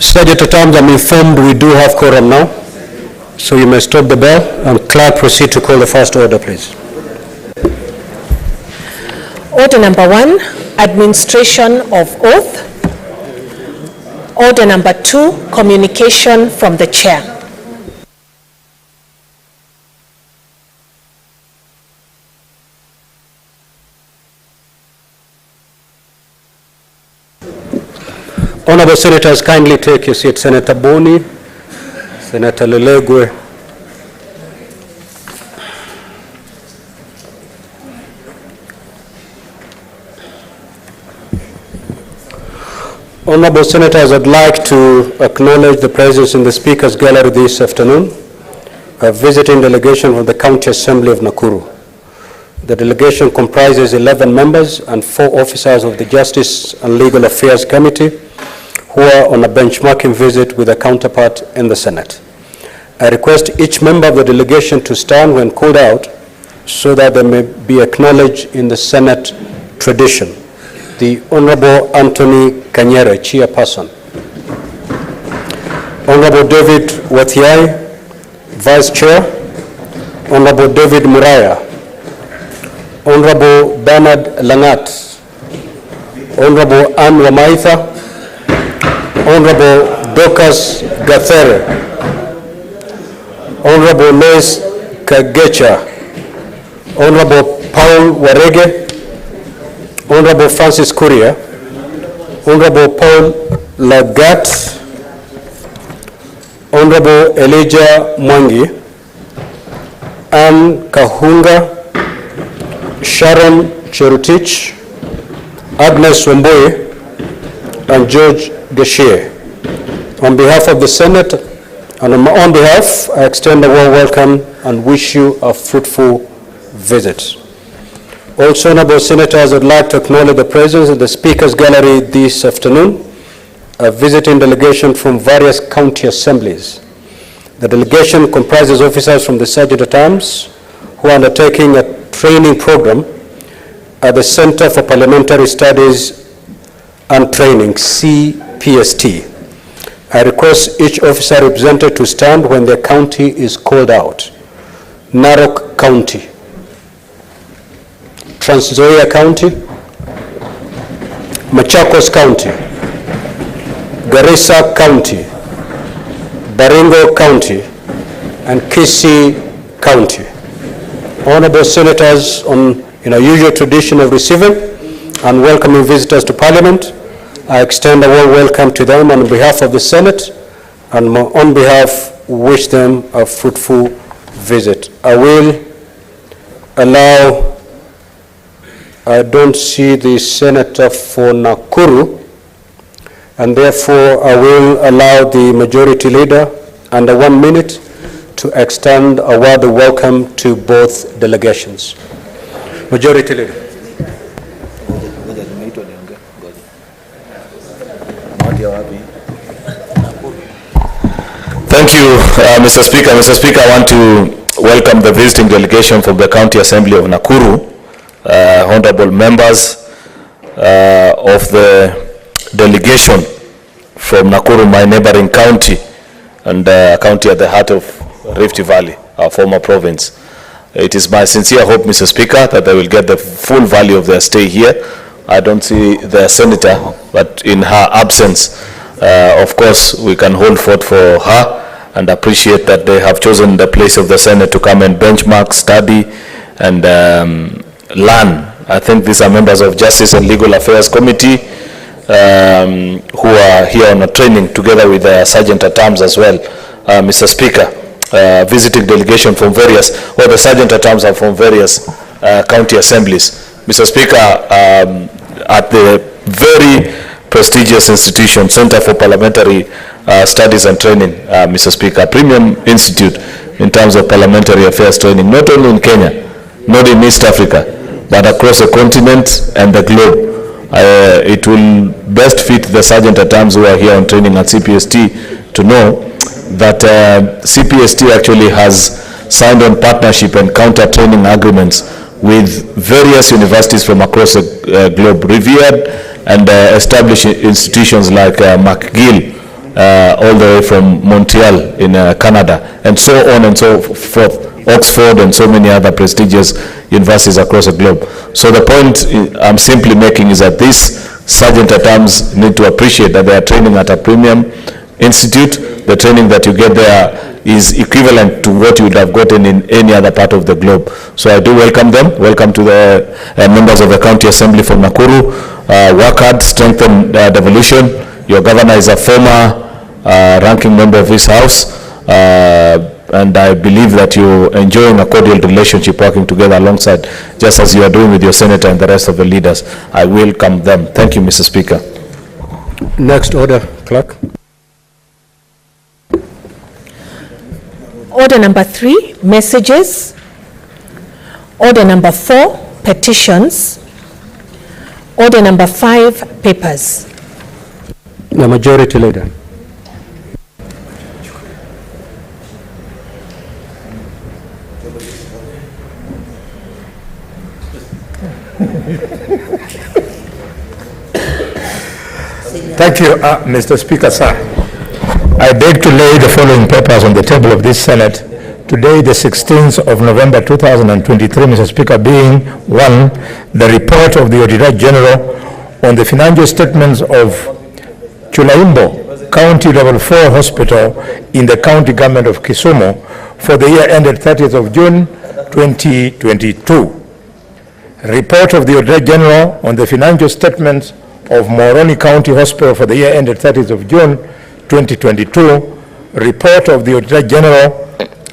Sergeant at Arms, I'm informed we do have quorum now, so you may stop the bell and clerk proceed to call the first order, please. Order number 1, administration of oath. Order number 2, communication from the chair. Honorable Senators, kindly take your seat. Senator Boni, Senator Lelegwe. Honorable Senators, I'd like to acknowledge the presence in the Speaker's Gallery this afternoon, a visiting delegation from the County Assembly of Nakuru. The delegation comprises 11 members and 4 officers of the Justice and Legal Affairs Committee who are on a benchmarking visit with a counterpart in the Senate. I request each member of the delegation to stand when called out so that they may be acknowledged in the Senate tradition. The Honorable Anthony Kanyere, Chairperson. Honorable David Wathiai, Vice Chair. Honorable David Muraya. Honorable Bernard Langat. Honorable Anne Wamaitha. Honorable Dorcas Gathere. Honorable Les Kagecha. Honorable Paul Warege. Honorable Francis Kuria. Honorable Paul Lagat. Honorable Elijah Mwangi. Anne Kahunga. Sharon Cherutich. Agnes Wamboye. And George Gashie. On behalf of the Senate and on my own behalf, I extend a warm welcome and wish you a fruitful visit. Also, honorable Senators, I'd like to acknowledge the presence in the Speaker's Gallery this afternoon, a visiting delegation from various county assemblies. The delegation comprises officers from the Sergeant at Arms who are undertaking a training program at the Center for Parliamentary Studies and Training, CPST. I request each officer represented to stand when their county is called out. Narok County, Trans Nzoia County, Machakos County, Garissa County, Baringo County, and Kisii County. Honorable Senators, in our usual tradition of receiving and welcoming visitors to Parliament, I extend a warm welcome to them on behalf of the Senate, and on behalf wish them a fruitful visit. I will allow, I don't see the Senator for Nakuru, and therefore I will allow the Majority Leader under 1 minute to extend a word of welcome to both delegations. Majority Leader. Thank you, Mr. Speaker. Mr. Speaker, I want to welcome the visiting delegation from the County Assembly of Nakuru, honorable members of the delegation from Nakuru, my neighboring county, and county at the heart of Rift Valley, our former province. It is my sincere hope, Mr. Speaker, that they will get the full value of their stay here. I don't see the senator, but in her absence, of course, we can hold forth for her and appreciate that they have chosen the place of the Senate to come and benchmark, study, and learn. I think these are members of Justice and Legal Affairs Committee who are here on a training together with the Sergeant at Arms as well. Mr. Speaker, visiting delegation from various, or the Sergeant at Arms are from various county assemblies. Mr. Speaker, at the very prestigious institution, Center for Parliamentary Studies and Training, Mr. Speaker, premium institute in terms of parliamentary affairs training, not only in Kenya, not in East Africa, but across the continent and the globe. It will best fit the Sergeant at Arms who are here on training at CPST to know that CPST actually has signed on partnership and counter training agreements with various universities from across the globe, revered and established institutions like McGill all the way from Montreal in Canada, and so on and so forth, Oxford and so many other prestigious universities across the globe. So the point I'm simply making is that these sergeant-at-arms need to appreciate that they are training at a premium institute. The training that you get there is equivalent to what you would have gotten in any other part of the globe. So I do welcome them. Welcome to the members of the County Assembly from Nakuru. Work hard, strengthen devolution. Your governor is a former ranking member of this house, and I believe that you're enjoying a cordial relationship working together alongside, just as you are doing with your senator and the rest of the leaders. I welcome them. Thank you, Mr. Speaker. Next order, clerk. Order number 3, messages. Order number 4, petitions. Order number 5, papers. The majority leader. Thank you, Mr. Speaker, sir. I beg to lay the following papers on the table of this Senate today, the 16th of November 2023, Mr. Speaker, being 1, the report of the Auditor General on the financial statements of Chulaimbo County Level 4 Hospital in the County Government of Kisumu for the year ended 30th of June 2022. Report of the Auditor General on the financial statements of Moroni County Hospital for the year ended 30th of June 2022. Report of the Auditor General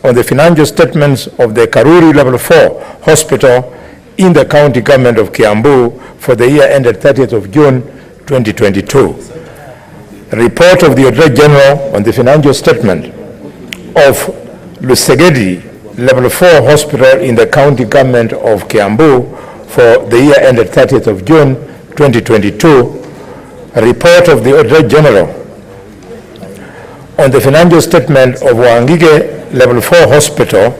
on the financial statements of the Karuri Level 4 Hospital in the County Government of Kiambu for the year ended 30th of June 2022. Report of the Auditor General on the financial statement of Lusegedi Level 4 Hospital in the County Government of Kiambu for the year ended 30th of June 2022. A report of the Auditor General on the financial statement of Wangige Level 4 Hospital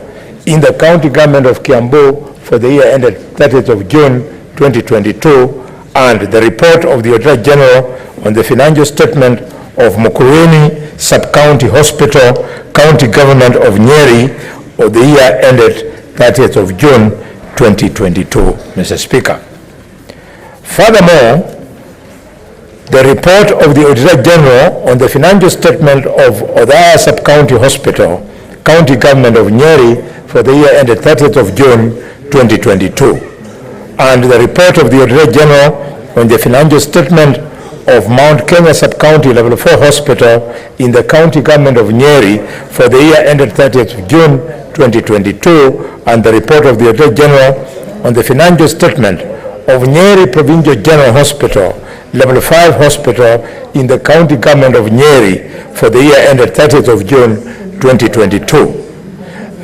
in the County Government of Kiambu for the year ended 30th of June 2022, and the report of the Auditor General on the financial statement of Mukurweni Sub-County Hospital, County Government of Nyeri for the year ended 30th of June 2022, Mr. Speaker. Furthermore, the report of the Auditor General on the financial statement of Odaya Sub-County Hospital, County Government of Nyeri for the year ended 30th of June 2022, and the report of the Auditor General on the financial statement of Mount Kenya Sub-County Level 4 Hospital in the County Government of Nyeri for the year ended 30th of June 2022, and the report of the Auditor General on the financial statement of Nyeri Provincial General Hospital, Level 5 Hospital in the County Government of Nyeri for the year ended 30th of June 2022.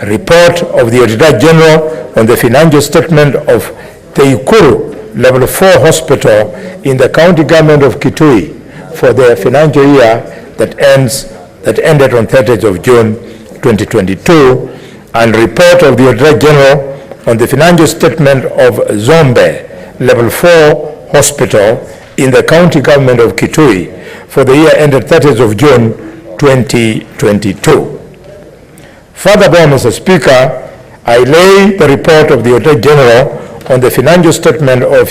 A report of the Auditor General on the financial statement of Teikuru Level 4 Hospital in the County Government of Kitui for the financial year that ended on 30th of June 2022, and report of the Auditor General on the financial statement of Zombe Level 4 Hospital in the County Government of Kitui for the year ended 30th of June 2022. Furthermore, Mr. Speaker, I lay the report of the Auditor General on the financial statement of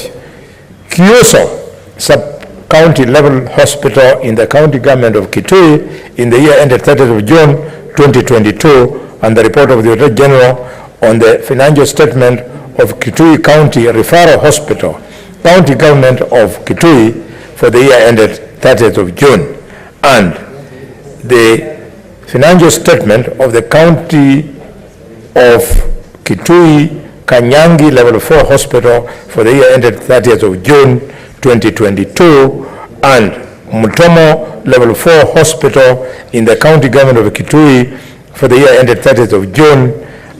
Kiuso Sub-County Level Hospital in the County Government of Kitui in the year ended 30th of June 2022, and the report of the Auditor General on the financial statement of Kitui County Referral Hospital, County Government of Kitui for the year ended 30th of June, and the financial statement of the County of Kitui Kanyangi Level 4 Hospital for the year ended 30th of June 2022, and Mutomo Level 4 Hospital in the County Government of Kitui for the year ended 30th of June,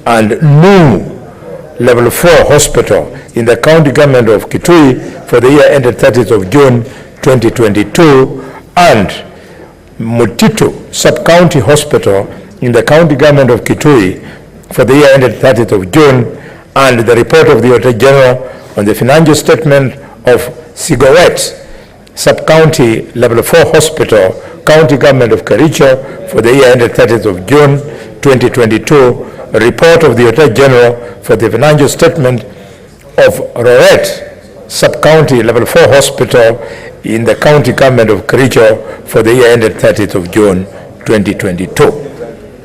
and Ngunyi Level 4 Hospital in the County Government of Kitui for the year ended 30th of June 2022, and Mutitu Sub-County Hospital in the County Government of Kitui for the year ended 30th of June, and the report of the Auditor General on the financial statement of Sigowet Sub-County Level 4 Hospital, County Government of Kericho for the year ended 30th of June 2022, a report of the Auditor General for the financial statement of Roret Sub-County Level 4 Hospital in the County Government of Kericho for the year ended 30th of June 2022.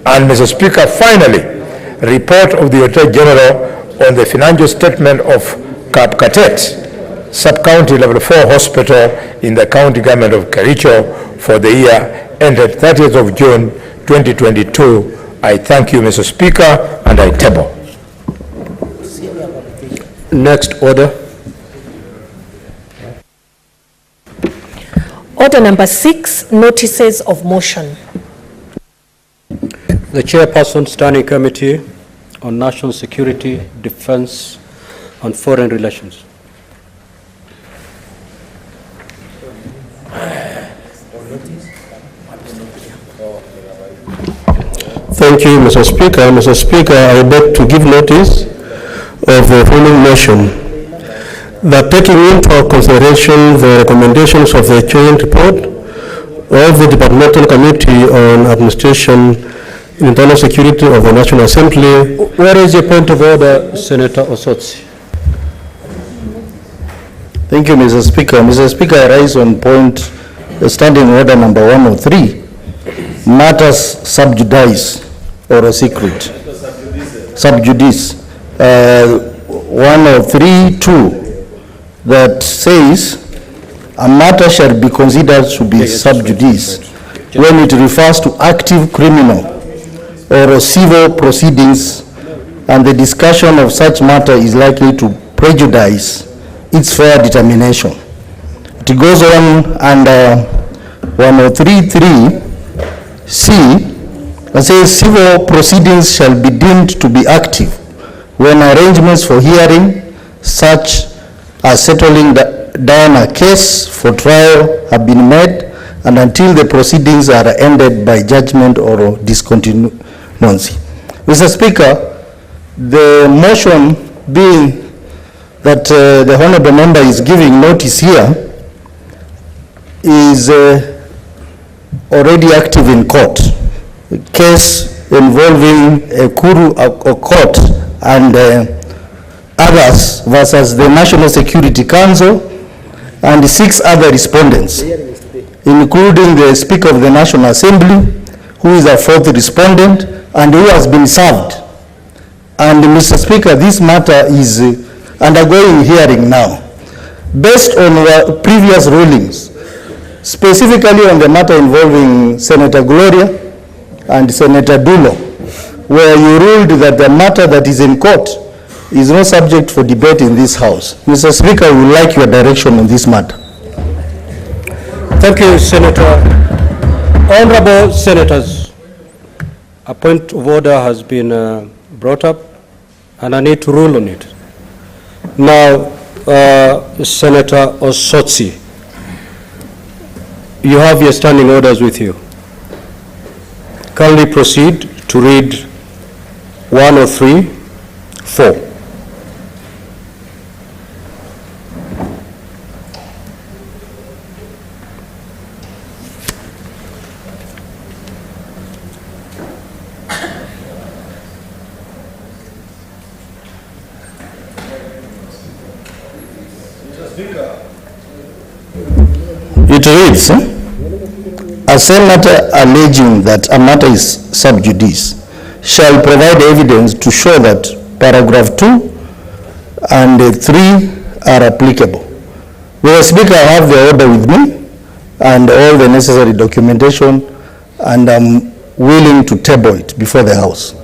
And Mr. Speaker, finally, report of the Auditor General on the financial statement of Kapkatet Sub-County Level 4 Hospital in the County Government of Kericho for the year ended 30th of June 2022. I thank you, Mr. Speaker, and I table. Next order. Order number 6, notices of motion. The Chairperson, Standing Committee on National Security, Defense, and Foreign Relations. Thank you, Mr. Speaker. Mr. Speaker, I beg to give notice of the following motion, that taking into consideration the recommendations of the joint report of the Departmental Committee on Administration and Internal Security of the National Assembly. Where is your point of order, Senator Osotsi? Thank you, Mr. Speaker. Mr. Speaker, I rise on point standing order number 103, matters sub judice or a secret. Sub judice. 103.2 that says a matter shall be considered to be sub judice when it refers to active criminal or civil proceedings and the discussion of such matter is likely to prejudice its fair determination. It goes on under 103.3c and says civil proceedings shall be deemed to be active when arrangements for hearing such as settling down a case for trial have been made and until the proceedings are ended by judgment or discontinuance. Mr. Speaker, the motion being that the honorable member is giving notice here is already active in court. A case involving a court and others versus the National Security Council and 6 other respondents, including the Speaker of the National Assembly, who is a 4th respondent and who has been served. And Mr. Speaker, this matter is undergoing hearing now. Based on previous rulings, specifically on the matter involving Senator Gloria and Senator Dulo, where you ruled that the matter that is in court is not subject for debate in this House. Mr. Speaker, I would like your direction on this matter. Thank you, Senator. Honorable Senators, a point of order has been brought up and I need to rule on it. Now, Senator Osotsi, you have your standing orders with you. Kindly proceed to read 103.4. It reads, a senator alleging that a matter is sub judice shall provide evidence to show that paragraph 2 and 3 are applicable. Mr. Speaker, I have the order with me and all the necessary documentation, and I'm willing to table it before the House.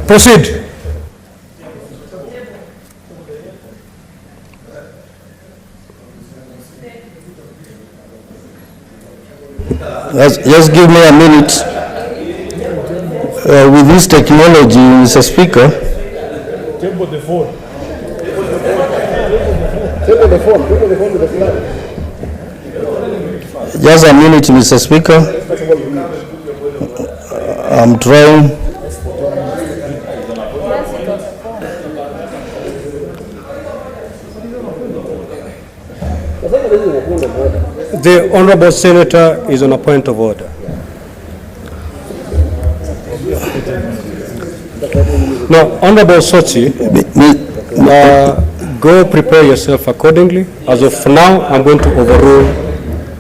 Proceed. Just give me a minute. With this technology, Mr. Speaker. Table the phone. Just a minute, Mr. Speaker. I'm trying. The Honorable Senator is on a point of order. No, Honorable Sochi, go prepare yourself accordingly. As of now, I'm going to overrule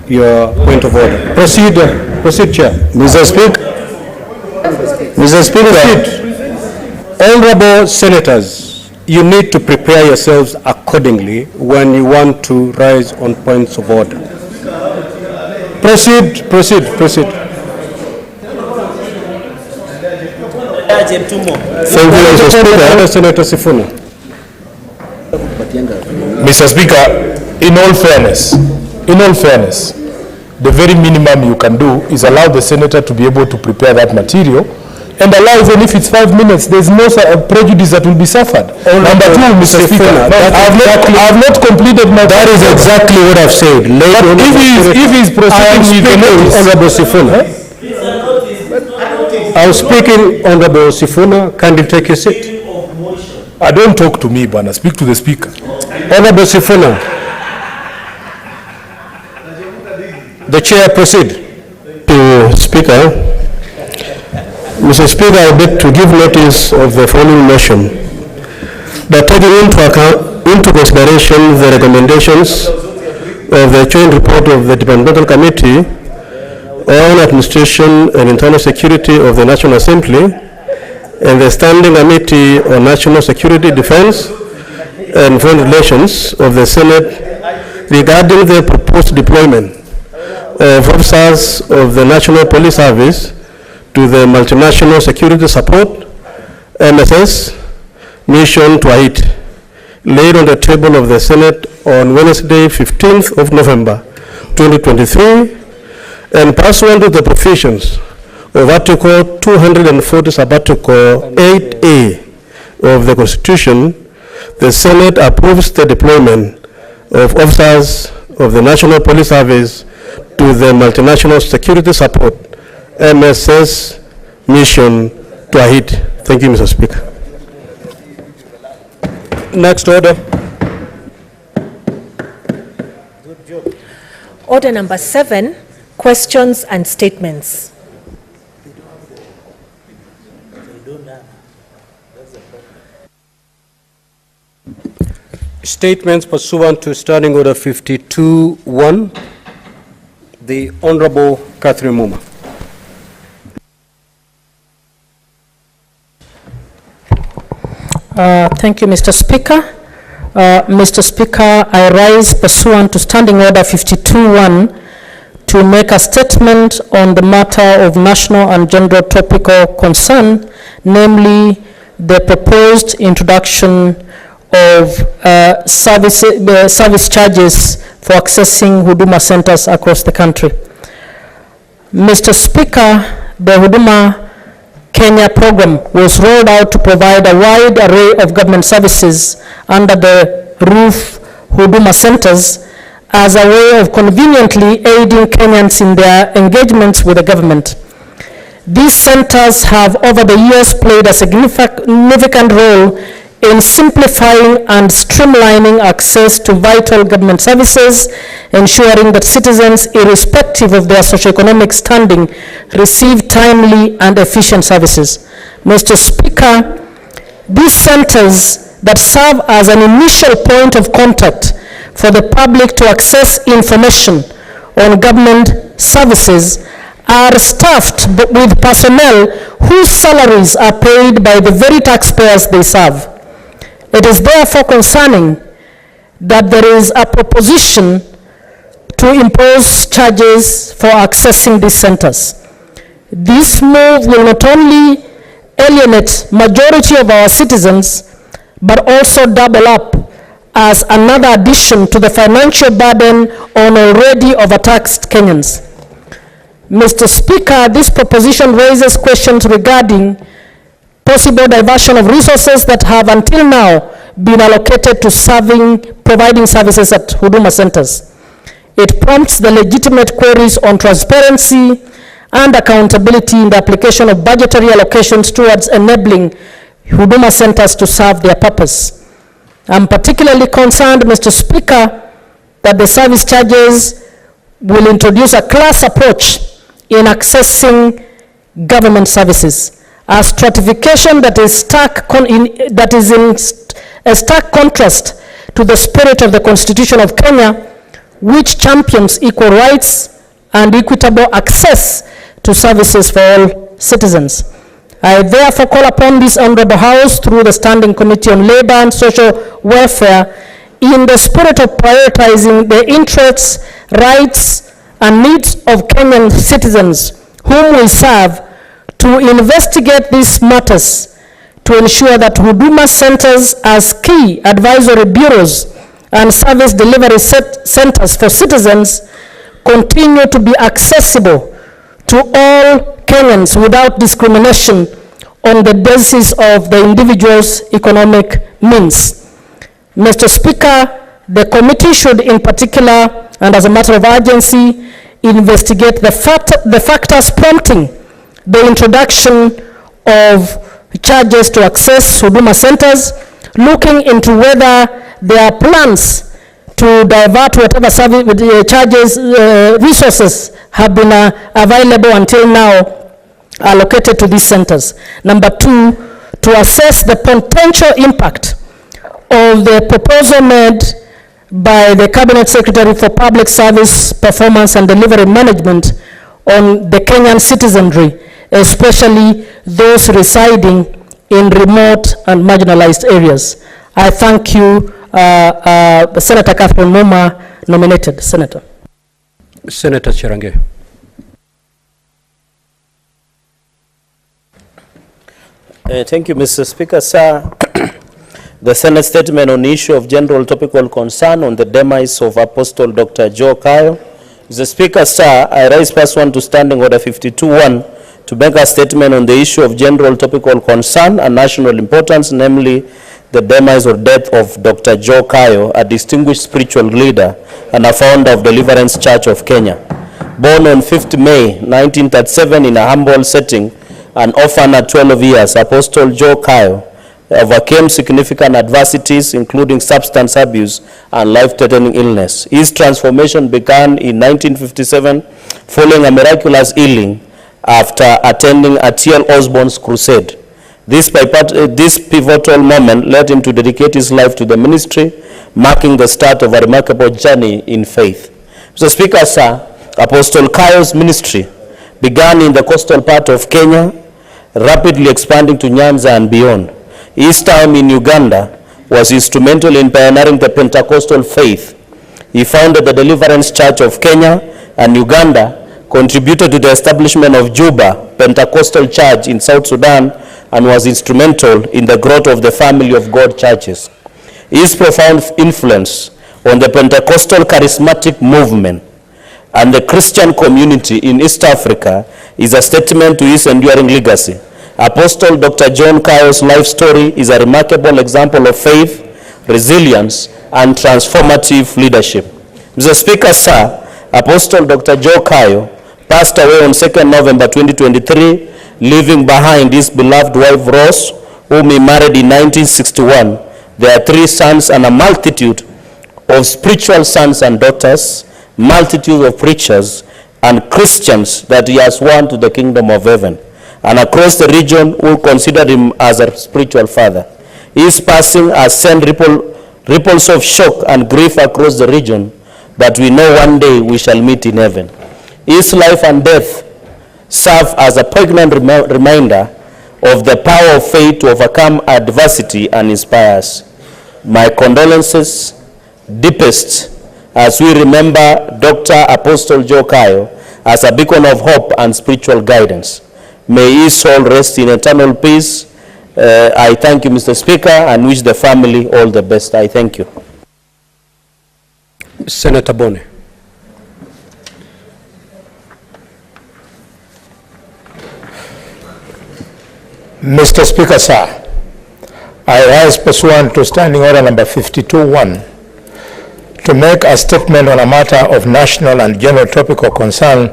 your point of order. Proceed, Chair. Mr. Speaker, Honorable Senators, you need to prepare yourselves accordingly when you want to rise on points of order. Proceed. Thank you, Mr. Speaker. Senator Sifuna. Mr. Speaker, in all fairness, the very minimum you can do is allow the senator to be able to prepare that material, and allow, even if it's 5 minutes, there's no prejudice that will be suffered. Number two, Mr. Speaker, I have not completed my... that is exactly what I've said. But if he's proceeding with the notice... Honorable Sifuna. I'm speaking, Honorable Sifuna. Kindly take your seat. Don't talk to me, Bana. Speak to the Speaker. Honorable Sifuna. The Chair, proceed. To Speaker, Mr. Speaker, I beg to give notice of the following motion. That taking into consideration the recommendations of the joint report of the Departmental Committee on Administration and Internal Security of the National Assembly and the Standing Committee on National Security, Defense and Foreign Relations of the Senate regarding the proposed deployment of officers of the National Police Service to the Multinational Security Support MSS mission to Haiti, laid on the table of the Senate on Wednesday, 15th of November, 2023, and pursuant to the provisions of Article 240 sub-Article 8A of the Constitution, the Senate approves the deployment of officers of the National Police Service to the Multinational Security Support MSS mission to Haiti. Thank you, Mr. Speaker. Next order. Order number 7, questions and statements. Statements pursuant to Standing Order 52-1. The Honorable Catherine Muma. Thank you, Mr. Speaker. Mr. Speaker, I rise pursuant to Standing Order 52-1 to make a statement on the matter of national and general topical concern, namely the proposed introduction of service charges for accessing Huduma centers across the country. Mr. Speaker, the Huduma Kenya program was rolled out to provide a wide array of government services under the roof Huduma centers as a way of conveniently aiding Kenyans in their engagements with the government. These centers have over the years played a significant role in simplifying and streamlining access to vital government services, ensuring that citizens, irrespective of their socioeconomic standing, receive timely and efficient services. Mr. Speaker, these centers that serve as an initial point of contact for the public to access information on government services are staffed with personnel whose salaries are paid by the very taxpayers they serve. It is therefore concerning that there is a proposition to impose charges for accessing these centers. This move will not only alienate majority of our citizens, but also double up as another addition to the financial burden on already overtaxed Kenyans. Mr. Speaker, this proposition raises questions regarding possible diversion of resources that have until now been allocated to providing services at Huduma centers. It prompts the legitimate queries on transparency and accountability in the application of budgetary allocations towards enabling Huduma centers to serve their purpose. I'm particularly concerned, Mr. Speaker, that the service charges will introduce a class approach in accessing government services, a stratification that is in a stark contrast to the spirit of the Constitution of Kenya, which champions equal rights and equitable access to services for all citizens. I therefore call upon this Honorable House through the Standing Committee on Labor and Social Welfare, in the spirit of prioritizing the interests, rights, and needs of Kenyan citizens whom we serve, to investigate these matters to ensure that Huduma centers as key advisory bureaus and service delivery centers for citizens continue to be accessible to all Kenyans without discrimination on the basis of the individual's economic means. Mr. Speaker, the committee should in particular, and as a matter of urgency, investigate the factors prompting the introduction of charges to access Huduma centers, looking into whether there are plans to divert whatever service resources have been available until now allocated to these centers. Number two, to assess the potential impact of the proposal made by the Cabinet Secretary for Public Service Performance and Delivery Management on the Kenyan citizenry, especially those residing in remote and marginalized areas. I thank you, Senator Catherine Muma, nominated Senator. Senator Cherange. Thank you, Mr. Speaker. Sir, the Senate statement on the issue of general topical concern on the demise of Apostle Dr. Joe Kayo. Mr. Speaker, sir, I rise pursuant to Standing Order 52-1 to make a statement on the issue of general topical concern and national importance, namely the demise or death of Dr. Joe Kayo, a distinguished spiritual leader and a founder of Deliverance Church of Kenya. Born on 5th May 1937 in a humble setting, an orphan at 12 years, Apostle Joe Kayo overcame significant adversities, including substance abuse and life-threatening illness. His transformation began in 1957 following a miraculous healing after attending a T.L. Osborne's crusade. This pivotal moment led him to dedicate his life to the ministry, marking the start of a remarkable journey in faith. Mr. Speaker, sir, Apostle Kayo's ministry began in the coastal part of Kenya, rapidly expanding to Nyanza and beyond. His time in Uganda was instrumental in pioneering the Pentecostal faith. He founded the Deliverance Church of Kenya, and Uganda contributed to the establishment of Juba Pentecostal Church in South Sudan, and was instrumental in the growth of the Family of God churches. His profound influence on the Pentecostal charismatic movement and the Christian community in East Africa is a statement to his enduring legacy. Apostle Dr. John Kayo's life story is a remarkable example of faith, resilience, and transformative leadership. Mr. Speaker, sir, Apostle Dr. Joe Kayo passed away on 2nd November 2023, leaving behind his beloved wife Rose, whom he married in 1961. There are 3 sons and a multitude of spiritual sons and daughters, multitude of preachers and Christians that he has won to the kingdom of heaven, and across the region who consider him as a spiritual father. His passing has sent ripples of shock and grief across the region, but we know one day we shall meet in heaven. His life and death serve as a poignant reminder of the power of faith to overcome adversity and inspire us. My condolences deepest as we remember Dr. Apostle Joe Kayo as a beacon of hope and spiritual guidance. May his soul rest in eternal peace. I thank you, Mr. Speaker, and wish the family all the best. I thank you. Senator Bone. Mr. Speaker, sir, I rise pursuant to Standing Order number 52-1 to make a statement on a matter of national and general topical concern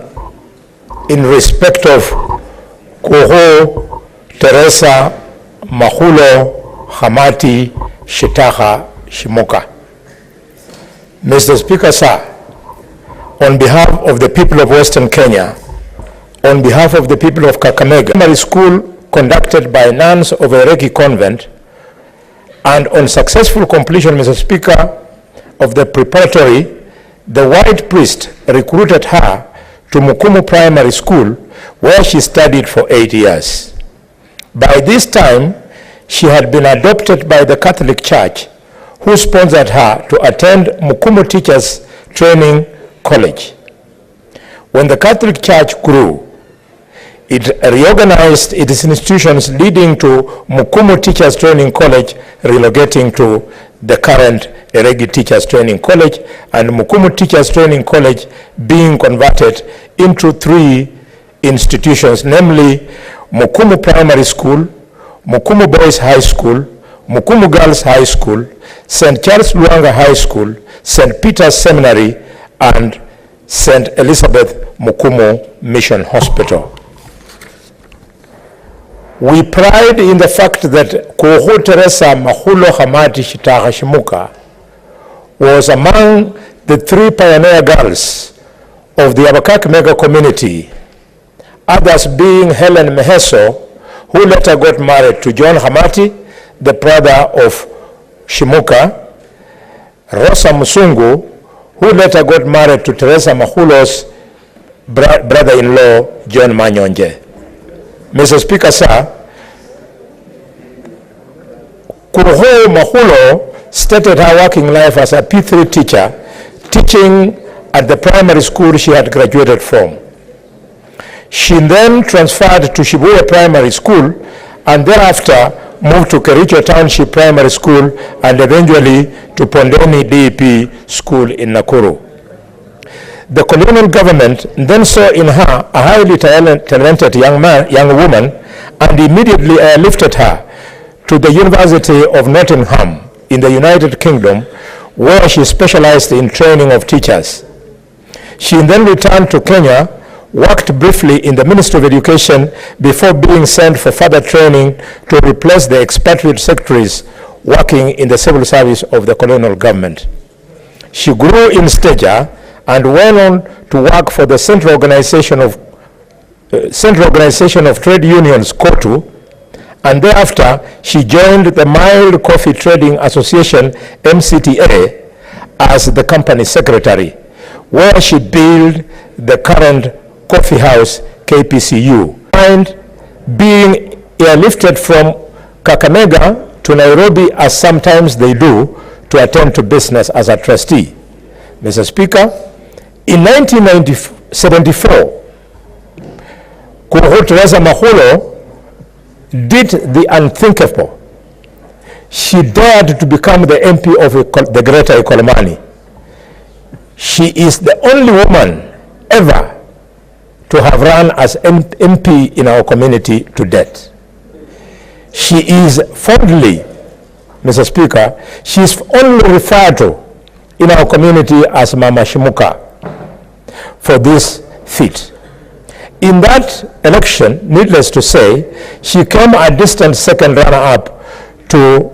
in respect of Kuhu Teresa Mahulo Hamati Shitaha Shimoka. Mr. Speaker, sir, on behalf of the people of Western Kenya, on behalf of the people of Kakamega, primary school conducted by nuns of a Reki convent, and on successful completion, Mr. Speaker, of the preparatory, the white priest recruited her to Mukumu Primary School, where she studied for 8 years. By this time, she had been adopted by the Catholic Church, who sponsored her to attend Mukumu Teachers Training College. When the Catholic Church grew, it reorganized its institutions, leading to Mukumu Teachers Training College relocating to the current Eregi Teachers Training College, and Mukumu Teachers Training College being converted into 3 institutions, namely Mukumu Primary School, Mukumu Boys High School, Mukumu Girls High School, St. Charles Luanga High School, St. Peter's Seminary, and St. Elizabeth Mukumu Mission Hospital. We pride in the fact that Kuhu Teresa Mahulo Hamati Shitaha Shimuka was among the 3 pioneer girls of the Abakak Mega community, others being Helen Meheso, who later got married to John Hamati, the brother of Shimuka, Rosa Musungu, who later got married to Teresa Mahulo's brother-in-law, John Manyonje. Mr. Speaker, sir, Kuruho Mahulo started her working life as a P3 teacher, teaching at the primary school she had graduated from. She then transferred to Shibuya Primary School and thereafter moved to Kericho Township Primary School and eventually to Pondeni DEP School in Nakuru. The colonial government then saw in her a highly talented young woman and immediately airlifted her to the University of Nottingham in the United Kingdom, where she specialized in training of teachers. She then returned to Kenya, worked briefly in the Ministry of Education before being sent for further training to replace the expatriate secretaries working in the civil service of the colonial government. She grew in stature and went on to work for the Central Organization of Trade Unions, COTU, and thereafter she joined the Mild Coffee Trading Association, MCTA, as the company secretary, where she built the current coffee house, KPCU. And being airlifted from Kakamega to Nairobi, as sometimes they do, to attend to business as a trustee. Mr. Speaker, in 1974, Kuruhu Teresa Mahulo did the unthinkable. She dared to become the MP of the Greater Ikolomani. She is the only woman ever to have run as MP in our community to date. She is fondly, Mr. Speaker, she is only referred to in our community as Mama Shimuka for this feat. In that election, needless to say, she came a distant second runner-up to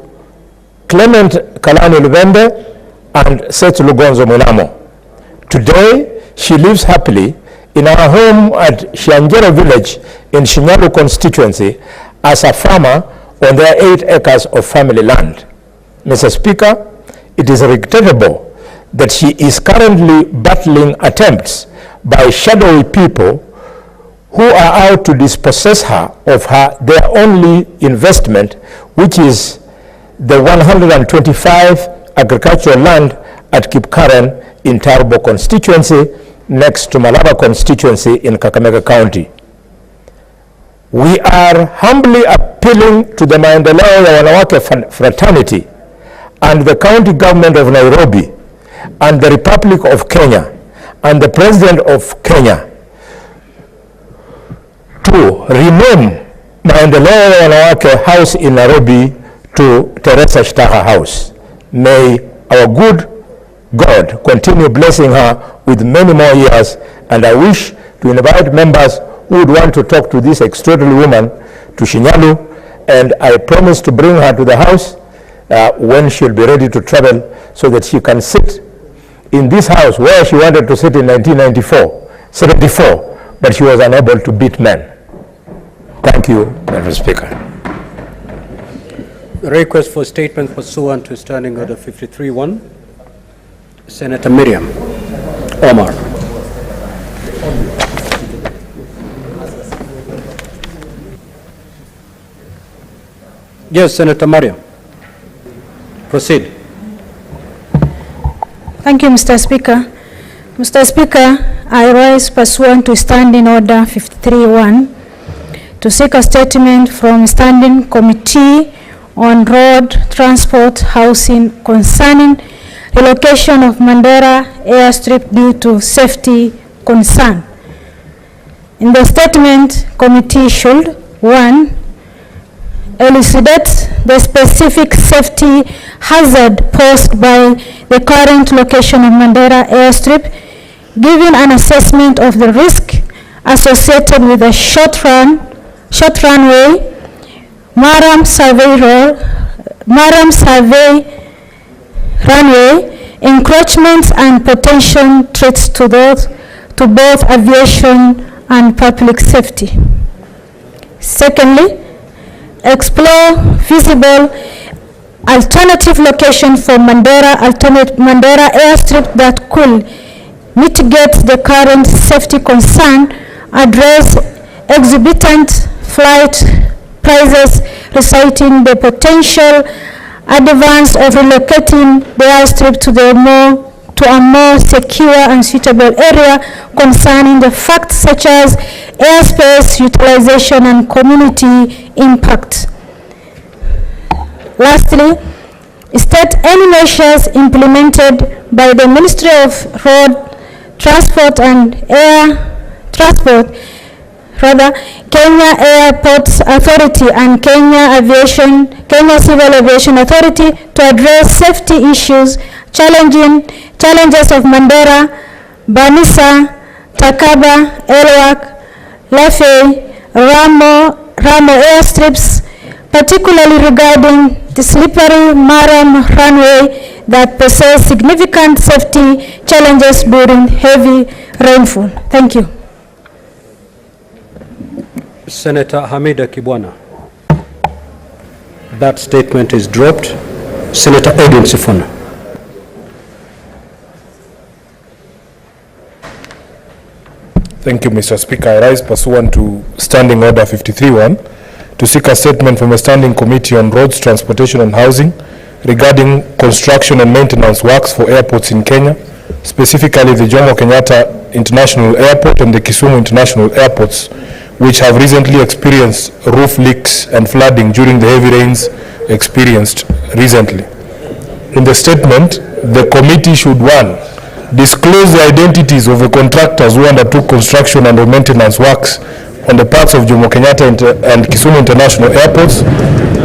Clement Kalani Lubembe and Seth Lugonzo Mulamo. Today, she lives happily in our home at Shianjero village in Shinyalu constituency as a farmer on their 8 acres of family land. Mr. Speaker, it is regrettable that she is currently battling attempts by shadowy people who are out to dispossess her of their only investment, which is the 125 agricultural land at Kipkaren in Tarbo constituency, next to Malaba constituency in Kakamega County. We are humbly appealing to the Maendeleo ya Wanawake fraternity and the county government of Nairobi and the Republic of Kenya and the President of Kenya to rename Maendeleo ya Wanawake House in Nairobi to Teresa Shtaha House. May our good God continue blessing her with many more years, and I wish to invite members who would want to talk to this extraordinary woman to Shinyalu, and I promise to bring her to the house when she'll be ready to travel so that she can sit in this house where she wanted to sit in 1974, but she was unable to beat men. Thank you, Mr. Speaker. Request for statement pursuant to Standing Order 53-1. Senator Miriam Omar. Yes, Senator Mariam. Proceed. Thank you, Mr. Speaker. Mr. Speaker, I rise pursuant to Standing Order 53-1 to seek a statement from Standing Committee on Road, Transport, Housing concerning relocation of Mandera airstrip due to safety concern. In the statement, committee should, 1, elucidate the specific safety hazard posed by the current location of Mandera airstrip, giving an assessment of the risk associated with a short runway, Maram survey runway, encroachments and potential threats to both aviation and public safety. Secondly, explore feasible alternative location for Mandera airstrip that could mitigate the current safety concern, address exorbitant flight prices, reciting the potential advance of relocating the airstrip to a more secure and suitable area concerning the facts such as airspace utilization and community impact. Lastly, state any measures implemented by the Ministry of Road Transport and Air Transport, Kenya Airports Authority and Kenya Civil Aviation Authority to address safety issues, challenges of Mandera, Banisa, Takaba, Elwak, Lafey, Ramo airstrips, particularly regarding the slippery Maram runway that poses significant safety challenges during heavy rainfall. Thank you. Senator Hamida Kibwana. That statement is dropped. Senator Edwin Sifuna. Thank you, Mr. Speaker. I rise pursuant to Standing Order 53-1 to seek a statement from a Standing Committee on Roads, Transportation and Housing regarding construction and maintenance works for airports in Kenya, specifically the Jomo Kenyatta International Airport and the Kisumu International Airports, which have recently experienced roof leaks and flooding during the heavy rains experienced recently. In the statement, the committee should, 1, disclose the identities of the contractors who undertook construction and maintenance works on the parts of Jomo Kenyatta and Kisumu International Airports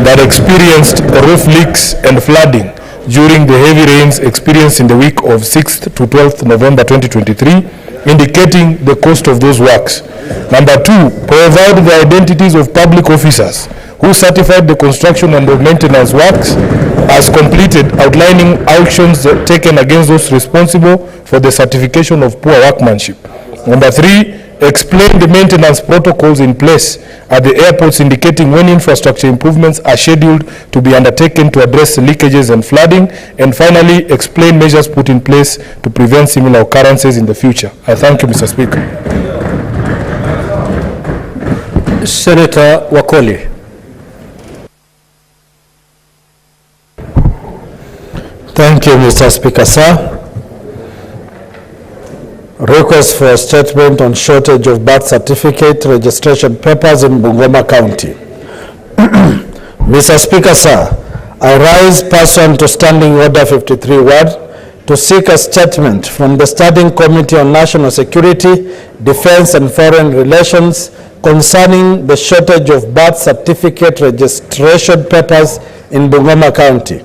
that experienced roof leaks and flooding during the heavy rains experienced in the week of 6th to 12th November 2023, indicating the cost of those works. Number 2, provide the identities of public officers who certified the construction and the maintenance works as completed, outlining actions taken against those responsible for the certification of poor workmanship. Number 3, explain the maintenance protocols in place at the airports, indicating when infrastructure improvements are scheduled to be undertaken to address leakages and flooding. And finally, explain measures put in place to prevent similar occurrences in the future. I thank you, Mr. Speaker. Senator Wakoli. Thank you, Mr. Speaker, sir. Request for a statement on shortage of birth certificate registration papers in Bungoma County. Mr. Speaker, sir, I rise pursuant to Standing Order 53-1 to seek a statement from the Standing Committee on National Security, Defense and Foreign Relations concerning the shortage of birth certificate registration papers in Bungoma County.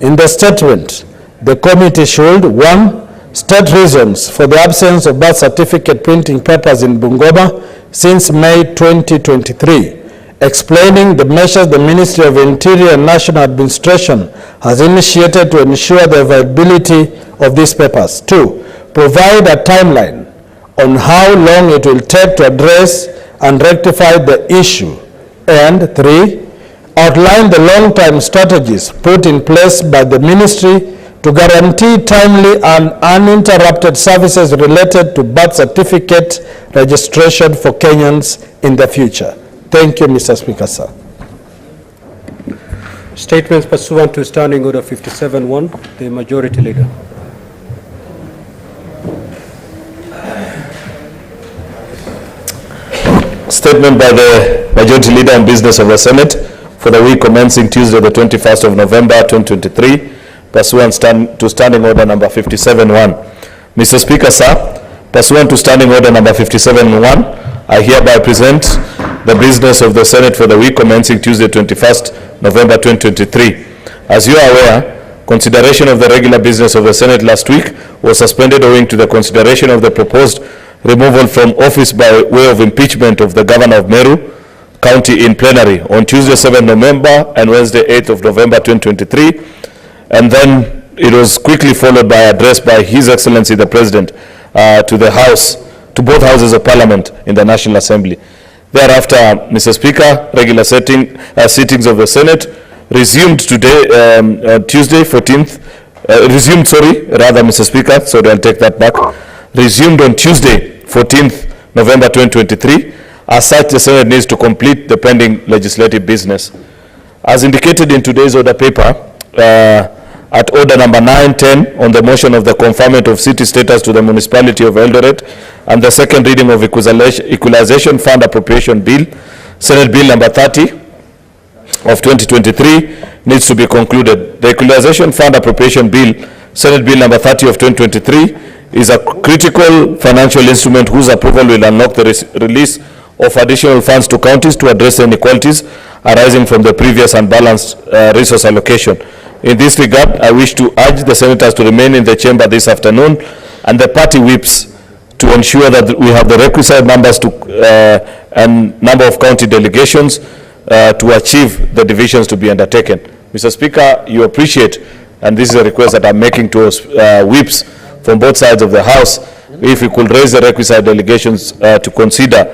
In the statement, the committee should, 1, state reasons for the absence of birth certificate printing papers in Bungoma since May 2023, explaining the measures the Ministry of Interior and National Administration has initiated to ensure the availability of these papers. 2, provide a timeline on how long it will take to address and rectify the issue. And 3, outline the long-term strategies put in place by the ministry to guarantee timely and uninterrupted services related to birth certificate registration for Kenyans in the future. Thank you, Mr. Speaker, sir. Statements pursuant to Standing Order 57-1, the Majority Leader. Statement by the Majority Leader on business of the Senate for the week commencing Tuesday, the 21st of November, 2023, pursuant to Standing Order number 57-1. Mr. Speaker, sir, pursuant to Standing Order number 57-1, I hereby present the business of the Senate for the week commencing Tuesday, 21st November, 2023. As you are aware, consideration of the regular business of the Senate last week was suspended owing to the consideration of the proposed removal from office by way of impeachment of the Governor of Meru County in plenary on Tuesday, 7th November and Wednesday, 8th of November, 2023. And then it was quickly followed by address by His Excellency the President to the House, to both houses of Parliament in the National Assembly. Thereafter, Mr. Speaker, regular sittings of the Senate resumed today, Tuesday, 14th, Mr. Speaker, sorry, I'll take that back. Resumed on Tuesday, 14th November 2023. As such, the Senate needs to complete the pending legislative business. As indicated in today's order paper, at order number 910 on the motion of the conferment of city status to the municipality of Eldoret and the second reading of Equalization Fund Appropriation Bill, Senate Bill number 30 of 2023 needs to be concluded. The Equalization Fund Appropriation Bill, Senate Bill number 30 of 2023, is a critical financial instrument whose approval will unlock the release of additional funds to counties to address inequalities arising from the previous unbalanced resource allocation. In this regard, I wish to urge the senators to remain in the chamber this afternoon and the party whips to ensure that we have the requisite numbers and number of county delegations to achieve the divisions to be undertaken. Mr. Speaker, you appreciate, and this is a request that I'm making to whips from both sides of the House, if we could raise the requisite delegations to consider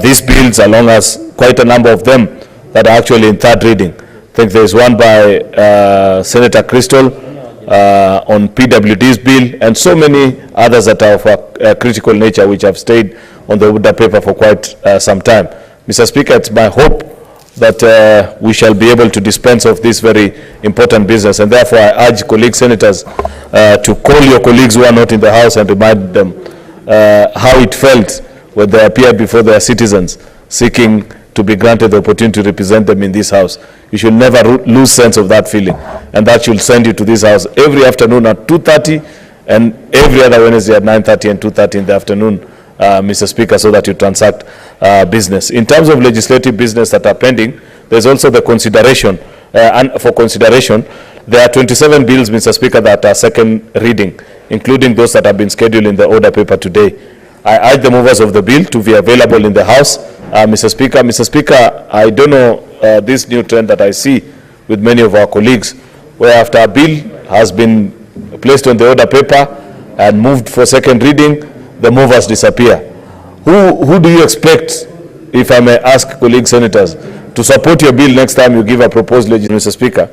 these bills, along as quite a number of them that are actually in third reading. I think there is one by Senator Crystal on PWD's bill, and so many others that are of a critical nature which have stayed on the order paper for quite some time. Mr. Speaker, it's my hope that we shall be able to dispense of this very important business, and therefore I urge colleague senators to call your colleagues who are not in the House and remind them how it felt when they appeared before their citizens seeking to be granted the opportunity to represent them in this House. You should never lose sense of that feeling, and that should send you to this House every afternoon at 2:30 and every other Wednesday at 9:30 and 2:30 in the afternoon, Mr. Speaker, so that you transact business. In terms of legislative business that are pending, there's also the consideration, and for consideration, there are 27 bills, Mr. Speaker, that are second reading, including those that have been scheduled in the order paper today. I urge the movers of the bill to be available in the House. Mr. Speaker, I don't know this new trend that I see with many of our colleagues, where after a bill has been placed on the order paper and moved for second reading, the movers disappear. Who do you expect, if I may ask colleague senators, to support your bill next time you give a proposed legislation, Mr. Speaker?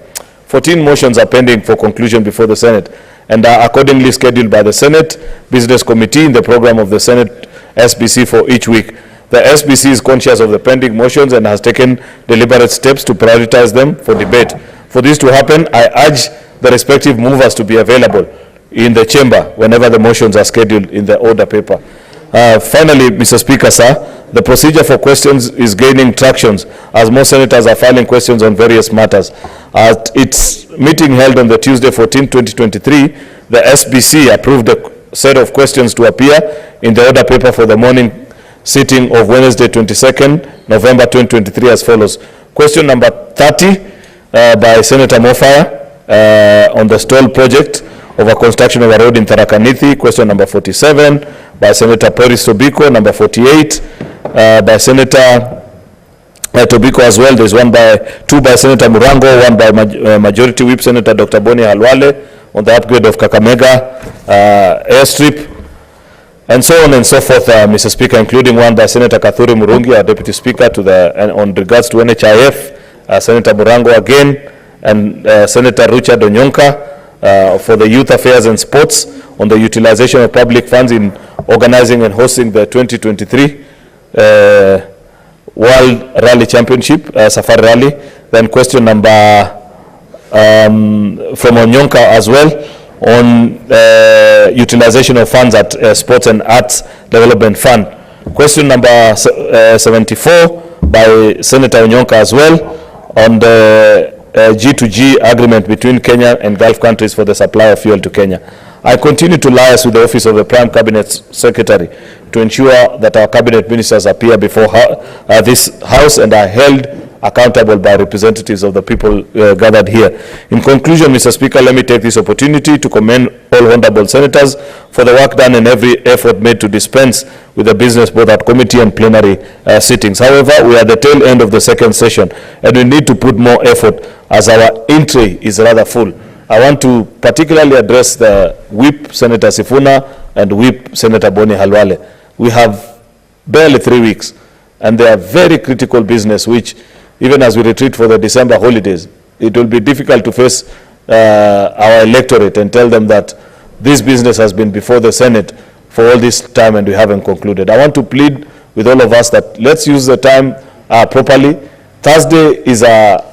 14 motions are pending for conclusion before the Senate and are accordingly scheduled by the Senate Business Committee in the program of the Senate SBC for each week. The SBC is conscious of the pending motions and has taken deliberate steps to prioritize them for debate. For this to happen, I urge the respective movers to be available in the chamber whenever the motions are scheduled in the order paper. Finally, Mr. Speaker, sir, the procedure for questions is gaining traction as more senators are filing questions on various matters. At its meeting held on the Tuesday 14, 2023, the SBC approved a set of questions to appear in the order paper for the morning sitting of Wednesday 22nd November 2023 as follows. Question number 30 by Senator Mofaya on the stall project of a construction of a road in Tharaka Nithi. Question number 47 by Senator Peris Tobiko. Number 48 by Senator Tobiko as well. There's two by Senator Murango, one by Majority Whip Senator Dr. Boni Halwale on the upgrade of Kakamega airstrip, and so on and so forth, Mr. Speaker, including one by Senator Kathuri Murungi, our Deputy Speaker, on regards to NHIF, Senator Murango again, and Senator Richard Onyonka for the youth affairs and sports on the utilization of public funds in organizing and hosting the 2023 World Rally Championship, Safari Rally. Then question number from Onyonka as well on utilization of funds at Sports and Arts Development Fund. Question number 74 by Senator Onyonka as well on the G2G agreement between Kenya and Gulf countries for the supply of fuel to Kenya. I continue to liaise with the Office of the Prime Cabinet Secretary to ensure that our cabinet ministers appear before this House and are held accountable by representatives of the people gathered here. In conclusion, Mr. Speaker, let me take this opportunity to commend all honorable senators for the work done and every effort made to dispense with the business both at committee and plenary sittings. However, we are at the tail end of the second session and we need to put more effort as our in-tray is rather full. I want to particularly address the Whip Senator Sifuna and Whip Senator Boni Halwale. We have barely 3 weeks and they are very critical business which even as we retreat for the December holidays, it will be difficult to face our electorate and tell them that this business has been before the Senate for all this time and we haven't concluded. I want to plead with all of us that let's use the time properly. Thursday is a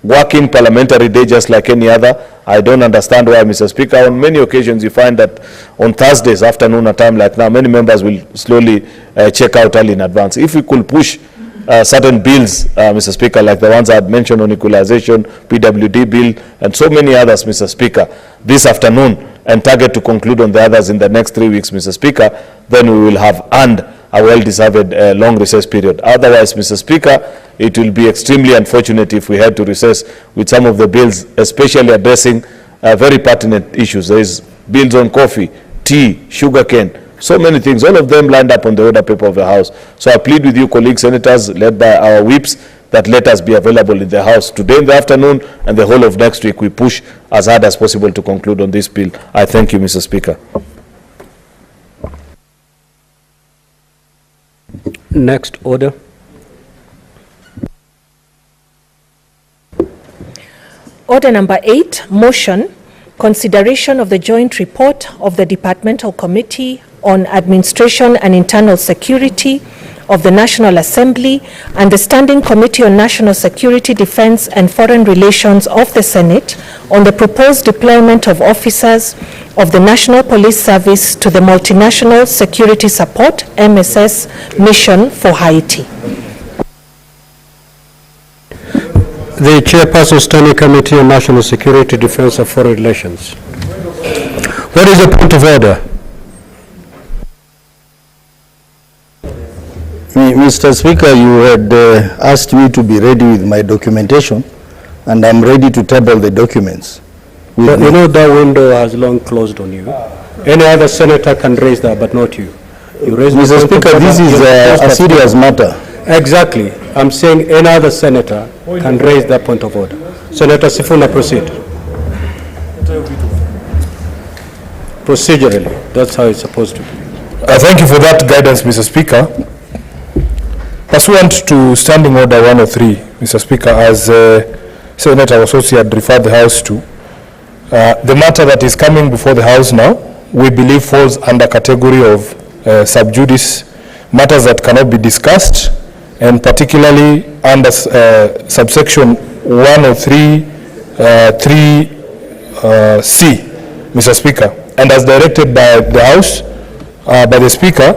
working parliamentary day just like any other. I don't understand why, Mr. Speaker, on many occasions you find that on Thursdays afternoon, a time like now, many members will slowly check out early in advance. If we could push certain bills, Mr. Speaker, like the ones I had mentioned on equalization, PWD bill, and so many others, Mr. Speaker, this afternoon, and target to conclude on the others in the next 3 weeks, Mr. Speaker, then we will have earned a well-deserved long recess period. Otherwise, Mr. Speaker, it will be extremely unfortunate if we had to recess with some of the bills, especially addressing very pertinent issues. There is bills on coffee, tea, sugarcane, so many things, all of them lined up on the order paper of the House. So I plead with you, colleagues senators, led by our whips, that let us be available in the House today in the afternoon and the whole of next week. We push as hard as possible to conclude on this bill. I thank you, Mr. Speaker. Next order. Order number 8, motion, consideration of the joint report of the Departmental Committee on Administration and Internal Security of the National Assembly and the Standing Committee on National Security, Defense and Foreign Relations of the Senate on the proposed deployment of officers of the National Police Service to the Multinational Security Support (MSS) mission for Haiti. The Chairperson, Standing Committee on National Security, Defense and Foreign Relations. What is the point of order? Mr. Speaker, you had asked me to be ready with my documentation, and I'm ready to table the documents. But you know that window has long closed on you. Any other senator can raise that, but not you. You raise Mr. Speaker, this is a serious matter. Exactly. I'm saying any other senator can raise that point of order. Senator Sifuna, proceed. Procedurally, that's how it's supposed to be. Thank you for that guidance, Mr. Speaker. Pursuant to Standing Order 103, Mr. Speaker, as Senator Ososi had referred the House to, the matter that is coming before the House now, we believe falls under category of sub judice, matters that cannot be discussed, and particularly under subsection 103 3C, Mr. Speaker. And as directed by the House, by the Speaker,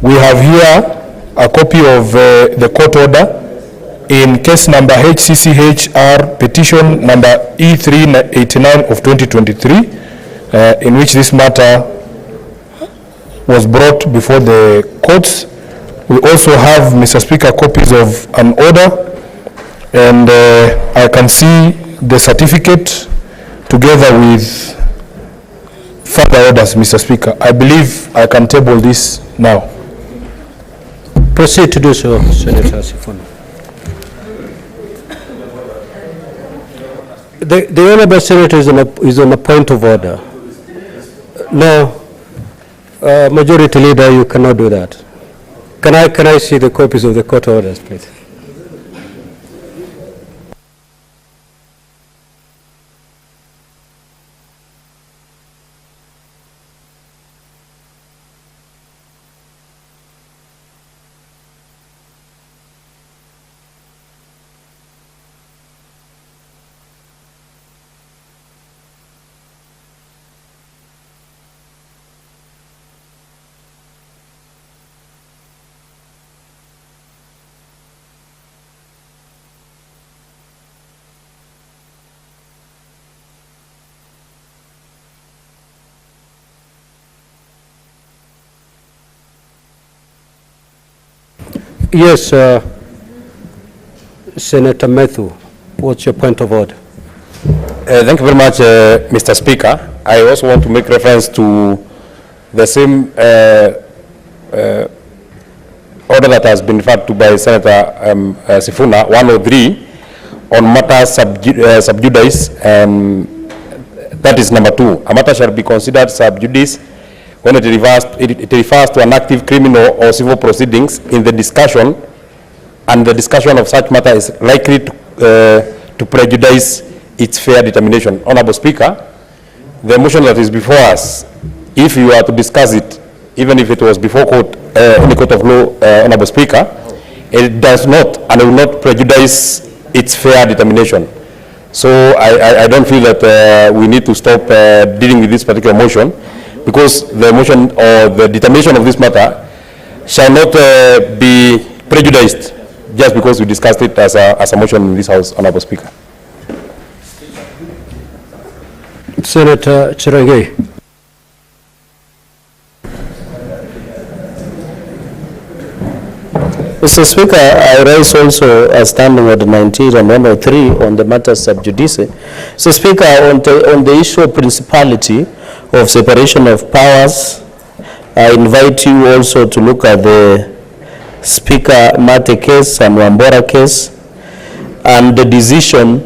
we have here a copy of the court order in case number HCCHR petition number E389 of 2023, in which this matter was brought before the courts. We also have, Mr. Speaker, copies of an order, and I can see the certificate together with further orders, Mr. Speaker. I believe I can table this now. Proceed to do so, Senator Sifuna. The Honourable Senator is on a point of order. No, Majority Leader, you cannot do that. Can I see the copies of the court orders, please? Yes, Senator Matthew, what's your point of order? Thank you very much, Mr. Speaker. I also want to make reference to the same order that has been referred to by Senator Sifuna, 103, on matters sub judice, that is number 2. A matter shall be considered sub judice when it refers to an active criminal or civil proceedings in the discussion, and the discussion of such matter is likely to prejudice its fair determination. Honorable Speaker, the motion that is before us, if you are to discuss it, even if it was before court, any court of law, Honorable Speaker, it does not and will not prejudice its fair determination. So I don't feel that we need to stop dealing with this particular motion, because the motion or the determination of this matter shall not be prejudiced just because we discussed it as a motion in this House, Honorable Speaker. Senator Cherangei. Mr. Speaker, I raise also a standing order 19 and 103 on the matter sub judice. Mr. Speaker, on the issue of principality of separation of powers, I invite you also to look at the Speaker Mate case and Wambora case, and the decision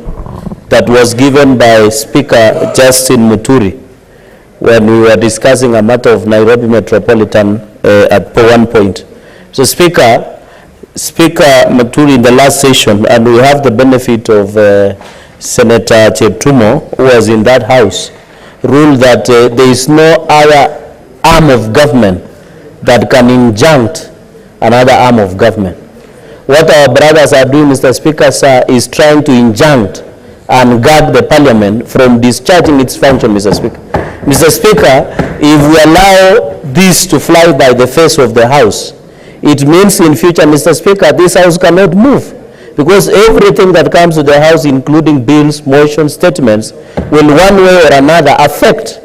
that was given by Speaker Justin Muturi when we were discussing a matter of Nairobi Metropolitan at one point. So Speaker Muturi in the last session, and we have the benefit of Senator Cheptumo, who was in that house, ruled that there is no other arm of government that can injunct another arm of government. What our brothers are doing, Mr. Speaker, sir, is trying to injunct and guard the parliament from discharging its function, Mr. Speaker. Mr. Speaker, if we allow this to fly by the face of the House, it means in future, Mr. Speaker, this House cannot move, because everything that comes to the House, including bills, motions, statements, will one way or another affect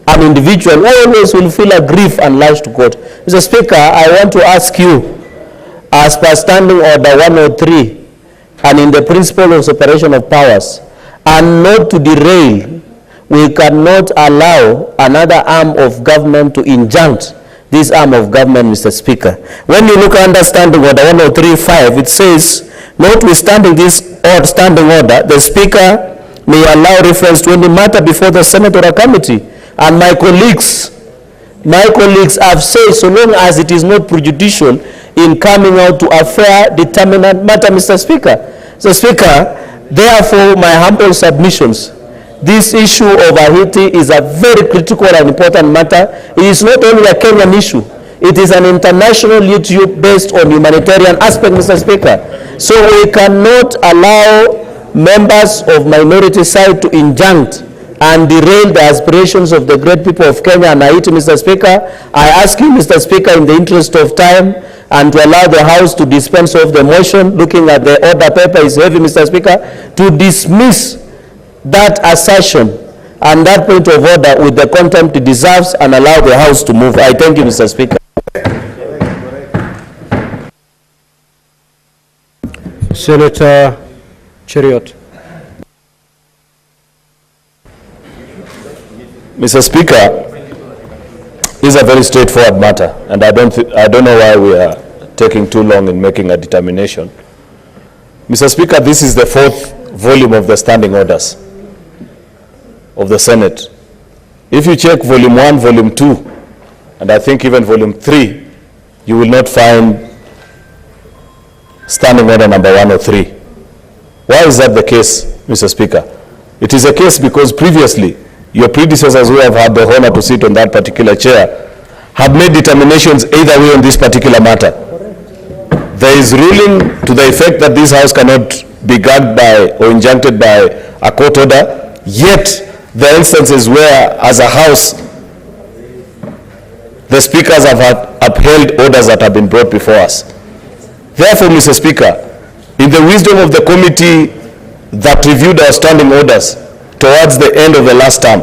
an individual, always will feel aggrieved and lashed to court. Mr. Speaker, I want to ask you, as per Standing Order 103, and in the principle of separation of powers, and not to derail, we cannot allow another arm of government to injunct this arm of government, Mr. Speaker. When you look under Standing Order 103.5, it says, notwithstanding this standing order, the Speaker may allow reference to any matter before the Senate or a committee. And my colleagues have said, so long as it is not prejudicial in coming out to a fair, determinant matter, Mr. Speaker. Mr. Speaker, therefore, my humble submissions, this issue of Haiti is a very critical and important matter. It is not only a Kenyan issue. It is an international issue based on humanitarian aspect, Mr. Speaker. So we cannot allow members of minority side to injunct and derail the aspirations of the great people of Kenya and Haiti, Mr. Speaker. I ask you, Mr. Speaker, in the interest of time, and to allow the House to dispense of the motion, looking at the order paper is heavy, Mr. Speaker, to dismiss that assertion and that point of order with the contempt it deserves, and allow the House to move. I thank you, Mr. Speaker. Senator Cheriot. Mr. Speaker, this is a very straightforward matter, and I don't know why we are taking too long in making a determination. Mr. Speaker, this is the 4th volume of the standing orders. of the Senate, if you check volume 1, volume 2, and I think even volume 3, you will not find standing order number 103. Why is that the case, Mr. Speaker? It is a case because previously, your predecessors who have had the honor to sit on that particular chair had made determinations either way on this particular matter. There is ruling to the effect that this House cannot be gagged by or injuncted by a court order, yet there are instances where, as a House, the speakers have upheld orders that have been brought before us. Therefore, Mr. Speaker, in the wisdom of the committee that reviewed our standing orders towards the end of the last term,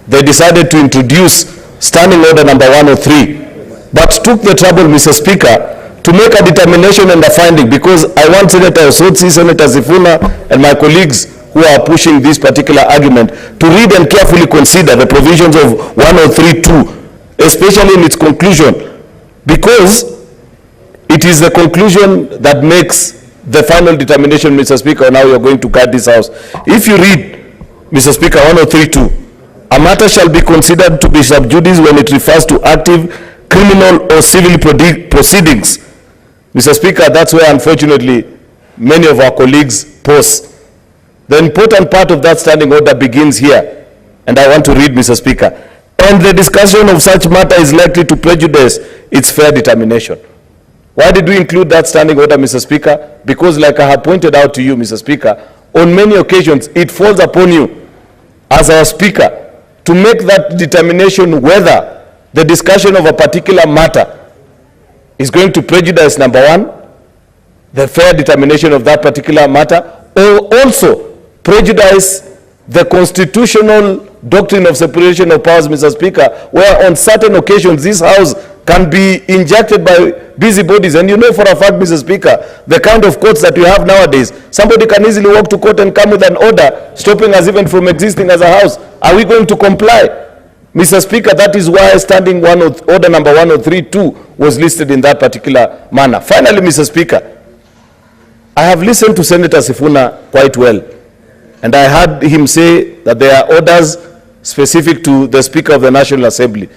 they decided to introduce standing order number 103, but took the trouble, Mr. Speaker, to make a determination and a finding, because I want Senator Osotsi, Senator Sifuna, and my colleagues who are pushing this particular argument to read and carefully consider the provisions of 103.2, especially in its conclusion, because it is the conclusion that makes the final determination, Mr. Speaker, on how you're going to guide this House. If you read, Mr. Speaker, 103.2, a matter shall be considered to be sub judice when it refers to active criminal or civil proceedings. Mr. Speaker, that's where, unfortunately, many of our colleagues pause. The important part of that standing order begins here, and I want to read, Mr. Speaker. And the discussion of such matter is likely to prejudice its fair determination. Why did we include that standing order, Mr. Speaker? Because, like I have pointed out to you, Mr. Speaker, on many occasions, it falls upon you, as our Speaker, to make that determination whether the discussion of a particular matter is going to prejudice, number one, the fair determination of that particular matter, or also prejudice the constitutional doctrine of separation of powers, Mr. Speaker, where on certain occasions this House can be injected by busybodies. And you know for a fact, Mr. Speaker, the kind of courts that we have nowadays, somebody can easily walk to court and come with an order stopping us even from existing as a House. Are we going to comply? Mr. Speaker, that is why standing order number 103.2 was listed in that particular manner. Finally, Mr. Speaker, I have listened to Senator Sifuna quite well, and I heard him say that there are orders specific to the Speaker of the National Assembly.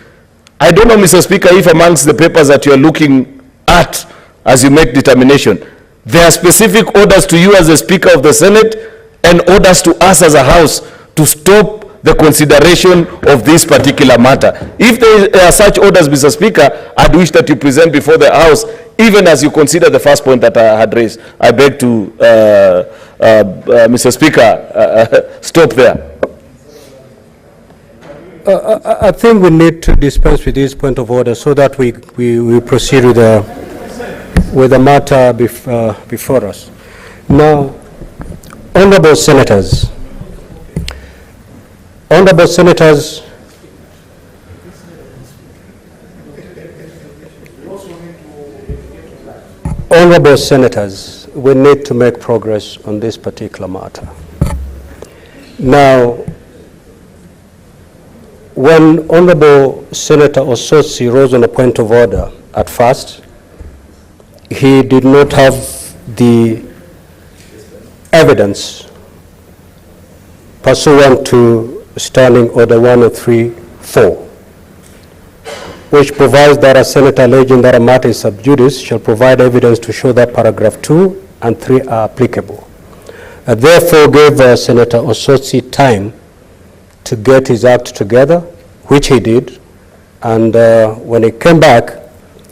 I don't know, Mr. Speaker, if amongst the papers that you are looking at as you make determination, there are specific orders to you as the Speaker of the Senate and orders to us as a House to stop the consideration of this particular matter. If there are such orders, Mr. Speaker, I'd wish that you present before the House, even as you consider the first point that I had raised. I beg to, Mr. Speaker, stop there. I think we need to dispense with this point of order so that we proceed with the matter before us. Now, honorable senators, we need to make progress on this particular matter. Now, when Honorable Senator Osotsi rose on a point of order at first, he did not have the evidence pursuant to Standing Order 103.4, which provides that a senator alleging that a matter is sub judice shall provide evidence to show that paragraph 2 and 3 are applicable. Therefore, gave Senator Osotsi time to get his act together, which he did, and when he came back,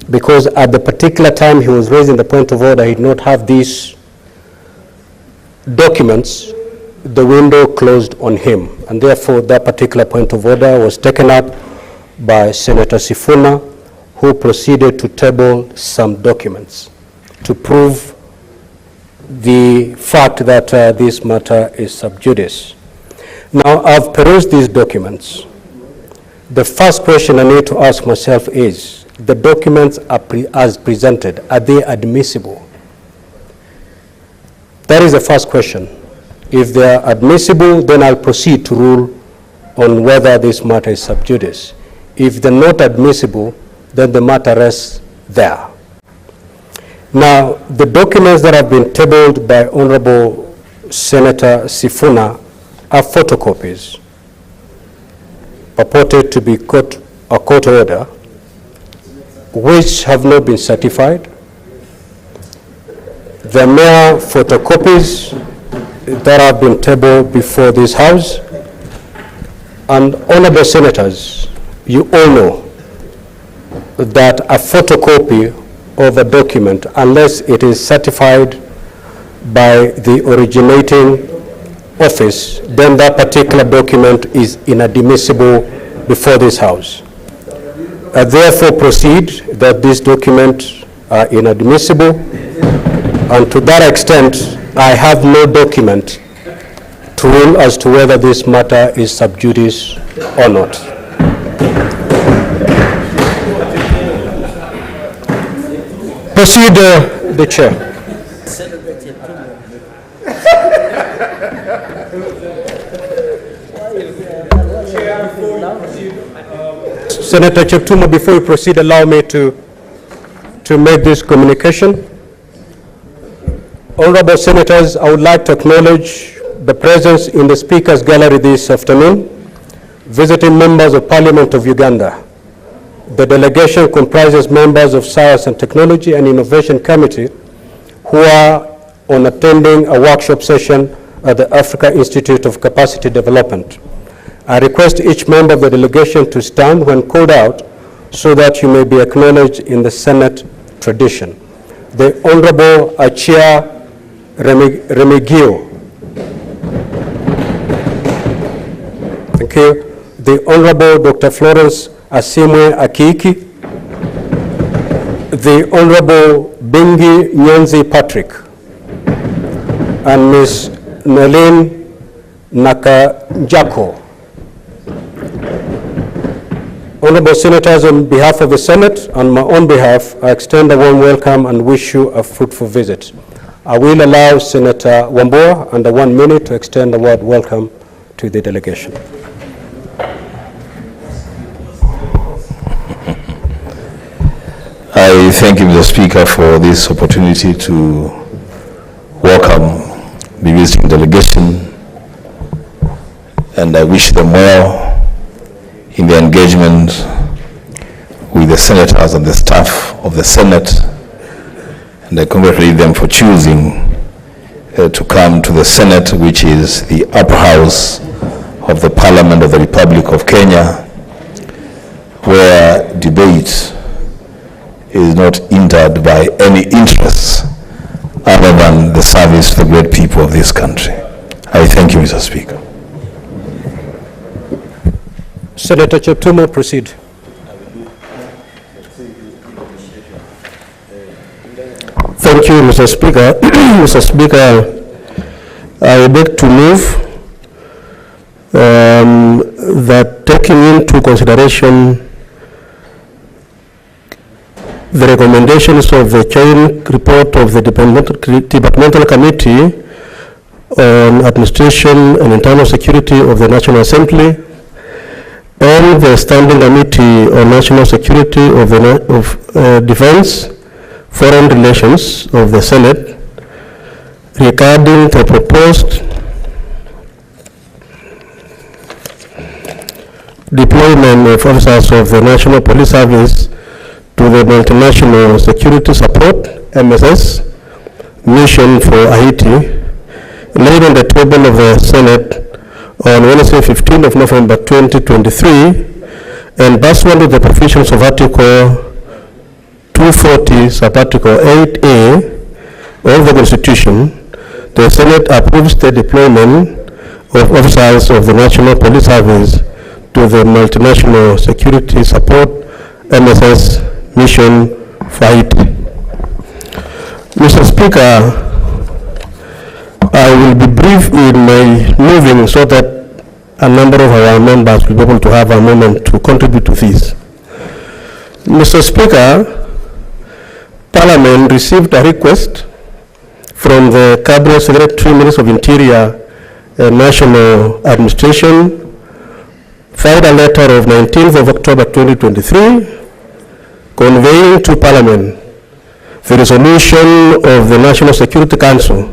because at the particular time he was raising the point of order, he did not have these documents, the window closed on him, and therefore that particular point of order was taken up by Senator Sifuna, who proceeded to table some documents to prove the fact that this matter is sub judice. Now, I've perused these documents. The first question I need to ask myself is, the documents are as presented, are they admissible? That is the first question. If they are admissible, then I'll proceed to rule on whether this matter is sub judice. If they're not admissible, then the matter rests there. Now, the documents that have been tabled by Honorable Senator Sifuna are photocopies. purported to be a court order, which have not been certified. The mere photocopies that have been tabled before this House. And honorable senators, you all know that a photocopy of a document, unless it is certified by the originating office, then that particular document is inadmissible before this House. I therefore proceed that these documents are inadmissible, and to that extent, I have no document to rule as to whether this matter is sub judice or not. Proceed, the chair. Senator Cheptumo, before you proceed, allow me to make this communication. Honorable senators, I would like to acknowledge the presence in the Speaker's Gallery this afternoon, visiting members of Parliament of Uganda. The delegation comprises members of Science and Technology and Innovation Committee who are on attending a workshop session at the Africa Institute of Capacity Development. I request each member of the delegation to stand when called out so that you may be acknowledged in the Senate tradition. The Honorable Achia Remigio. Thank you. The Honorable Dr. Florence Asimwe Akiiki. The Honorable Bingi Nyanzi Patrick. And Ms. Nelin Nakanjako. Honorable Senators, on behalf of the Senate and my own behalf, I extend a warm welcome and wish you a fruitful visit. I will allow Senator Wambua under 1 minute to extend the word welcome to the delegation. I thank you, Mr. Speaker, for this opportunity to welcome the visiting delegation, and I wish them well in the engagement with the senators and the staff of the Senate, and I congratulate them for choosing to come to the Senate, which is the upper house of the Parliament of the Republic of Kenya, where debate is not hindered by any interests other than the service to the great people of this country. I thank you, Mr. Speaker. Senator Cheptumo, proceed. Thank you, Mr. Speaker. Mr. Speaker, I beg to move that taking into consideration the recommendations of the joint report of the Departmental Committee on Administration and Internal Security of the National Assembly and the Standing Committee on National Security of Defense, Foreign Relations of the Senate regarding the proposed deployment of officers of the National Police Service to the Multinational Security Support (MSS) mission for Haiti, laid on the table of the Senate on Wednesday, 15th of November 2023, and pursuant to the provisions of Article 240, sub-Article 8A of the Constitution, the Senate approves the deployment of officers of the National Police Service to the Multinational Security Support (MSS) mission for Haiti. Mr. Speaker, I will be brief in my moving so that a number of our members will be able to have a moment to contribute to this. Mr. Speaker, Parliament received a request from the Cabinet Secretary, Minister of Interior and National Administration, filed a letter of 19th of October 2023, conveying to Parliament the resolution of the National Security Council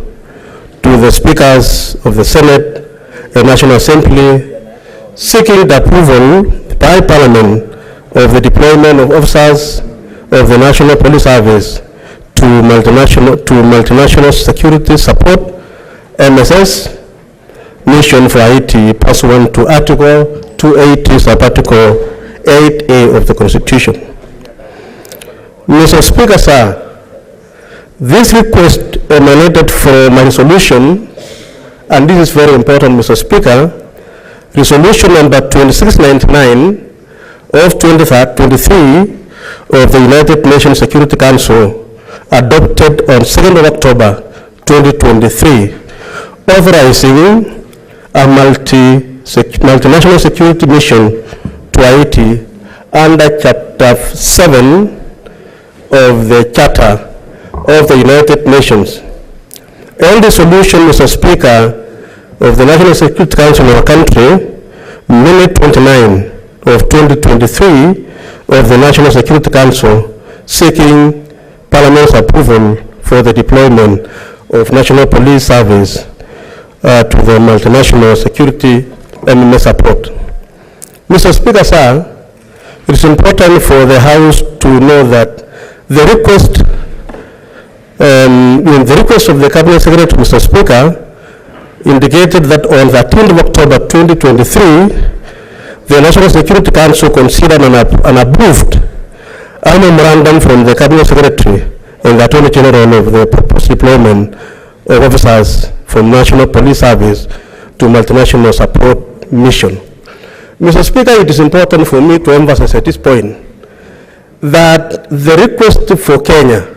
to the Speakers of the Senate and National Assembly seeking the approval by Parliament of the deployment of officers of the National Police Service to multinational security support MSS mission for Haiti pursuant to Article 280 sub-article 8A of the Constitution. Mr. Speaker, sir, this request emanated from a resolution, and this is very important, Mr. Speaker, resolution number 2699 of 23 of the United Nations Security Council, adopted on 2nd of October 2023, authorizing a multinational security mission to Haiti under Chapter 7 of the Charter of the United Nations. On the resolution, Mr. Speaker, of the National Security Council of our country, Minute 29 of 2023 of the National Security Council, seeking Parliament's approval for the deployment of National Police Service to the multinational security MMS support. Mr. Speaker, sir, it is important for the House to know that the request, in the request of the Cabinet Secretary, Mr. Speaker, indicated that on 13th of October 2023, the National Security Council considered and approved a memorandum from the Cabinet Secretary and the Attorney General of the proposed deployment of officers from National Police Service to multinational support mission. Mr. Speaker, it is important for me to emphasize at this point that the request for Kenya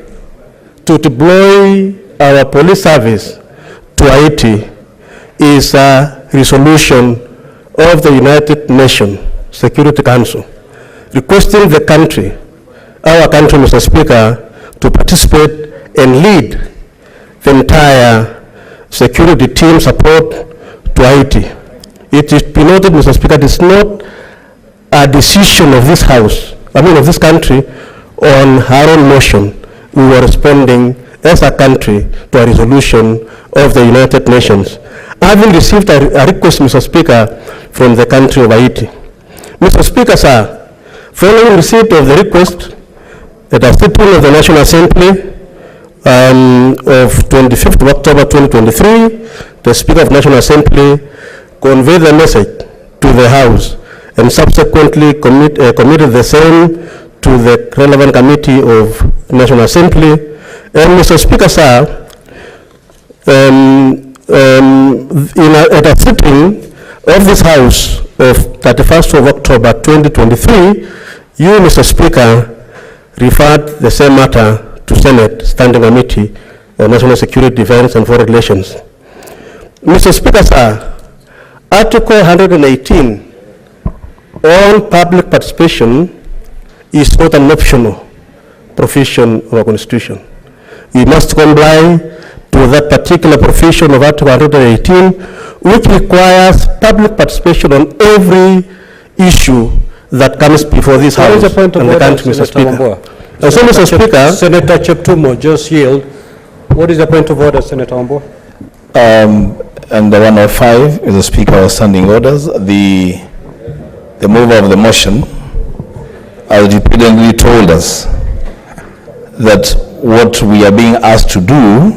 to deploy our police service to Haiti is a resolution of the United Nations Security Council requesting the country, our country, Mr. Speaker, to participate and lead the entire security team support to Haiti. It is be noted, Mr. Speaker, it is not a decision of this House, of this country, on our own motion. We were responding as a country to a resolution of the United Nations. Having received a request, Mr. Speaker, from the country of Haiti. Mr. Speaker, sir, following receipt of the request at a sitting of the National Assembly of 25th of October 2023, the Speaker of National Assembly conveyed the message to the House and subsequently committed the same to the relevant committee of National Assembly. And Mr. Speaker, sir, at a sitting of this House of 31st of October 2023, you, Mr. Speaker, referred the same matter to Senate Standing Committee on National Security, Defense and Foreign Relations. Mr. Speaker, sir, Article 118 on public participation is not an optional provision of our Constitution. We must comply to that particular provision of Article 118, which requires public participation on every issue that comes before this House and the country, Mr. Speaker. So, Mr. Speaker, Senator Cheptumo, just yield. What is the point of order, Senator Wambua? Under 105 is the Speaker of Standing Orders. The mover of the motion has repeatedly told us that what we are being asked to do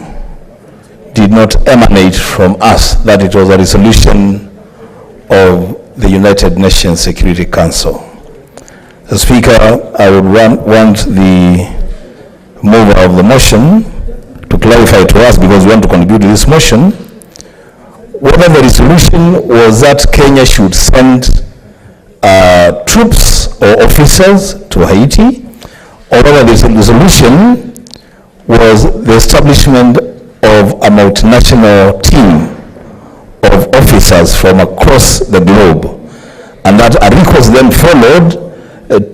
did not emanate from us, that it was a resolution of the United Nations Security Council. The Speaker, I would want the mover of the motion to clarify to us, because we want to contribute to this motion, whether the resolution was that Kenya should send troops or officers to Haiti, or whether the resolution was the establishment of a multinational team of officers from across the globe, and that a request then followed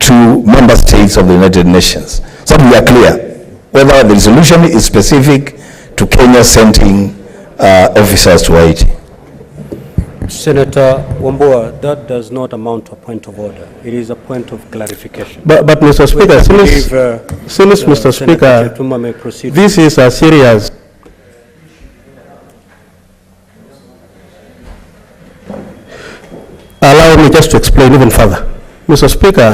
to member states of the United Nations. So we are clear whether the resolution is specific to Kenya sending officers to Haiti. Senator Wambua, that does not amount to a point of order. It is a point of clarification. But Mr. Speaker, since Mr. Speaker, this is a serious. Allow me just to explain even further. Mr. Speaker,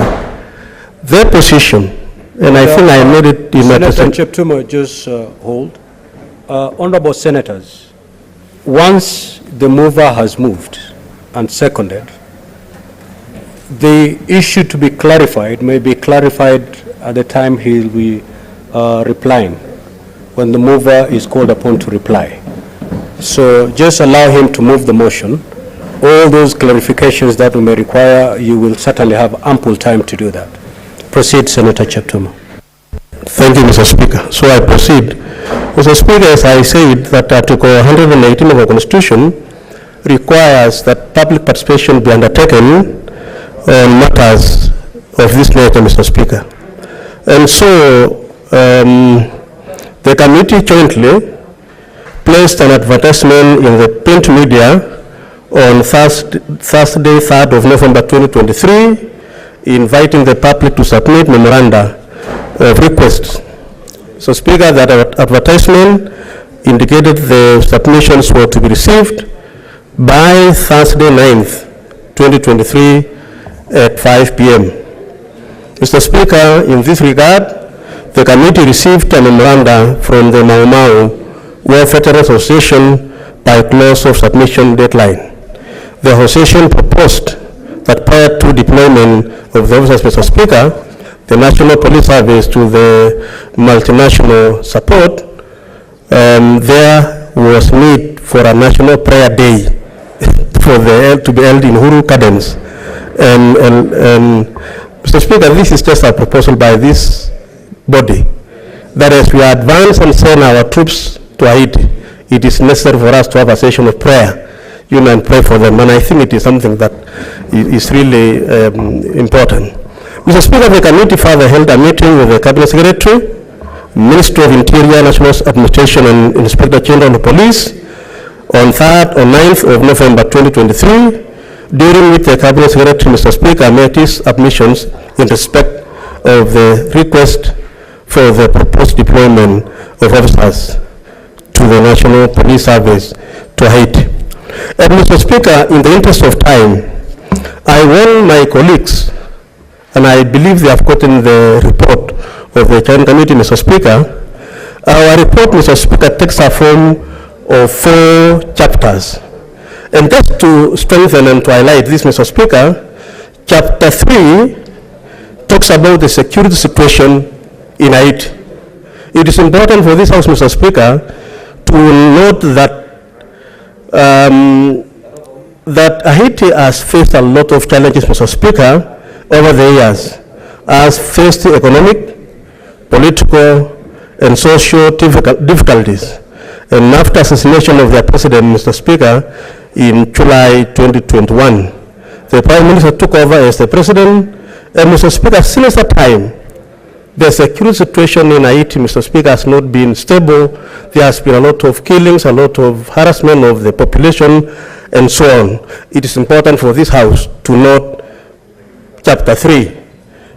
their position, and I think I made it in my Senator Cheptumo, just hold. Honorable Senators, once the mover has moved and seconded, the issue to be clarified may be clarified at the time he'll be replying, when the mover is called upon to reply. So just allow him to move the motion. All those clarifications that we may require, you will certainly have ample time to do that. Proceed, Senator Cheptumo. Thank you, Mr. Speaker. So I proceed. Mr. Speaker, as I said, that Article 118 of the Constitution requires that public participation be undertaken on matters of this nature, Mr. Speaker. And so the committee jointly placed an advertisement in the print media on Thursday, 3rd of November 2023, inviting the public to submit memoranda of requests. So, Speaker, that advertisement indicated the submissions were to be received by Thursday 9th, 2023 at 5 p.m. Mr. Speaker, in this regard, the committee received a memoranda from the Mau Mau Welfare Association by close of submission deadline. The association proposed that prior to deployment of the officers, Mr. Speaker, the National Police Service to the multinational support, there was need for a national prayer day to be held in Uhuru Gardens. And Mr. Speaker, this is just a proposal by this body that as we advance and send our troops to Haiti, it is necessary for us to have a session of prayer, and pray for them. And I think it is something that is really important. Mr. Speaker, the committee further held a meeting with the Cabinet Secretary, Minister of Interior, National Administration, and Inspector General of Police on 9th of November 2023, during which the Cabinet Secretary, Mr. Speaker, made his submissions in respect of the request for the proposed deployment of officers to the National Police Service to Haiti. And Mr. Speaker, in the interest of time, I want my colleagues, and I believe they have gotten the report of the Joint Committee, Mr. Speaker. Our report, Mr. Speaker, takes a form of 4 chapters. And just to strengthen and to highlight this, Mr. Speaker, Chapter 3 talks about the security situation in Haiti. It is important for this House, Mr. Speaker, to note that Haiti has faced a lot of challenges, Mr. Speaker, over the years, has faced economic, political, and social difficulties. And after assassination of their president, Mr. Speaker, in July 2021, the Prime Minister took over as the president. And Mr. Speaker, since that time, the security situation in Haiti, Mr. Speaker, has not been stable. There has been a lot of killings, a lot of harassment of the population, and so on. It is important for this House to note Chapter 3.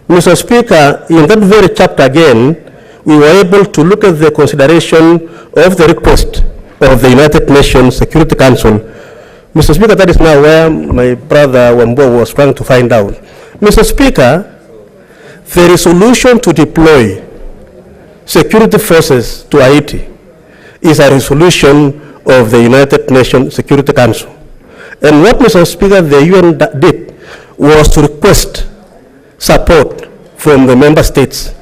Mr. Speaker, in that very chapter again, we were able to look at the consideration of the request of the United Nations Security Council. Mr. Speaker, that is now where my brother Wambo was trying to find out. Mr. Speaker, the resolution to deploy security forces to Haiti is a resolution of the United Nations Security Council. And what, Mr. Speaker, the UN did was to request support from the member states.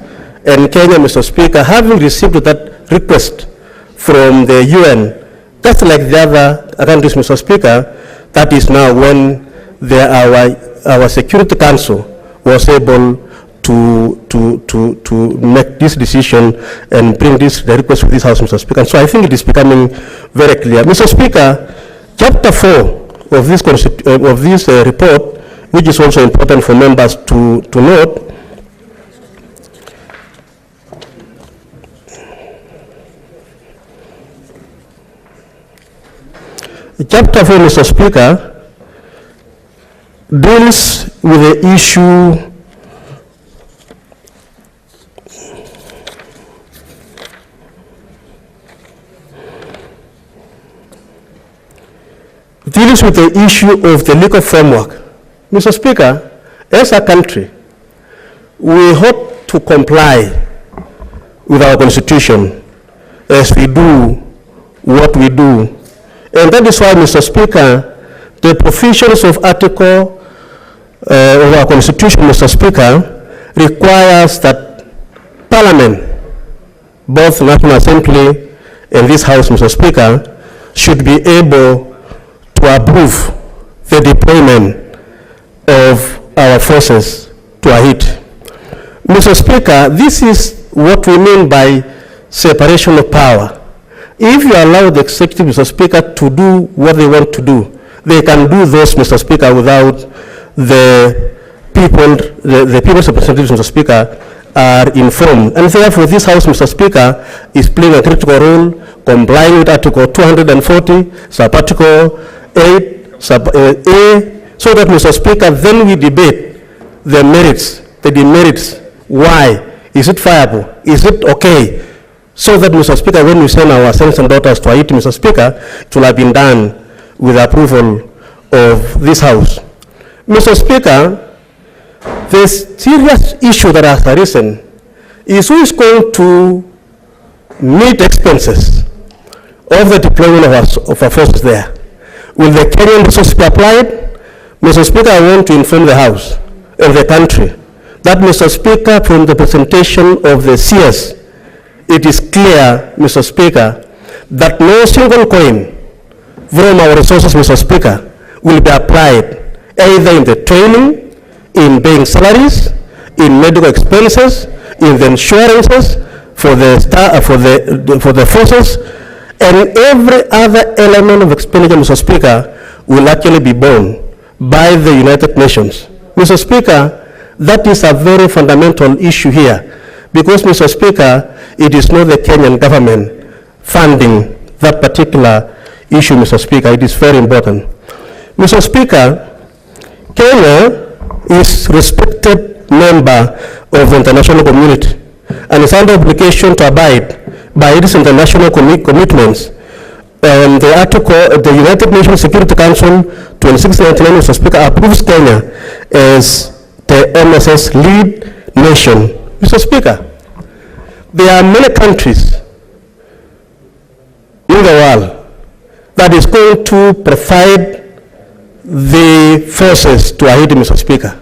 And Kenya, Mr. Speaker, having received that request from the UN, just like the other countries, Mr. Speaker, that is now when our Security Council was able to make this decision and bring the request to this House, Mr. Speaker. And so I think it is becoming very clear. Mr. Speaker, Chapter 4 of this report, which is also important for members to note, Chapter 4, Mr. Speaker, deals with the issue of the legal framework, Mr. Speaker, as a country, we hope to comply with our constitution as we do what we do. And that is why, Mr. Speaker, the provisions of Article of our Constitution, Mr. Speaker, requires that Parliament, both National Assembly and this House, Mr. Speaker, should be able to approve the deployment of our forces to Haiti. Mr. Speaker, this is what we mean by separation of power. If you allow the executive, Mr. Speaker, to do what they want to do, they can do those, Mr. Speaker, without the people's representatives, Mr. Speaker, are informed. And therefore, this House, Mr. Speaker, is playing a critical role, complying with Article 240, Sub-Article 8, Sub-A, so that, Mr. Speaker, then we debate the merits, the demerits. Why? Is it viable? Is it okay? So that, Mr. Speaker, when we send our sons and daughters to Haiti, Mr. Speaker, it will have been done with approval of this House. Mr. Speaker, the serious issue that has arisen is who is going to meet expenses of the deployment of our forces there. Will the Kenyan resources be applied? Mr. Speaker, I want to inform the House and the country that, Mr. Speaker, from the presentation of the CS, it is clear, Mr. Speaker, that no single coin from our resources, Mr. Speaker, will be applied either in the training, in paying salaries, in medical expenses, in the insurances for the forces, and every other element of expenditure, Mr. Speaker, will actually be borne by the United Nations. Mr. Speaker, that is a very fundamental issue here, because, Mr. Speaker, it is not the Kenyan government funding that particular issue, Mr. Speaker. It is very important. Mr. Speaker, Kenya is a respected member of the international community and is under obligation to abide by its international commitments. The United Nations Security Council 2699, Mr. Speaker, approves Kenya as the MSS lead nation. Mr. Speaker, there are many countries in the world that is going to provide the forces to Haiti, Mr. Speaker.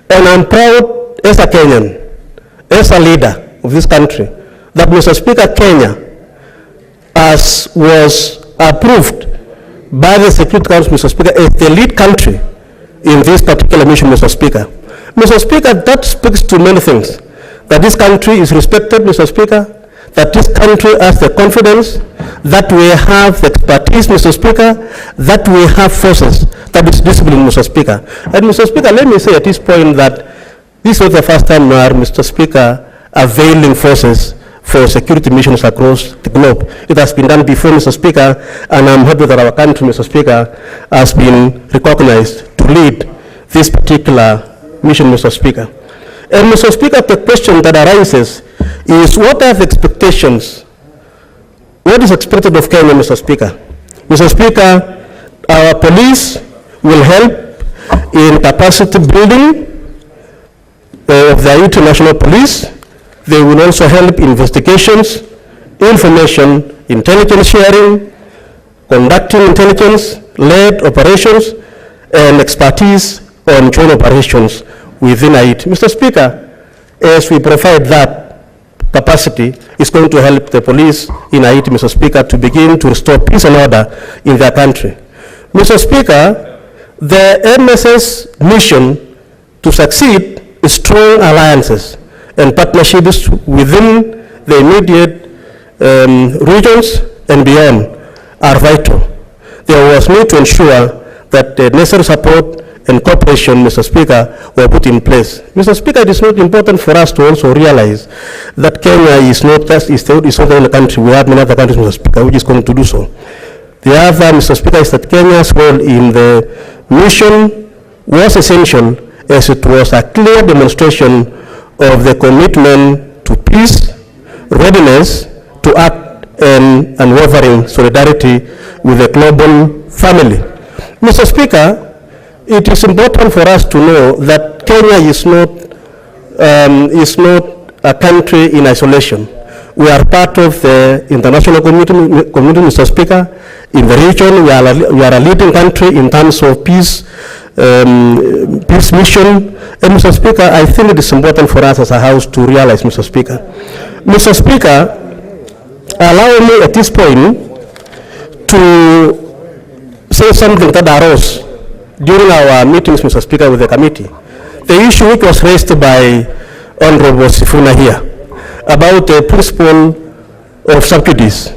And I'm proud as a Kenyan, as a leader of this country, that, Mr. Speaker, Kenya, as was approved by the Security Council, Mr. Speaker, as the lead country in this particular mission, Mr. Speaker. Mr. Speaker, that speaks to many things. That this country is respected, Mr. Speaker, that this country has the confidence, that we have the expertise, Mr. Speaker, that we have forces, that is discipline, Mr. Speaker. And, Mr. Speaker, let me say at this point that this was the first time we are, Mr. Speaker, availing forces for security missions across the globe. It has been done before, Mr. Speaker, and I'm happy that our country, Mr. Speaker, has been recognized to lead this particular mission, Mr. Speaker. And, Mr. Speaker, the question that arises is, what are the expectations? What is expected of Kenya, Mr. Speaker? Mr. Speaker, our police will help in capacity building of the Haiti National Police. They will also help investigations, information, intelligence sharing, conducting intelligence-led operations, and expertise on joint operations within Haiti. Mr. Speaker, as we provide that capacity, is going to help the police in Haiti, Mr. Speaker, to begin to restore peace and order in their country. Mr. Speaker, the MSS mission to succeed is strong alliances and partnerships within the immediate regions and beyond are vital. There was need to ensure that the necessary support and cooperation, Mr. Speaker, were put in place. Mr. Speaker, it is not important for us to also realize that Kenya is not just is not the only country. We have many other countries, Mr. Speaker, which is going to do so. The other, Mr. Speaker, is that Kenya's role in the mission was essential, as it was a clear demonstration of the commitment to peace, readiness to act, and unwavering solidarity with the global family. Mr. Speaker, it is important for us to know that Kenya is not a country in isolation. We are part of the international community, Mr. Speaker. In the region, we are a leading country in terms of peace mission. And Mr. Speaker, I think it is important for us as a House to realize, Mr. Speaker. Mr. Speaker, allow me at this point to say something that arose during our meetings, Mr. Speaker, with the committee. The issue which was raised by Honorable Sifuna here about the principle of subsidies.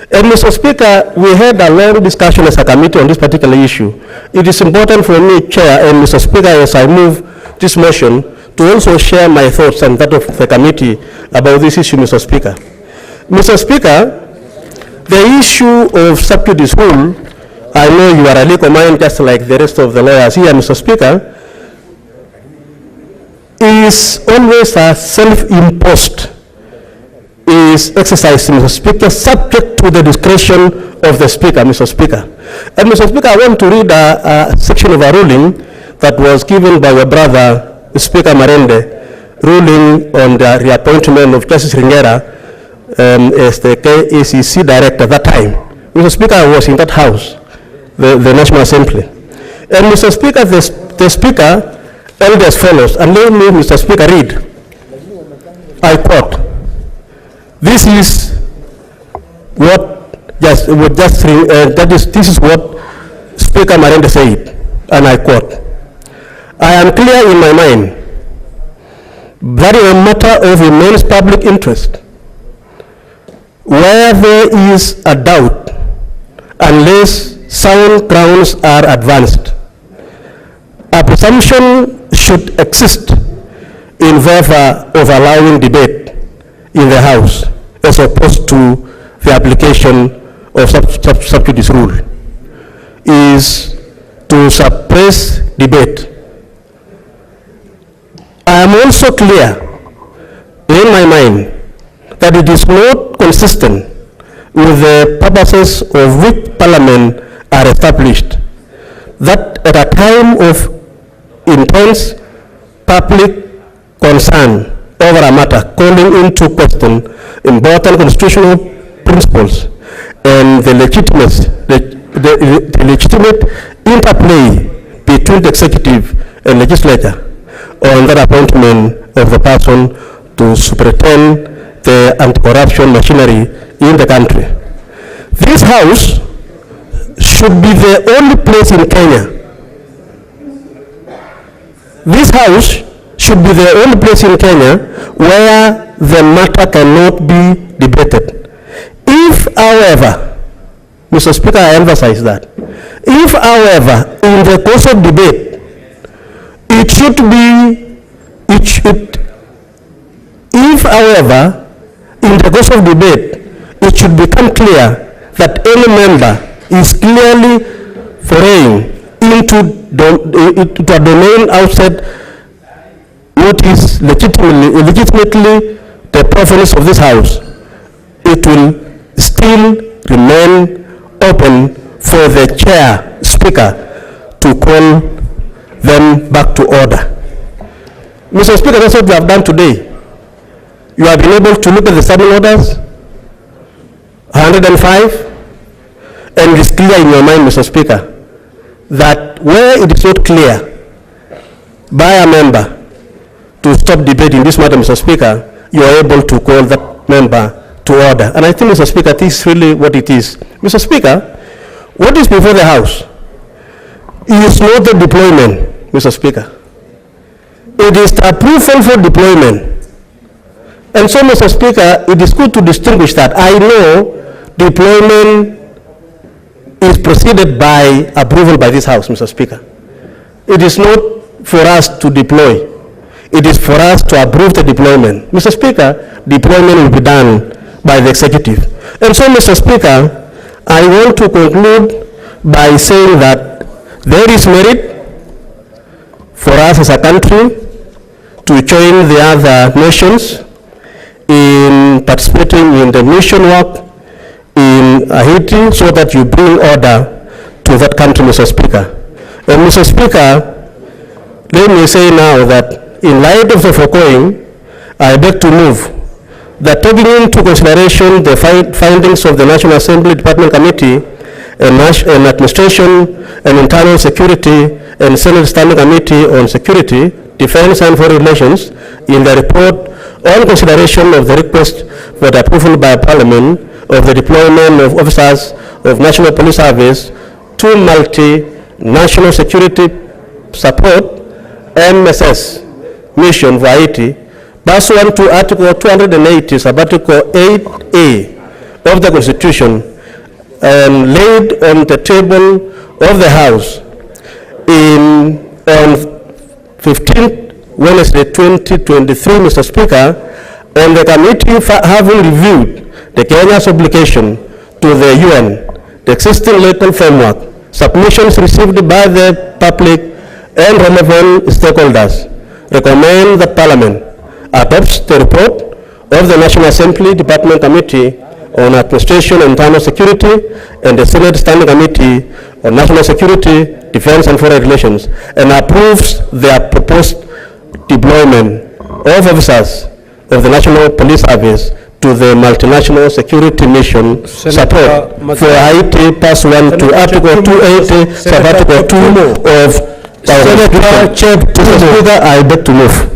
And Mr. Speaker, we had a long discussion as a committee on this particular issue. It is important for me, Chair, and Mr. Speaker, as I move this motion, to also share my thoughts and that of the committee about this issue, Mr. Speaker. Mr. Speaker, the issue of subsidies rule, I know you are a legal mind just like the rest of the lawyers here, Mr. Speaker, is always a self-imposed is exercised, Mr. Speaker, subject to the discretion of the Speaker, Mr. Speaker. And Mr. Speaker, I want to read a section of a ruling that was given by your brother, Speaker Marende, ruling on the reappointment of Justice Ringera as the KACC director at that time. Mr. Speaker, I was in that house, the National Assembly. And Mr. Speaker, the Speaker held as follows, and let me, Mr. Speaker, read. I quote, this is what this is what Speaker Marende said, and I quote, I am clear in my mind that in a matter of immense public interest, where there is a doubt, unless sound grounds are advanced, a presumption should exist in favor of allowing debate in the House as opposed to the application of subsidies rule, is to suppress debate. I am also clear in my mind that it is not consistent with the purposes of which Parliament are established, that at a time of intense public concern over a matter calling into question important constitutional principles and the legitimate interplay between the executive and legislature on that appointment of the person to superintend the anti-corruption machinery in the country. This House should be the only place in Kenya. This House should be the only place in Kenya where the matter cannot be debated. If, however, Mr. Speaker, I emphasize that, if, however, in the course of debate, if, however, in the course of debate, it should become clear that any member is clearly foraying into a domain outside what is legitimately the province of this House, it will still remain open for the Chair, Speaker, to call them back to order. Mr. Speaker, that's what we have done today. You have been able to look at the standing orders, 105, and it is clear in your mind, Mr. Speaker, that where it is not clear by a member to stop debate in this matter, Mr. Speaker, you are able to call that member to order. And I think, Mr. Speaker, this is really what it is. Mr. Speaker, what is before the House is not the deployment, Mr. Speaker. It is the approval for deployment. And so, Mr. Speaker, it is good to distinguish that. I know deployment is preceded by approval by this House, Mr. Speaker. It is not for us to deploy. It is for us to approve the deployment. Mr. Speaker, deployment will be done by the executive. And so, Mr. Speaker, I want to conclude by saying that there is merit for us as a country to join the other nations in participating in the mission work in Haiti so that you bring order to that country, Mr. Speaker. Mr. Speaker, let me say now that in light of the foregoing, I beg to move that taking into consideration the findings of the National Assembly Department Committee and Administration and Internal Security and Senate Standing Committee on Security, Defense and Foreign Relations in the report on consideration of the request for the approval by Parliament of the deployment of officers of National Police Service to multinational security support MSS mission for Haiti, pursuant to Article 280, sub-Article 8A of the Constitution, and laid on the table of the House on 15th Wednesday 2023, Mr. Speaker, and the committee having reviewed the Kenya's obligation to the UN, the existing legal framework, submissions received by the public and relevant stakeholders, recommend that Parliament adopts the report of the National Assembly Department Committee on Administration and Internal Security and the Senate Standing Committee on National Security, Defense and Foreign Relations, and approves their proposed deployment of officers of the National Police Service to the multinational security mission support for Haiti, pursuant to Article 280, sub-Article 2 of Senator Chair. Mr. Speaker, I beg to move.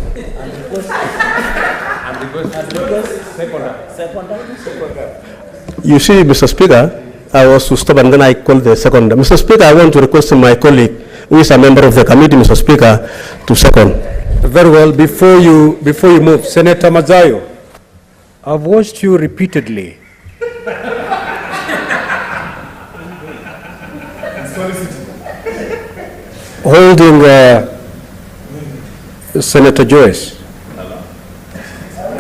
You see, Mr. Speaker, I was to stop and then I called the second. Mr. Speaker, I want to request my colleague, who is a member of the committee, Mr. Speaker, to second. Very well. Before you move, Senator Mazayo, I've watched you repeatedly. Holding Senator Joyce.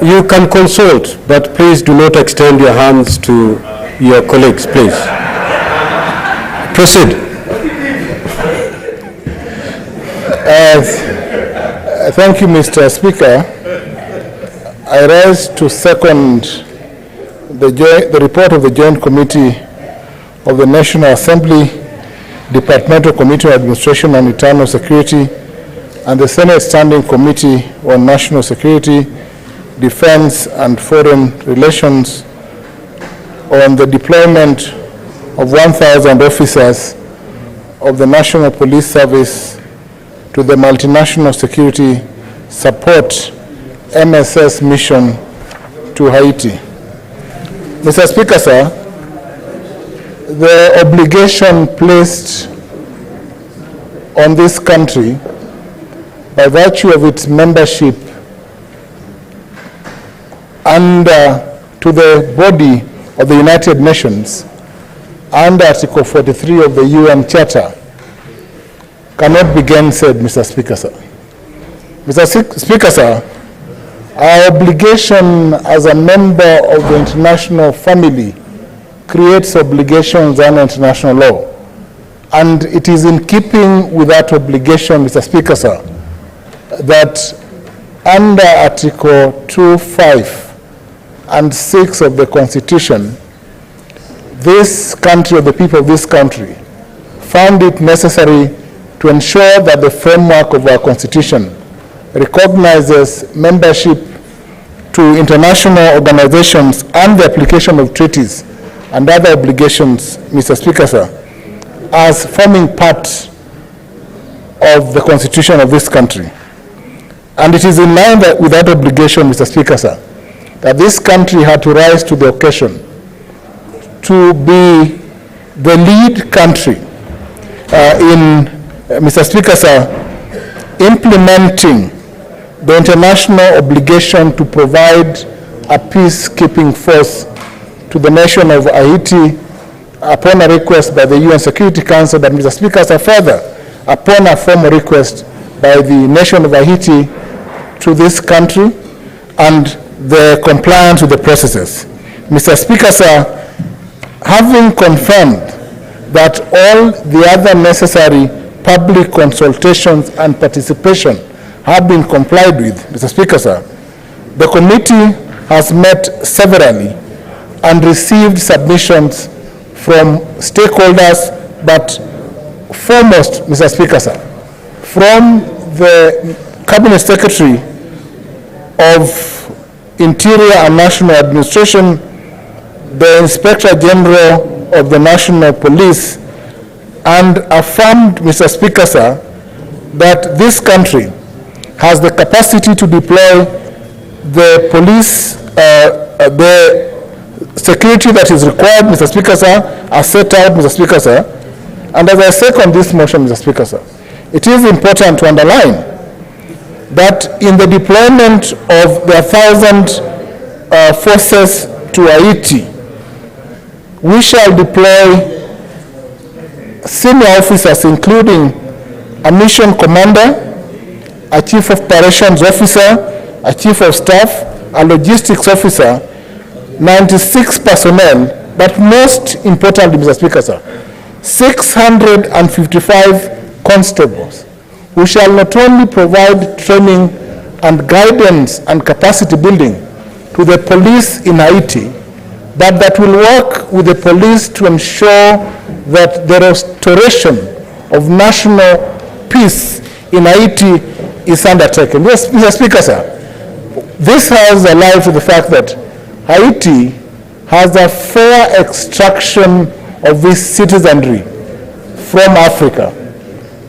You can consult, but please do not extend your hands to your colleagues, please. Proceed. Thank you, Mr. Speaker. I rise to second the report of the Joint Committee of the National Assembly, Departmental Committee on Administration and Internal Security, and the Senate Standing Committee on National Security, Defense and Foreign Relations on the deployment of 1,000 officers of the National Police Service to the multinational security support MSS mission to Haiti. Mr. Speaker, sir, the obligation placed on this country by virtue of its membership to the body of the United Nations under Article 43 of the UN Charter cannot be gainsaid, Mr. Speaker, sir. Mr. Speaker, sir, our obligation as a member of the international family creates obligations under international law. And it is in keeping with that obligation, Mr. Speaker, sir, that under Article 2, 5, and 6 of the Constitution, this country, or the people of this country, found it necessary to ensure that the framework of our Constitution recognizes membership to international organizations and the application of treaties and other obligations, Mr. Speaker, sir, as forming part of the Constitution of this country. And it is in line with that obligation, Mr. Speaker, sir, that this country had to rise to the occasion to be the lead country in, Mr. Speaker, sir, implementing the international obligation to provide a peacekeeping force to the nation of Haiti upon a request by the UN Security Council, but Mr. Speaker, sir, further, upon a formal request by the nation of Haiti to this country and the compliance with the processes. Mr. Speaker, sir, having confirmed that all the other necessary public consultations and participation have been complied with, Mr. Speaker, sir, the committee has met severally and received submissions from stakeholders, but foremost, Mr. Speaker, sir, from the Cabinet Secretary of Interior and National Administration, the Inspector General of the National Police, and affirmed, Mr. Speaker, sir, that this country has the capacity to deploy the police, the security that is required, Mr. Speaker, sir, as set out, Mr. Speaker, sir. And as I second this motion, Mr. Speaker, sir, it is important to underline that in the deployment of the 1,000 forces to Haiti, we shall deploy senior officers, including a mission commander, a chief of operations officer, a chief of staff, a logistics officer, 96 personnel, but most importantly, Mr. Speaker, sir, 655 constables who shall not only provide training and guidance and capacity building to the police in Haiti, but that will work with the police to ensure that the restoration of national peace in Haiti is undertaken. Yes, Mr. Speaker, sir, this has alive to the fact that Haiti has a fair extraction of this citizenry from Africa.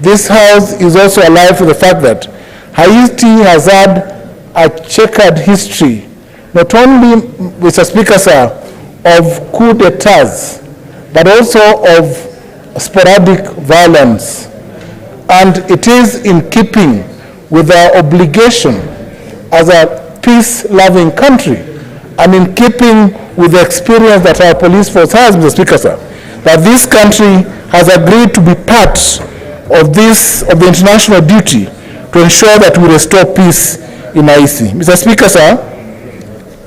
This House is also alive to the fact that Haiti has had a checkered history, not only, Mr. Speaker, sir, of coup d'etats, but also of sporadic violence. And it is in keeping with our obligation as a peace-loving country and in keeping with the experience that our police force has, Mr. Speaker, sir, that this country has agreed to be part of the international duty to ensure that we restore peace in Haiti. Mr. Speaker, sir,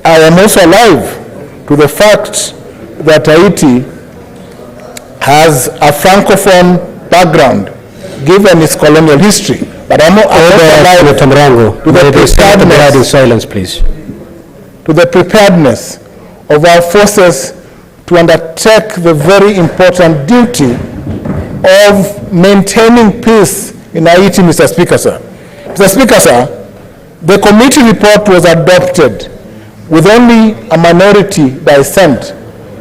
I am also alive to the fact that Haiti has a francophone background given its colonial history. But I'm also alive to the preparedness, silence, please. to the preparedness of our forces to undertake the very important duty of maintaining peace in Haiti, Mr. Speaker, sir. Mr. Speaker, sir, the committee report was adopted with only a minority dissent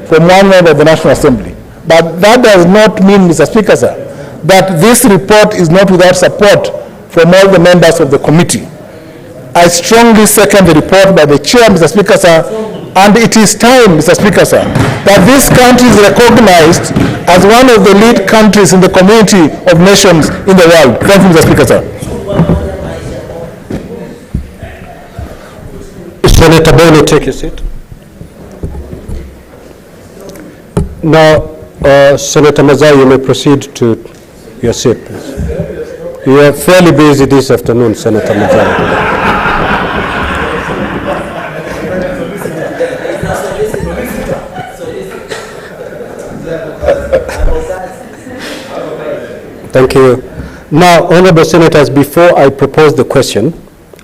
from one member of the National Assembly. But that does not mean, Mr. Speaker, sir, that this report is not without support from all the members of the committee. I strongly second the report by the chair, Mr. Speaker, sir, and it is time, Mr. Speaker, sir, that this country is recognized as one of the lead countries in the community of nations in the world. Thank you, Mr. Speaker, sir. Senator Boni, take your seat. Now, Senator Mazai, you may proceed to your seat, please. You are fairly busy this afternoon, Senator Mazai. Thank you. Now, honorable senators, before I propose the question,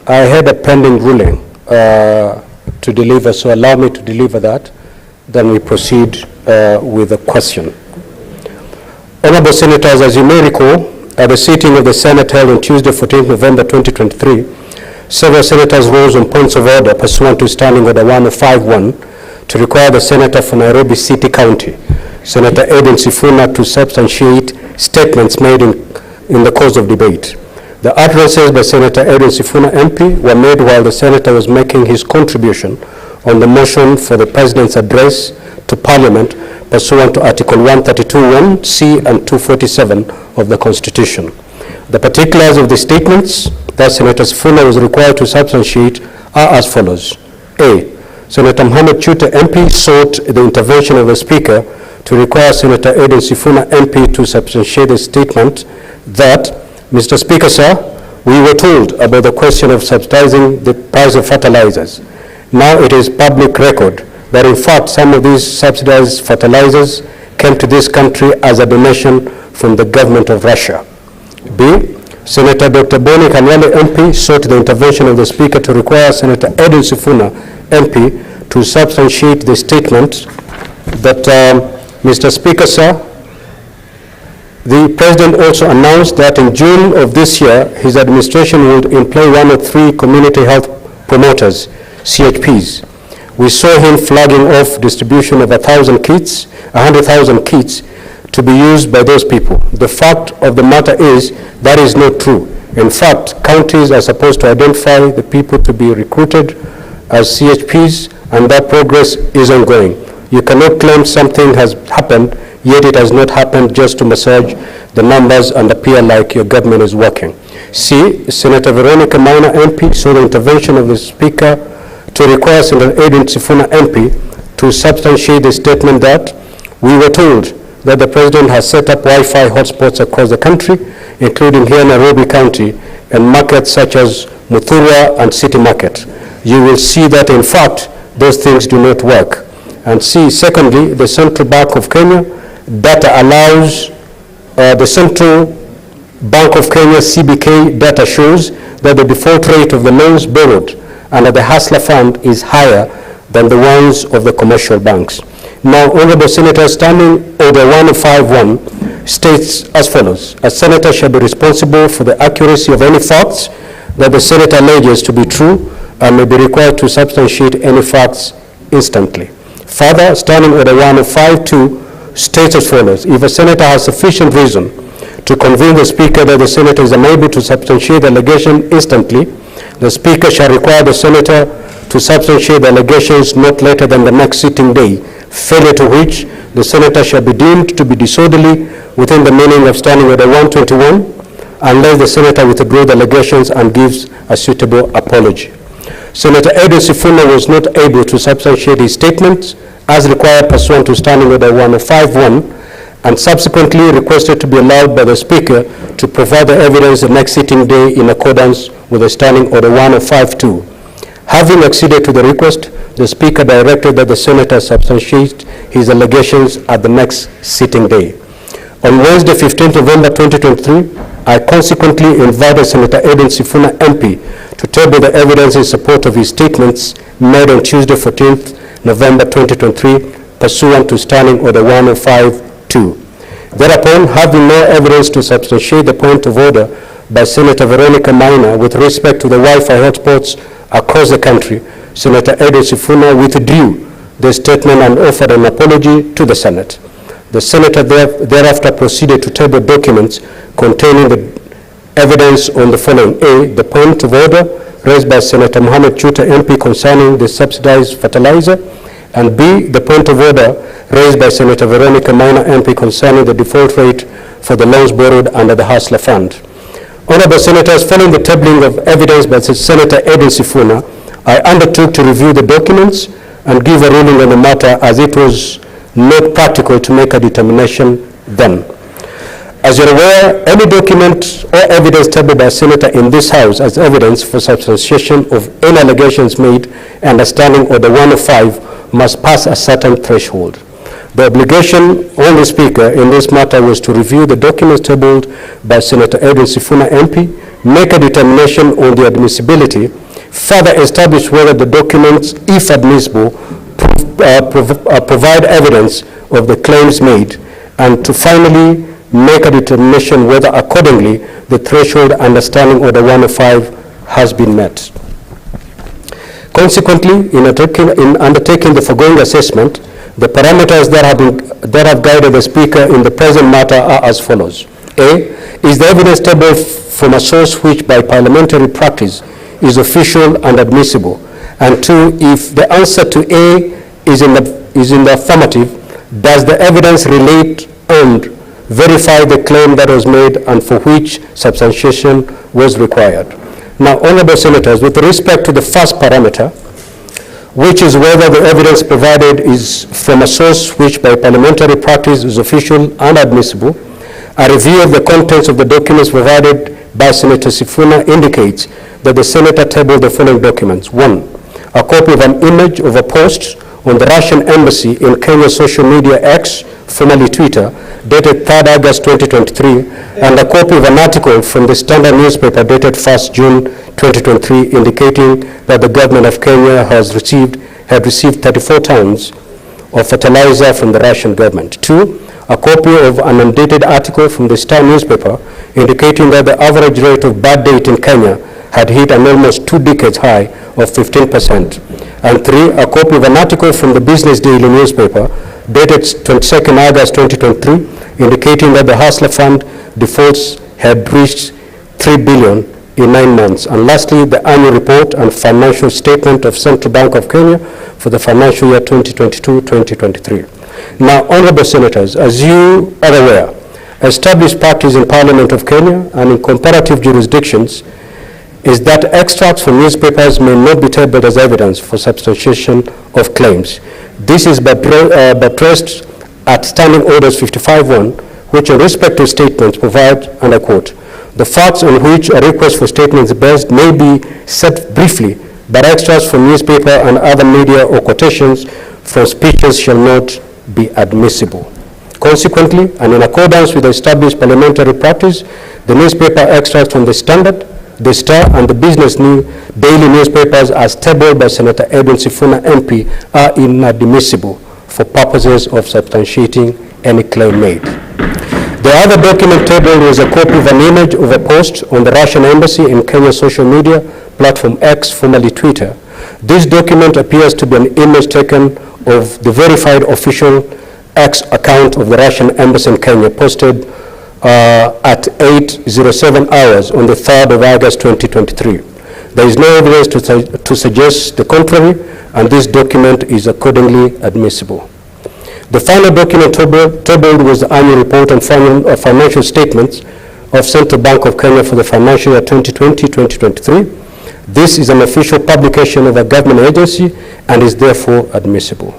I had a pending ruling to deliver, so allow me to deliver that. Then we proceed with the question. Honorable senators, as you may recall, at the sitting of the Senate held on Tuesday, 14th November 2023, several senators rose on points of order pursuant to Standing Order 1051 to require the Senator for Nairobi City County, Senator Edwin Sifuna, to substantiate statements made in the course of debate. The utterances by Senator Edwin Sifuna MP were made while the Senator was making his contribution on the motion for the President's address to Parliament pursuant to Article 132(1)(c) and 247 of the Constitution. The particulars of the statements that Senator Sifuna was required to substantiate are as follows. A. Senator Mohammed Chute MP sought the intervention of the Speaker to require Senator Edwin Sifuna MP to substantiate the statement that, Mr. Speaker, sir, we were told about the question of subsidizing the price of fertilizers. Now it is public record that in fact some of these subsidized fertilizers came to this country as a donation from the government of Russia. B. Senator Dr. Boni Kanyale MP sought the intervention of the Speaker to require Senator Edwin Sifuna MP to substantiate the statement that, Mr. Speaker, sir, The President also announced that in June of this year, his administration would employ 1 or 3 community health promoters, CHPs. We saw him flagging off distribution of 100,000 kits to be used by those people. The fact of the matter is that is not true. In fact, counties are supposed to identify the people to be recruited as CHPs, and that progress is ongoing. You cannot claim something has happened, yet it has not happened, just to massage the numbers and appear like your government is working. C, Senator Veronica Maina MP saw the intervention of the Speaker to require Senator Edwin Sifuna MP to substantiate the statement that we were told that the President has set up Wi-Fi hotspots across the country, including here in Nairobi County, and markets such as Muthurwa and City Market. You will see that, in fact, those things do not work. And C, secondly, the Central Bank of Kenya data allows, the Central Bank of Kenya CBK data shows that the default rate of the loans borrowed under the Hustler Fund is higher than the ones of the commercial banks. Now, Honorable Senator, Standing Order 1051 states as follows: a senator shall be responsible for the accuracy of any facts that the senator alleges to be true and may be required to substantiate any facts instantly. Further, Standing Order 1052 states as follows: if a senator has sufficient reason to convince the Speaker that the senator is unable to substantiate the allegation instantly, the Speaker shall require the senator to substantiate the allegations not later than the next sitting day, failure to which the senator shall be deemed to be disorderly within the meaning of Standing Order 121, unless the senator withdraws the allegations and gives a suitable apology. Senator Edwin Sifuna was not able to substantiate his statements as required pursuant to Standing Order 1051, and subsequently requested to be allowed by the Speaker to provide the evidence the next sitting day in accordance with the Standing Order 1052. Having acceded to the request, the Speaker directed that the senator substantiate his allegations at the next sitting day. On Wednesday, 15th November 2023, I consequently invited Senator Edwin Sifuna MP to table the evidence in support of his statements made on Tuesday, 14th November 2023, pursuant to Standing Order 1052. Thereupon, having no evidence to substantiate the point of order by Senator Veronica Maina with respect to the Wi-Fi hotspots across the country, Senator Edwin Sifuna withdrew the statement and offered an apology to the Senate. The senator thereafter proceeded to table documents containing the evidence on the following: A, the point of order raised by Senator Mohammed Chuta MP concerning the subsidized fertilizer, and B, the point of order raised by Senator Veronica Maina MP concerning the default rate for the loans borrowed under the Hustler Fund. Honorable Senators, following the tabling of evidence by Senator Edwin Sifuna, I undertook to review the documents and give a ruling on the matter, as it was not practical to make a determination then. As you're aware, any document or evidence tabled by a senator in this House as evidence for substantiation of any allegations made under Standing Order 105 must pass a certain threshold. The obligation on the Speaker in this matter was to review the documents tabled by Senator Edwin Sifuna MP, make a determination on the admissibility, further establish whether the documents, if admissible, provide evidence of the claims made, and to finally make a determination whether accordingly the threshold under Standing Order 105 has been met. Consequently, in undertaking the foregoing assessment, the parameters that have guided the Speaker in the present matter are as follows. A, is the evidence tabled from a source which by parliamentary practice is official and admissible? And two, if the answer to A is in the affirmative, does the evidence relate and verify the claim that was made and for which substantiation was required? Now, Honorable Senators, with respect to the first parameter, which is whether the evidence provided is from a source which by parliamentary practice is official and admissible, a review of the contents of the documents provided by Senator Sifuna indicates that the Senator tabled the following documents. 1, a copy of an image of a post on the Russian embassy in Kenya's social media X, formerly Twitter, dated 3rd August 2023, and a copy of an article from the Standard newspaper dated 1st June 2023, indicating that the government of Kenya had received 34 tons of fertilizer from the Russian government. 2, a copy of an undated article from the Star newspaper indicating that the average rate of bad debt in Kenya had hit an almost 2 decades high of 15%. And 3, a copy of an article from the Business Daily newspaper dated 22nd August 2023 indicating that the Hustler Fund defaults had reached 3 billion in 9 months. And lastly, the annual report and financial statement of Central Bank of Kenya for the financial year 2022-2023. Now, honorable senators, as you are aware, established practice in Parliament of Kenya and in comparative jurisdictions is that extracts from newspapers may not be tabled as evidence for substantiation of claims. This is buttressed at Standing Orders 55-1, which in respective statements provide, and I quote, the facts on which a request for statements is based may be set briefly, but extracts from newspaper and other media or quotations from speeches shall not be admissible. Consequently, and in accordance with the established parliamentary practice, the newspaper extracts from the Standard, the Star, and the Business Daily newspapers as tabled by Senator Edwin Sifuna MP are inadmissible for purposes of substantiating any claim made. The other document tabled was a copy of an image of a post on the Russian embassy in Kenya's social media platform X, formerly Twitter. This document appears to be an image taken of the verified official X account of the Russian embassy in Kenya, posted at 8:07 hours on the 3rd of August 2023. There is no evidence to suggest the contrary, and this document is accordingly admissible. The final document tabled was the annual report and financial statements of Central Bank of Kenya for the financial year 2020-2023. This is an official publication of a government agency and is therefore admissible.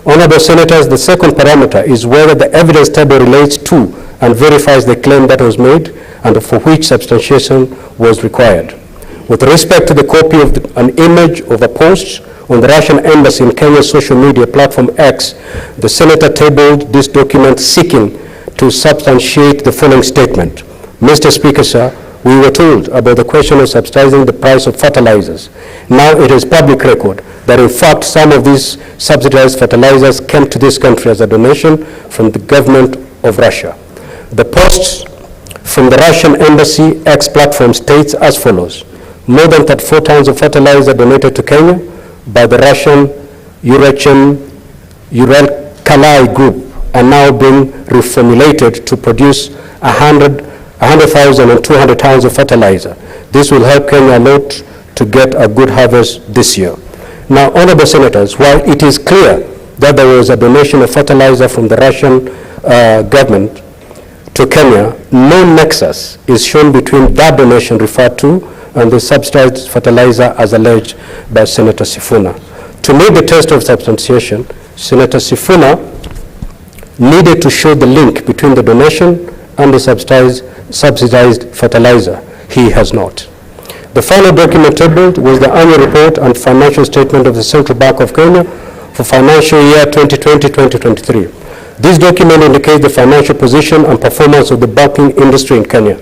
Honorable Senators, the second parameter is whether the evidence table relates to and verifies the claim that was made and for which substantiation was required. With respect to the copy of an image of a post on the Russian embassy in Kenya's social media platform X, the Senator tabled this document seeking to substantiate the following statement. Mr. Speaker, sir, we were told about the question of subsidizing the price of fertilizers. Now it is public record that in fact some of these subsidized fertilizers came to this country as a donation from the government of Russia. The post from the Russian embassy X platform states as follows: more than 34 tons of fertilizer donated to Kenya by the Russian Uralkali group are now being reformulated to produce 100,000 and 200 tons of fertilizer. This will help Kenya a lot to get a good harvest this year. Now, honorable senators, while it is clear that there was a donation of fertilizer from the Russian government to Kenya, no nexus is shown between that donation referred to and the subsidized fertilizer as alleged by Senator Sifuna. To meet the test of substantiation, Senator Sifuna needed to show the link between the donation and the subsidized fertilizer. He has not. The final document tabled was the annual report and financial statement of the Central Bank of Kenya for financial year 2020-2023. This document indicates the financial position and performance of the banking industry in Kenya.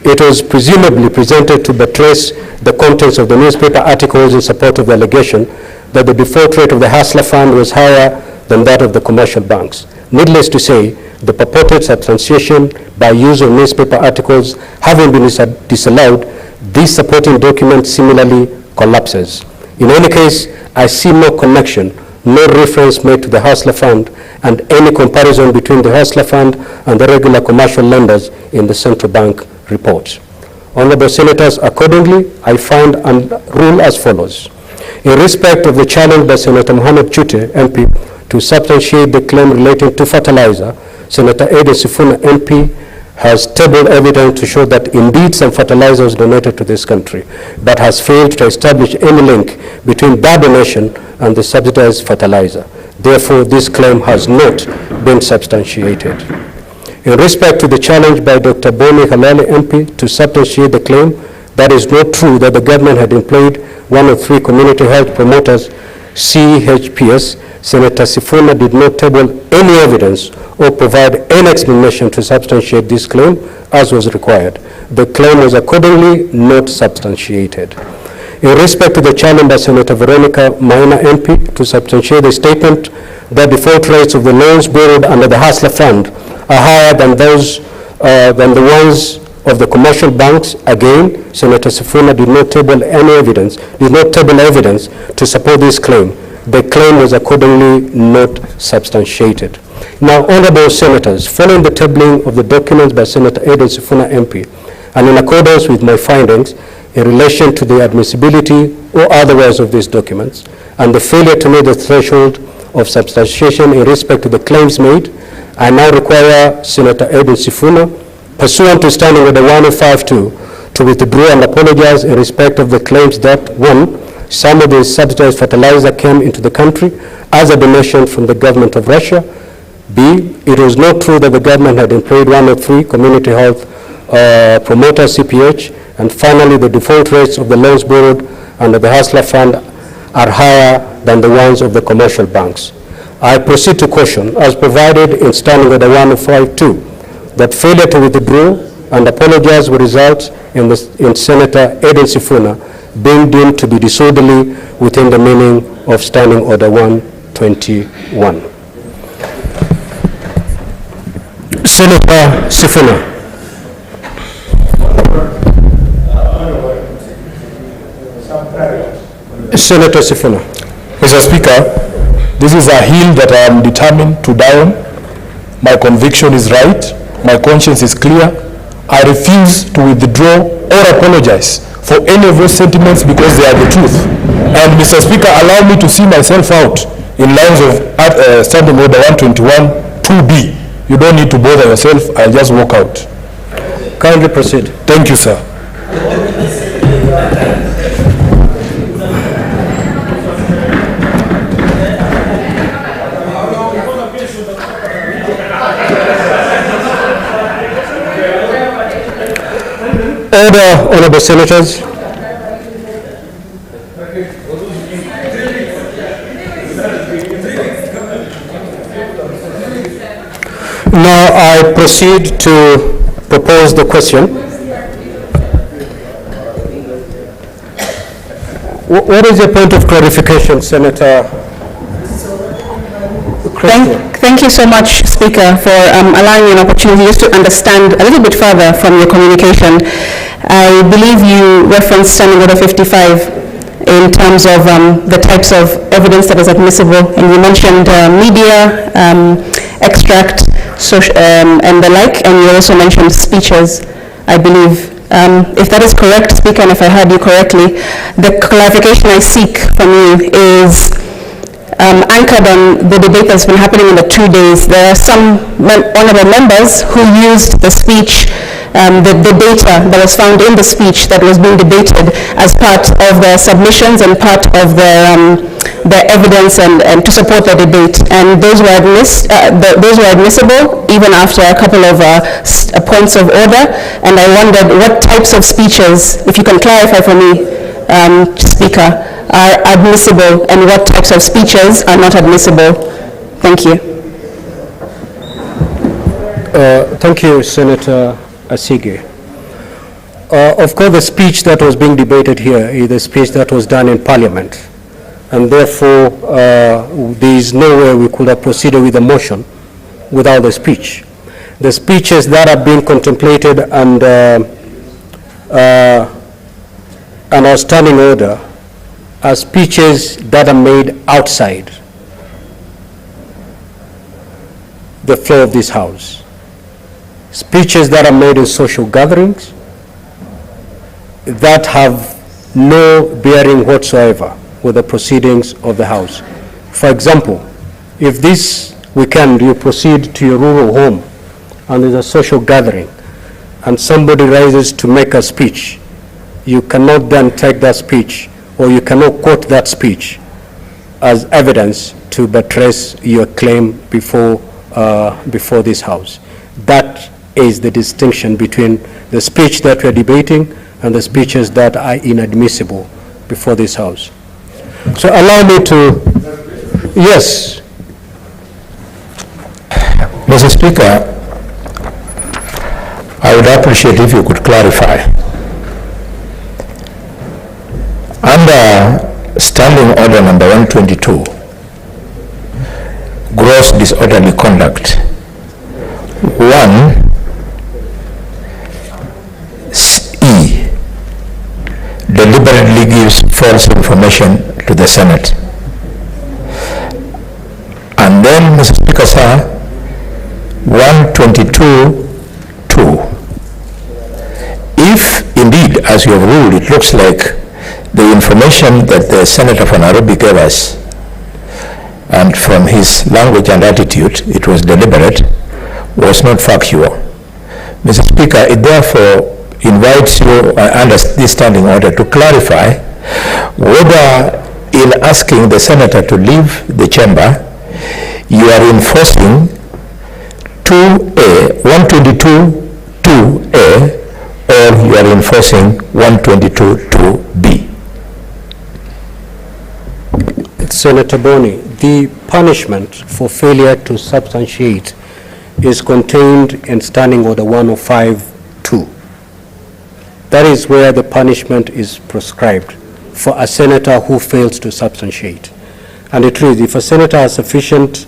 It was presumably presented to buttress the contents of the newspaper articles in support of the allegation that the default rate of the Hustler Fund was higher than that of the commercial banks. Needless to say, the purported substantiation by use of newspaper articles having been disallowed, this supporting document similarly collapses. In any case, I see no connection, no reference made to the Hustler Fund and any comparison between the Hustler Fund and the regular commercial lenders in the Central Bank report. Honorable Senators, accordingly, I find and rule as follows. In respect of the challenge by Senator Mohamed Chute, MP, to substantiate the claim relating to fertilizer, Senator Edwin Sifuna, MP, has tabled evidence to show that indeed some fertilizer was donated to this country, but has failed to establish any link between that donation and the subsidized fertilizer. Therefore, this claim has not been substantiated. In respect to the challenge by Dr. Boni Halali, MP, to substantiate the claim that it is not true that the government had employed one of 3 community health promoters, CHPS, Senator Sifuna did not table any evidence or provide any explanation to substantiate this claim as was required. The claim was accordingly not substantiated. In respect to the challenge by Senator Veronica Maina, MP, to substantiate the statement that default rates of the loans borrowed under the Hustler Fund are higher than those, than the ones of the commercial banks. Again, Senator Sifuna did not table evidence to support this claim. The claim was accordingly not substantiated. Now, honorable senators, following the tabling of the documents by Senator Eden Sifuna MP, and in accordance with my findings in relation to the admissibility or otherwise of these documents, and the failure to meet the threshold of substantiation in respect to the claims made, I now require Senator Eden Sifuna, pursuant to Standing Order 1052, to withdraw and apologize in respect of the claims that, 1, some of the subsidized fertilizer came into the country as a donation from the government of Russia. B, it was not true that the government had employed 103 community health promoters, CPH. And finally, the default rates of the loans borrowed under the Hustler Fund are higher than the ones of the commercial banks. I proceed to caution, as provided in Standing Order 1052, that failure to withdraw and apologize will result in Senator Eden Sifuna being deemed to be disorderly within the meaning of Standing Order 121. Senator Sifuna. Senator Sifuna. Mr. Speaker, this is a hill that I am determined to die on. My conviction is right. My conscience is clear. I refuse to withdraw or apologize for any of those sentiments because they are the truth. And Mr. Speaker, allow me to see myself out in lines of Standing Order 121 2B. You don't need to bother yourself. I'll just walk out. Kindly proceed. Thank you, sir. Order, honorable senators. Now I proceed to propose the question. What is your point of clarification, Senator? Thank you so much, Speaker, for allowing me an opportunity just to understand a little bit further from your communication. I believe you referenced Standing Order 55 in terms of the types of evidence that is admissible, and you mentioned media, extract, and the like, and you also mentioned speeches, I believe. If that is correct, Speaker, and if I heard you correctly, the clarification I seek from you is anchored on the debate that's been happening in the 2 days. There are some honorable members who used the speech, the data that was found in the speech that was being debated as part of their submissions and part of their evidence and to support the debate. And those were admissible even after a couple of points of order. And I wondered what types of speeches, if you can clarify for me, Speaker, are admissible and what types of speeches are not admissible. Thank you. Thank you, Senator Asige. Of course, the speech that was being debated here is the speech that was done in Parliament, and therefore there is no way we could have proceeded with the motion without the speech. The speeches that are being contemplated and our standing order are speeches that are made outside the floor of this House. Speeches that are made in social gatherings that have no bearing whatsoever with the proceedings of the House. For example, if this weekend you proceed to your rural home and there's a social gathering and somebody rises to make a speech, you cannot then take that speech or you cannot quote that speech as evidence to buttress your claim before this House. That is the distinction between the speech that we're debating and the speeches that are inadmissible before this House. So allow me to, yes. Mr. Speaker, I would appreciate if you could clarify. Under Standing Order number 122, gross disorderly conduct, 1 E deliberately gives false information to the Senate. And then, Mr. Speaker, sir, 122(2). If indeed, as you have ruled, it looks like the information that the Senator from Nairobi gave us, and from his language and attitude, it was deliberate, was not factual. Mr. Speaker, it therefore invites you under this standing order to clarify whether in asking the Senator to leave the chamber, you are enforcing 122(2)A, or you are enforcing 122(2)B. Senator Boni, the punishment for failure to substantiate is contained in Standing Order 105(2). That is where the punishment is prescribed for a senator who fails to substantiate. And it reads, if a senator has sufficient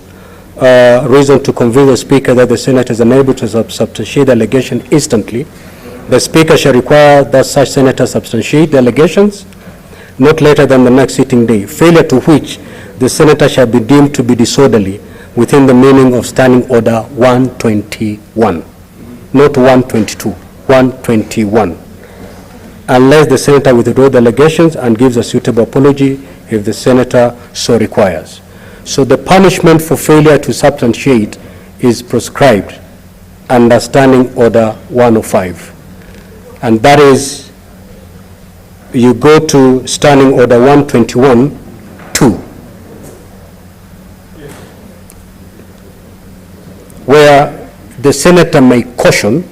reason to convince the Speaker that the Senate is unable to substantiate the allegation instantly, the Speaker shall require that such senator substantiate the allegations not later than the next sitting day, failure to which the senator shall be deemed to be disorderly within the meaning of Standing Order 121, not 122, 121, unless the senator withdraws the allegations and gives a suitable apology if the senator so requires. So the punishment for failure to substantiate is prescribed under Standing Order 105. And that is, you go to Standing Order 121(2), where the senator may caution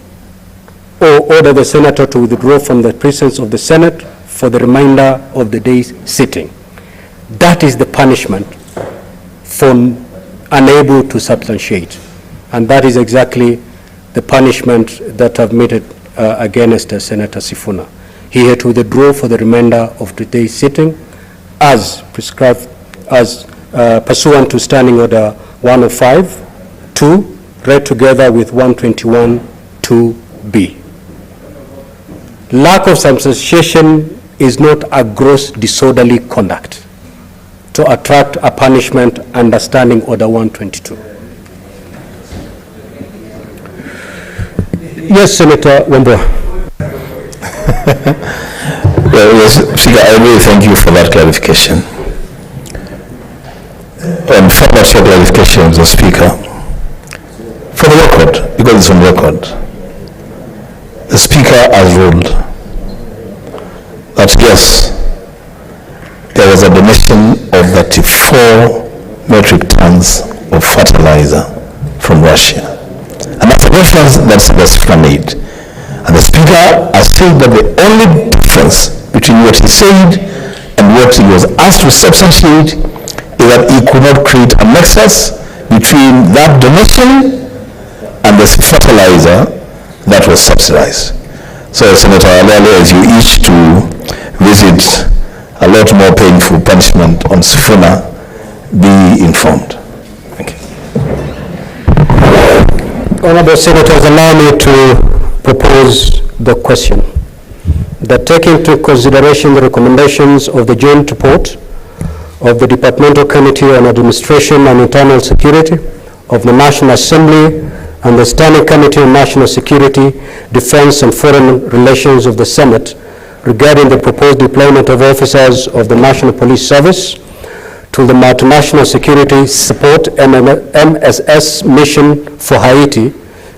or order the senator to withdraw from the presence of the Senate for the remainder of the day's sitting. That is the punishment for unable to substantiate. And that is exactly the punishment that I've meted against Senator Sifuna. He had to withdraw for the remainder of today's sitting as prescribed, as pursuant to Standing Order 105(2), read together with 121(2)B. Lack of substantiation is not a gross disorderly conduct to attract a punishment under Standing Order 122. Yes, Senator Wambua. Well, yes, Speaker, I really thank you for that clarification. And further to your clarification, Mr. Speaker, for the record, because it's on record, the Speaker has ruled that yes, there was a donation of 34 metric tons of fertilizer from Russia. And that's a reference that Senator made. And the Speaker has said that the only difference between what he said and what he was asked to substantiate is that he could not create a nexus between that donation and the fertilizer that was subsidized. So, Senator Alele, as you each to visit a lot more painful punishment on Sifuna, be informed. Thank you. Honorable Senators, allow me to propose the question that taking into consideration the recommendations of the joint report of the Departmental Committee on Administration and Internal Security of the National Assembly and the Standing Committee on National Security, Defense and Foreign Relations of the Senate regarding the proposed deployment of officers of the National Police Service to the Multinational Security Support MSS mission for Haiti,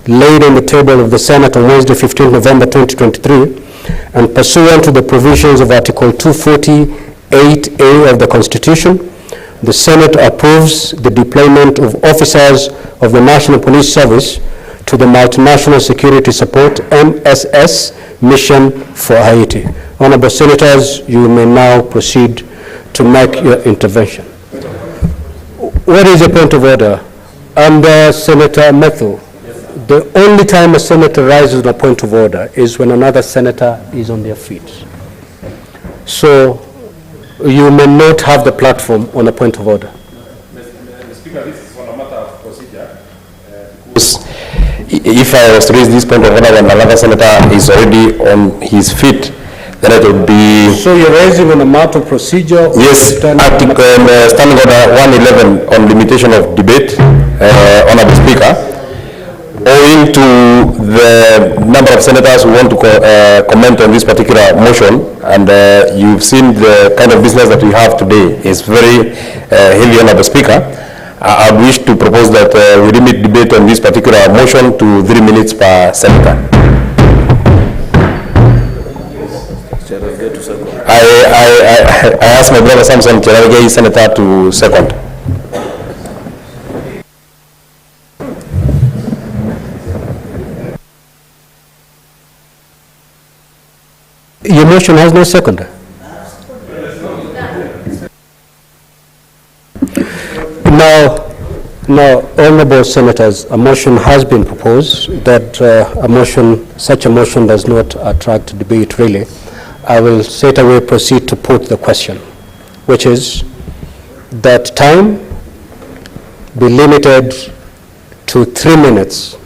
laid on the table of the Senate on Wednesday, 15 November 2023, and pursuant to the provisions of Article 248A of the Constitution, the Senate approves the deployment of officers of the National Police Service to the Multinational Security Support MSS mission for Haiti. Honorable Senators, you may now proceed to make your intervention. What is your point of order? Under Senator Methu, the only time a senator rises on a point of order is when another senator is on their feet. So you may not have the platform on a point of order. Mr. Speaker, this is on a matter of procedure. if I was to raise this point of order when another senator is already on his feet, then it would be... So you're raising on a matter of procedure? Yes, Standing Order 111 on limitation of debate, Honorable Speaker, owing to the number of senators who want to comment on this particular motion, and you've seen the kind of business that we have today is very heavy, Honorable Speaker. I wish to propose that we limit debate on this particular motion to 3 minutes per senator. I ask my brother Samson Cherargei, Senator, to second. Your motion has no second. Now, honorable senators, a motion has been proposed that such a motion does not attract debate really. I will straight away proceed to put the question, which is that time be limited to 3 minutes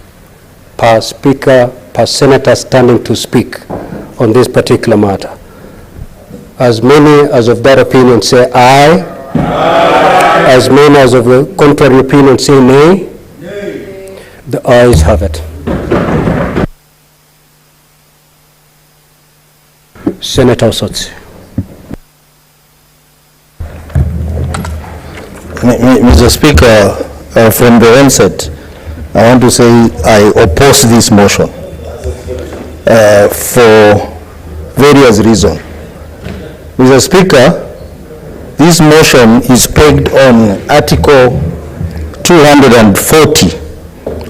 per speaker, per senator standing to speak on this particular matter. As many as of that opinion say aye. Aye. As many as of the contrary opinion say nay. Nay. The ayes have it. Senator Osotsi. Mr. Speaker, from the onset, I want to say I oppose this motion for various reasons. Mr. Speaker, this motion is pegged on Article 240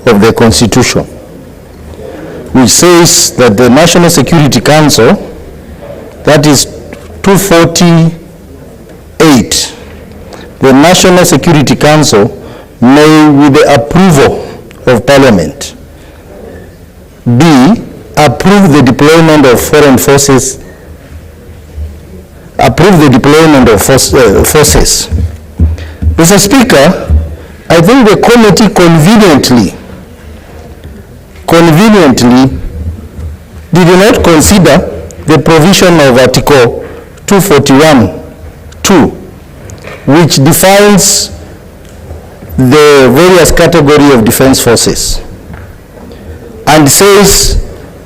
of the Constitution, which says that the National Security Council, that is 248, the National Security Council may, with the approval of Parliament, B, approve the deployment of foreign forces, forces. Mr. Speaker, I think the committee conveniently did not consider the provision of Article 241(2), which defines the various category of defense forces and says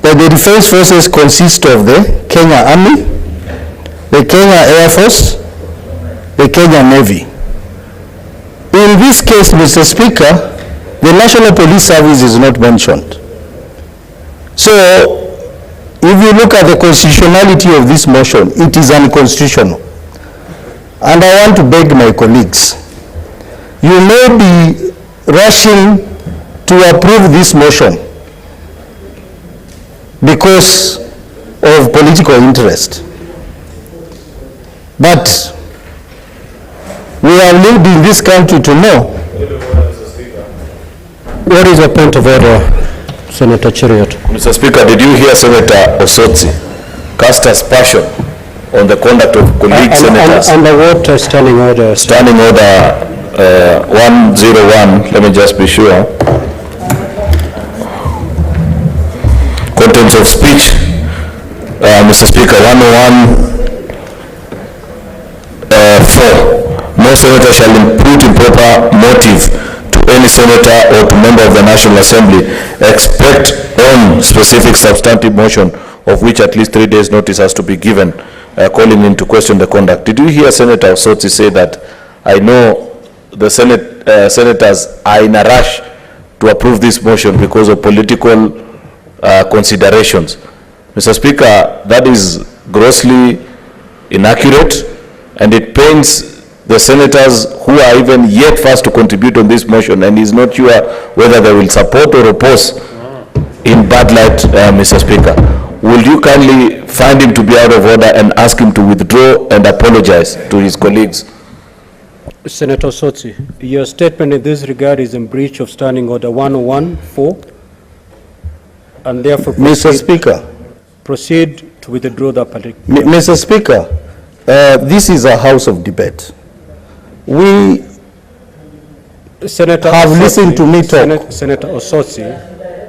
that the defense forces consist of the Kenya Army, the Kenya Air Force, the Kenya Navy. In this case, Mr. Speaker, the National Police Service is not mentioned. So, if you look at the constitutionality of this motion, it is unconstitutional. And I want to beg my colleagues, you may be rushing to approve this motion because of political interest. But we have lived in this country to know. What is your point of order, Senator Cheriot? Mr. Speaker, did you hear Senator Osotsi cast aspersion on the conduct of colleague senators? Under what standing order? Standing order 101, let me just be sure. Contents of speech, Mr. Speaker, 101(4). No senator shall impute improper motive to any senator or to member of the National Assembly except on specific substantive motion of which at least 3 days notice has to be given, calling into question the conduct. Did you hear Senator Osotsi say that I know the senators are in a rush to approve this motion because of political considerations? Mr. Speaker, that is grossly inaccurate, and it paints the senators who are even yet first to contribute on this motion and is not sure whether they will support or oppose in bad light, Mr. Speaker. Will you kindly find him to be out of order and ask him to withdraw and apologize to his colleagues? Senator Osotsi, your statement in this regard is in breach of Standing Order 101(4), and therefore Mr. Speaker, proceed to withdraw that particular. Mr. Speaker, this is a house of debate. We Senator have Osotsi, listened to me talk. Senator Osotsi,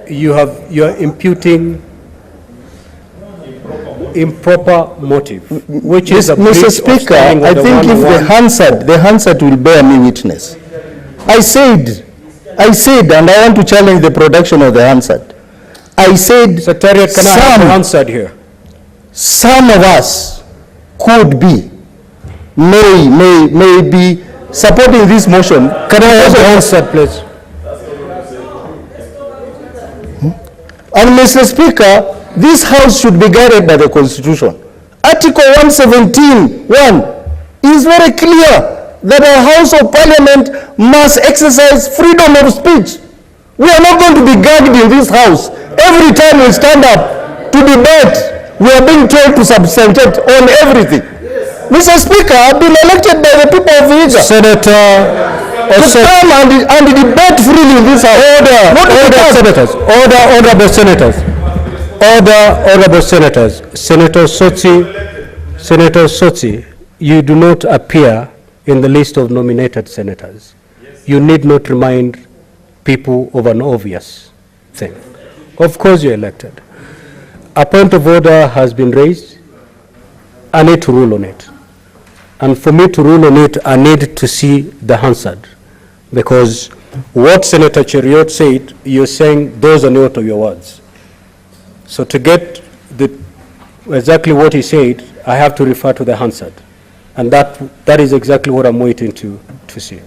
you're imputing improper motive, which is a breach Mr. of Speaker, standing I order think if 101. the Hansard will bear me witness. I said, and I want to challenge the production of the Hansard. I said, Secretariat, can I have the Hansard here? Some of us could be, may be supporting this motion. Can I have the Hansard, please? And Mr. Speaker, this House should be guided by the Constitution. Article 117(1) is very clear that a House of Parliament must exercise freedom of speech. We are not going to be gagged in this House. Every time we stand up to debate, we are being told to substantiate on everything. Mr. Speaker, I've been elected by the people of Vihiga. Senator, to come and debate freely in this House. Senators. Honorable senators. Honorable senators. Senator Sotsi, you do not appear in the list of nominated senators. You need not remind people of an obvious thing. Of course you're elected. A point of order has been raised. I need to rule on it. And for me to rule on it, I need to see the Hansard. Because what Senator Cheriot said, you're saying those are not your words. So to get exactly what he said, I have to refer to the Hansard. And that is exactly what I'm waiting to see.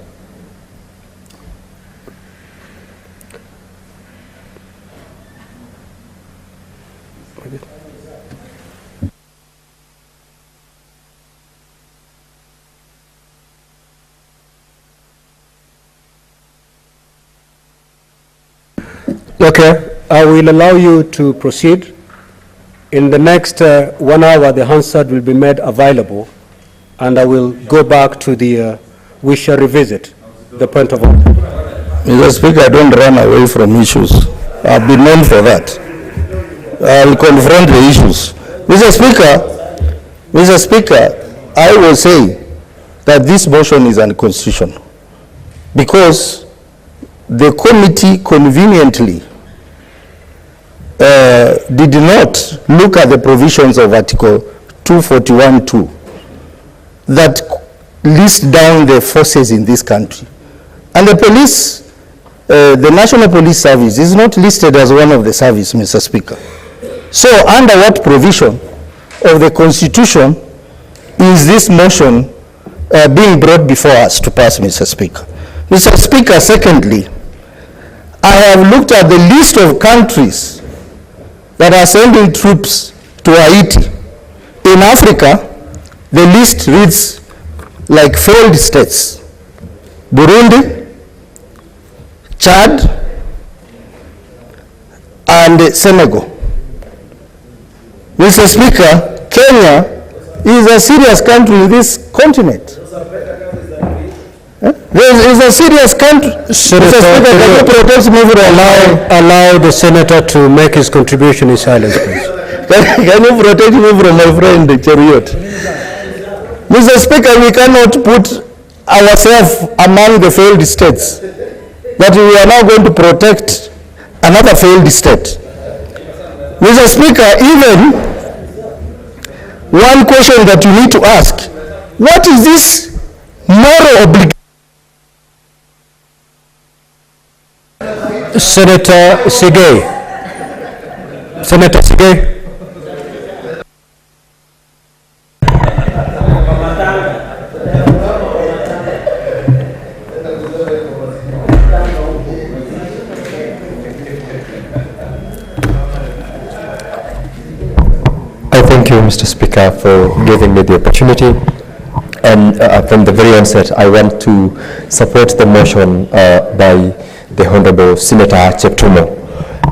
Okay, I will allow you to proceed. In the next 1 hour, the Hansard will be made available, and I will go back to we shall revisit the point of order. Mr. Speaker, I don't run away from issues. I've been known for that. I will confront the issues. Mr. Speaker, I will say that this motion is unconstitutional because the committee conveniently did not look at the provisions of Article 241(2) that list down the forces in this country. And the police, the National Police Service is not listed as one of the service, Mr. Speaker. So under what provision of the Constitution is this motion being brought before us to pass, Mr. Speaker? Mr. Speaker, secondly, I have looked at the list of countries that are sending troops to Haiti. In Africa, the list reads like failed states: Burundi, Chad, and Senegal. Mr. Speaker, Kenya is a serious country in this continent. There is a serious country. Allow the senator to make his contribution in silence, please. Can you protect me from my friend, the Cheriot? Mr. Speaker, we cannot put ourselves among the failed states, but we are now going to protect another failed state. Mr. Speaker, even one question that you need to ask: what is this moral obligation? Senator Sigay. Senator Sigay. I thank you, Mr. Speaker, for giving me the opportunity. And from the very onset, I want to support the motion by the Honorable Senator Cheptumo.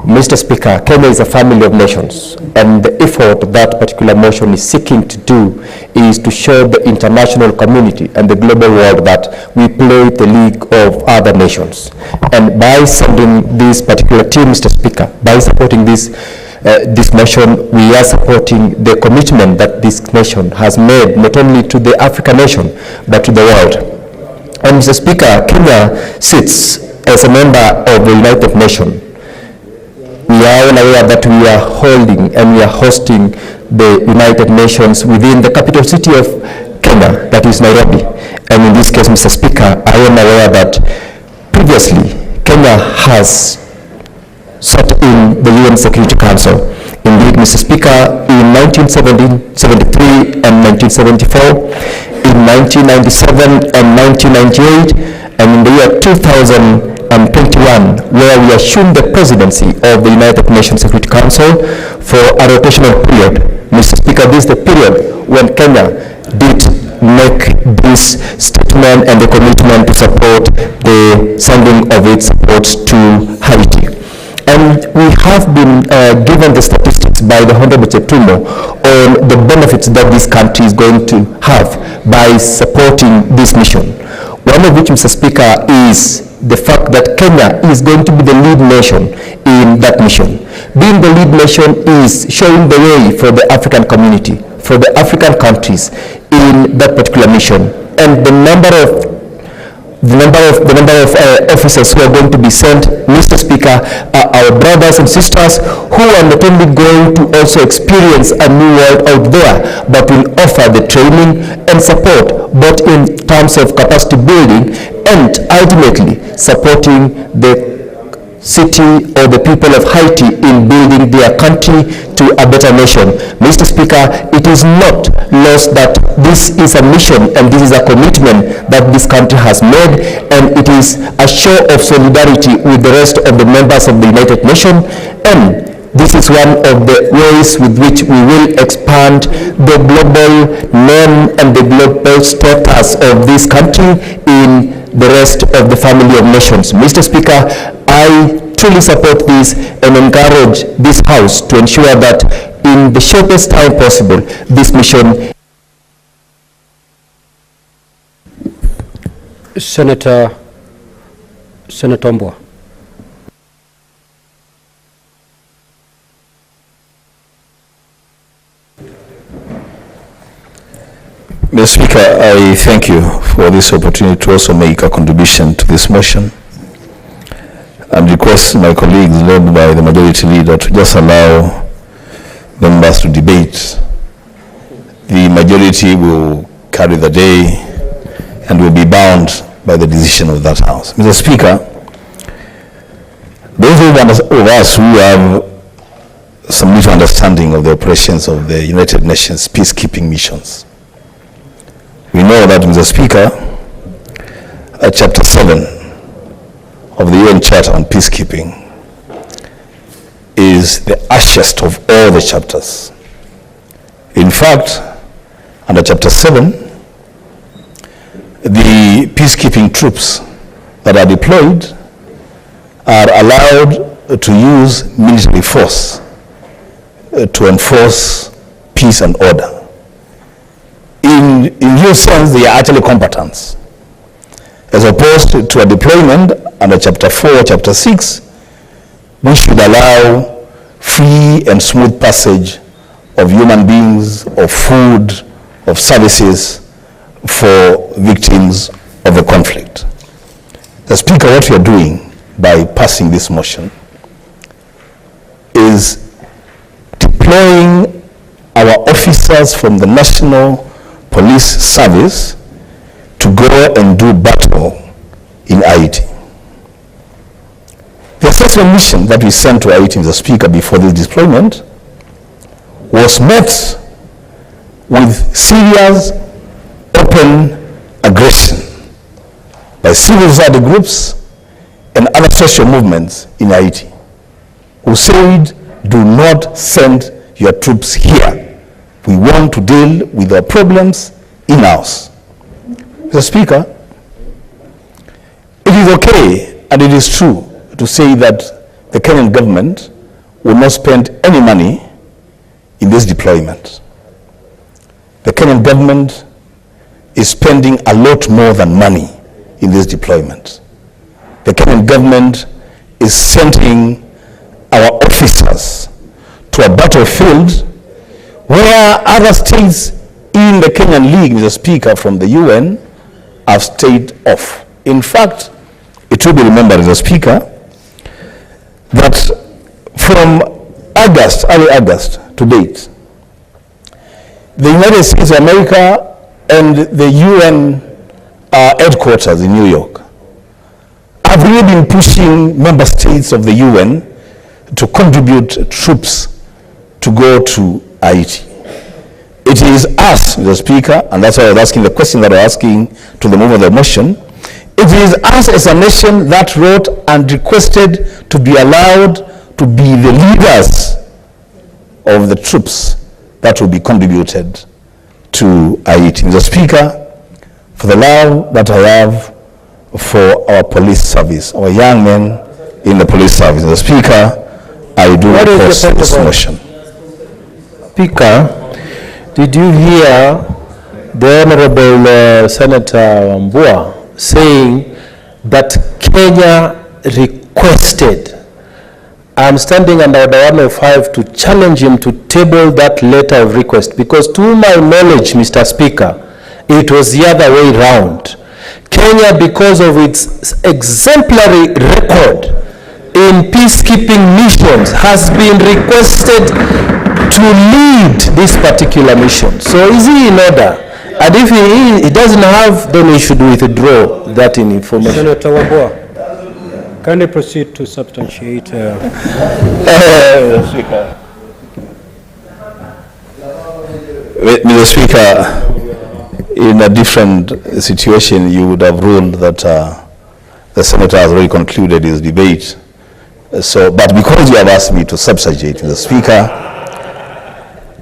Mr. Speaker, Kenya is a family of nations, and the effort that particular motion is seeking to do is to show the international community and the global world that we play the league of other nations. And by sending this particular team, Mr. Speaker, by supporting this motion, we are supporting the commitment that this nation has made, not only to the African nation, but to the world. And Mr. Speaker, Kenya sits as a member of the United Nations. we are aware that we are holding and we are hosting the United Nations within the capital city of Kenya, that is Nairobi. And in this case, Mr. Speaker, I am aware that previously Kenya has sat in the UN Security Council. Indeed, Mr. Speaker, in 1973 and 1974, in 1997 and 1998, and in the year 2021, where we assumed the presidency of the United Nations Security Council for a rotational period. Mr. Speaker, this is the period when Kenya did make this statement and the commitment to support the sending of its support to Haiti. And we have been given the statistics by the Honorable Chetumo on the benefits that this country is going to have by supporting this mission. One of which, Mr. Speaker, is the fact that Kenya is going to be the lead nation in that mission. Being the lead nation is showing the way for the African community, for the African countries in that particular mission. And the number of officers who are going to be sent, Mr. Speaker, are our brothers and sisters who are not only going to also experience a new world out there, but will offer the training and support, both in terms of capacity building and ultimately supporting the city or the people of Haiti in building their country to a better nation. Mr. Speaker, it is not lost that this is a mission and this is a commitment that this country has made, and it is a show of solidarity with the rest of the members of the United Nations, and this is one of the ways with which we will expand the global name and the global status of this country in the rest of the family of nations. Mr. Speaker, I truly support this and encourage this House to ensure that in the shortest time possible, this mission. Senator Mbwa. Mr. Speaker, I thank you for this opportunity to also make a contribution to this motion, and request my colleagues led by the majority leader to just allow members to debate. The majority will carry the day and will be bound by the decision of that House. Mr. Speaker, those of us who have some little understanding of the operations of the United Nations peacekeeping missions, we know that, Mr. Speaker, Chapter 7 of the UN Charter on Peacekeeping is the harshest of all the chapters. In fact, under Chapter 7, the peacekeeping troops that are deployed are allowed to use military force to enforce peace and order. In real sense, they are actually combatants, as opposed to a deployment under Chapter 4, Chapter 6, which should allow free and smooth passage of human beings, of food, of services for victims of the conflict. The Speaker, what we are doing by passing this motion is deploying our officers from the National Police Service to go and do battle in Haiti. The assessment mission that we sent to Haiti, Mr. Speaker, before this deployment was met with serious open aggression by civil society groups and other social movements in Haiti, who said, do not send your troops here. We want to deal with our problems in-house. Mr. Speaker, it is okay and it is true to say that the Kenyan government will not spend any money in this deployment. The Kenyan government is spending a lot more than money in this deployment. The Kenyan government is sending our officers to a battlefield where other states in the Kenyan League, Mr. Speaker, from the UN, have stayed off. In fact, it will be remembered, Mr. Speaker, that from early August to date, the United States of America and the UN headquarters in New York have really been pushing member states of the UN to contribute troops to go to Haiti. It is us, Mr. Speaker, and that's why I was asking the question that I was asking to the move of the motion. It is us as a nation that wrote and requested to be allowed to be the leaders of the troops that will be contributed to Haiti. Mr. Speaker, for the love that I have for our police service, our young men in the police service, Mr. Speaker, I do oppose this motion. Speaker, did you hear the Honorable Senator Wambua saying that Kenya requested? I'm standing under Order 105 to challenge him to table that letter of request, because to my knowledge, Mr. Speaker, it was the other way round. Kenya, because of its exemplary record in peacekeeping missions, has been requested to lead this particular mission. So is he in order? And if he doesn't have, then he should withdraw that information. Senator Wambua, can you proceed to substantiate? Mr. Speaker, in a different situation, you would have ruled that the Senator has already concluded his debate. But because you have asked me to substantiate, Mr. Speaker,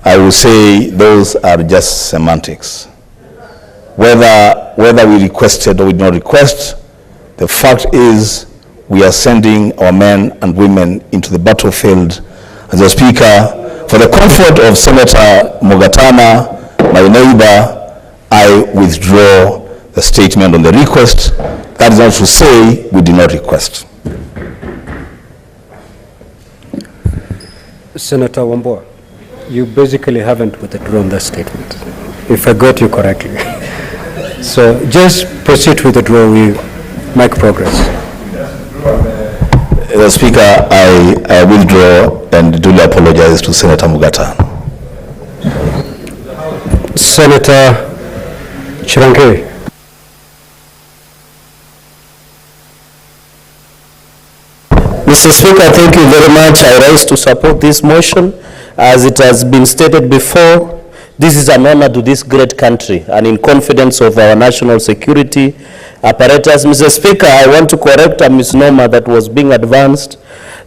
I will say those are just semantics. Whether we requested or we did not request, the fact is we are sending our men and women into the battlefield. As a Speaker, for the comfort of Senator Mugatama, my neighbor, I withdraw the statement on the request. That is not to say we did not request. Senator Wambua, you basically haven't withdrawn that statement, if I got you correctly. So just proceed with the draw, we make progress. Mr. Speaker, I withdraw and duly apologize to Senator Mugata. Senator Chirange. Mr. Speaker, thank you very much. I rise to support this motion. As it has been stated before, this is an honor to this great country and in confidence of our national security apparatus. Mr. Speaker, I want to correct a misnomer that was being advanced,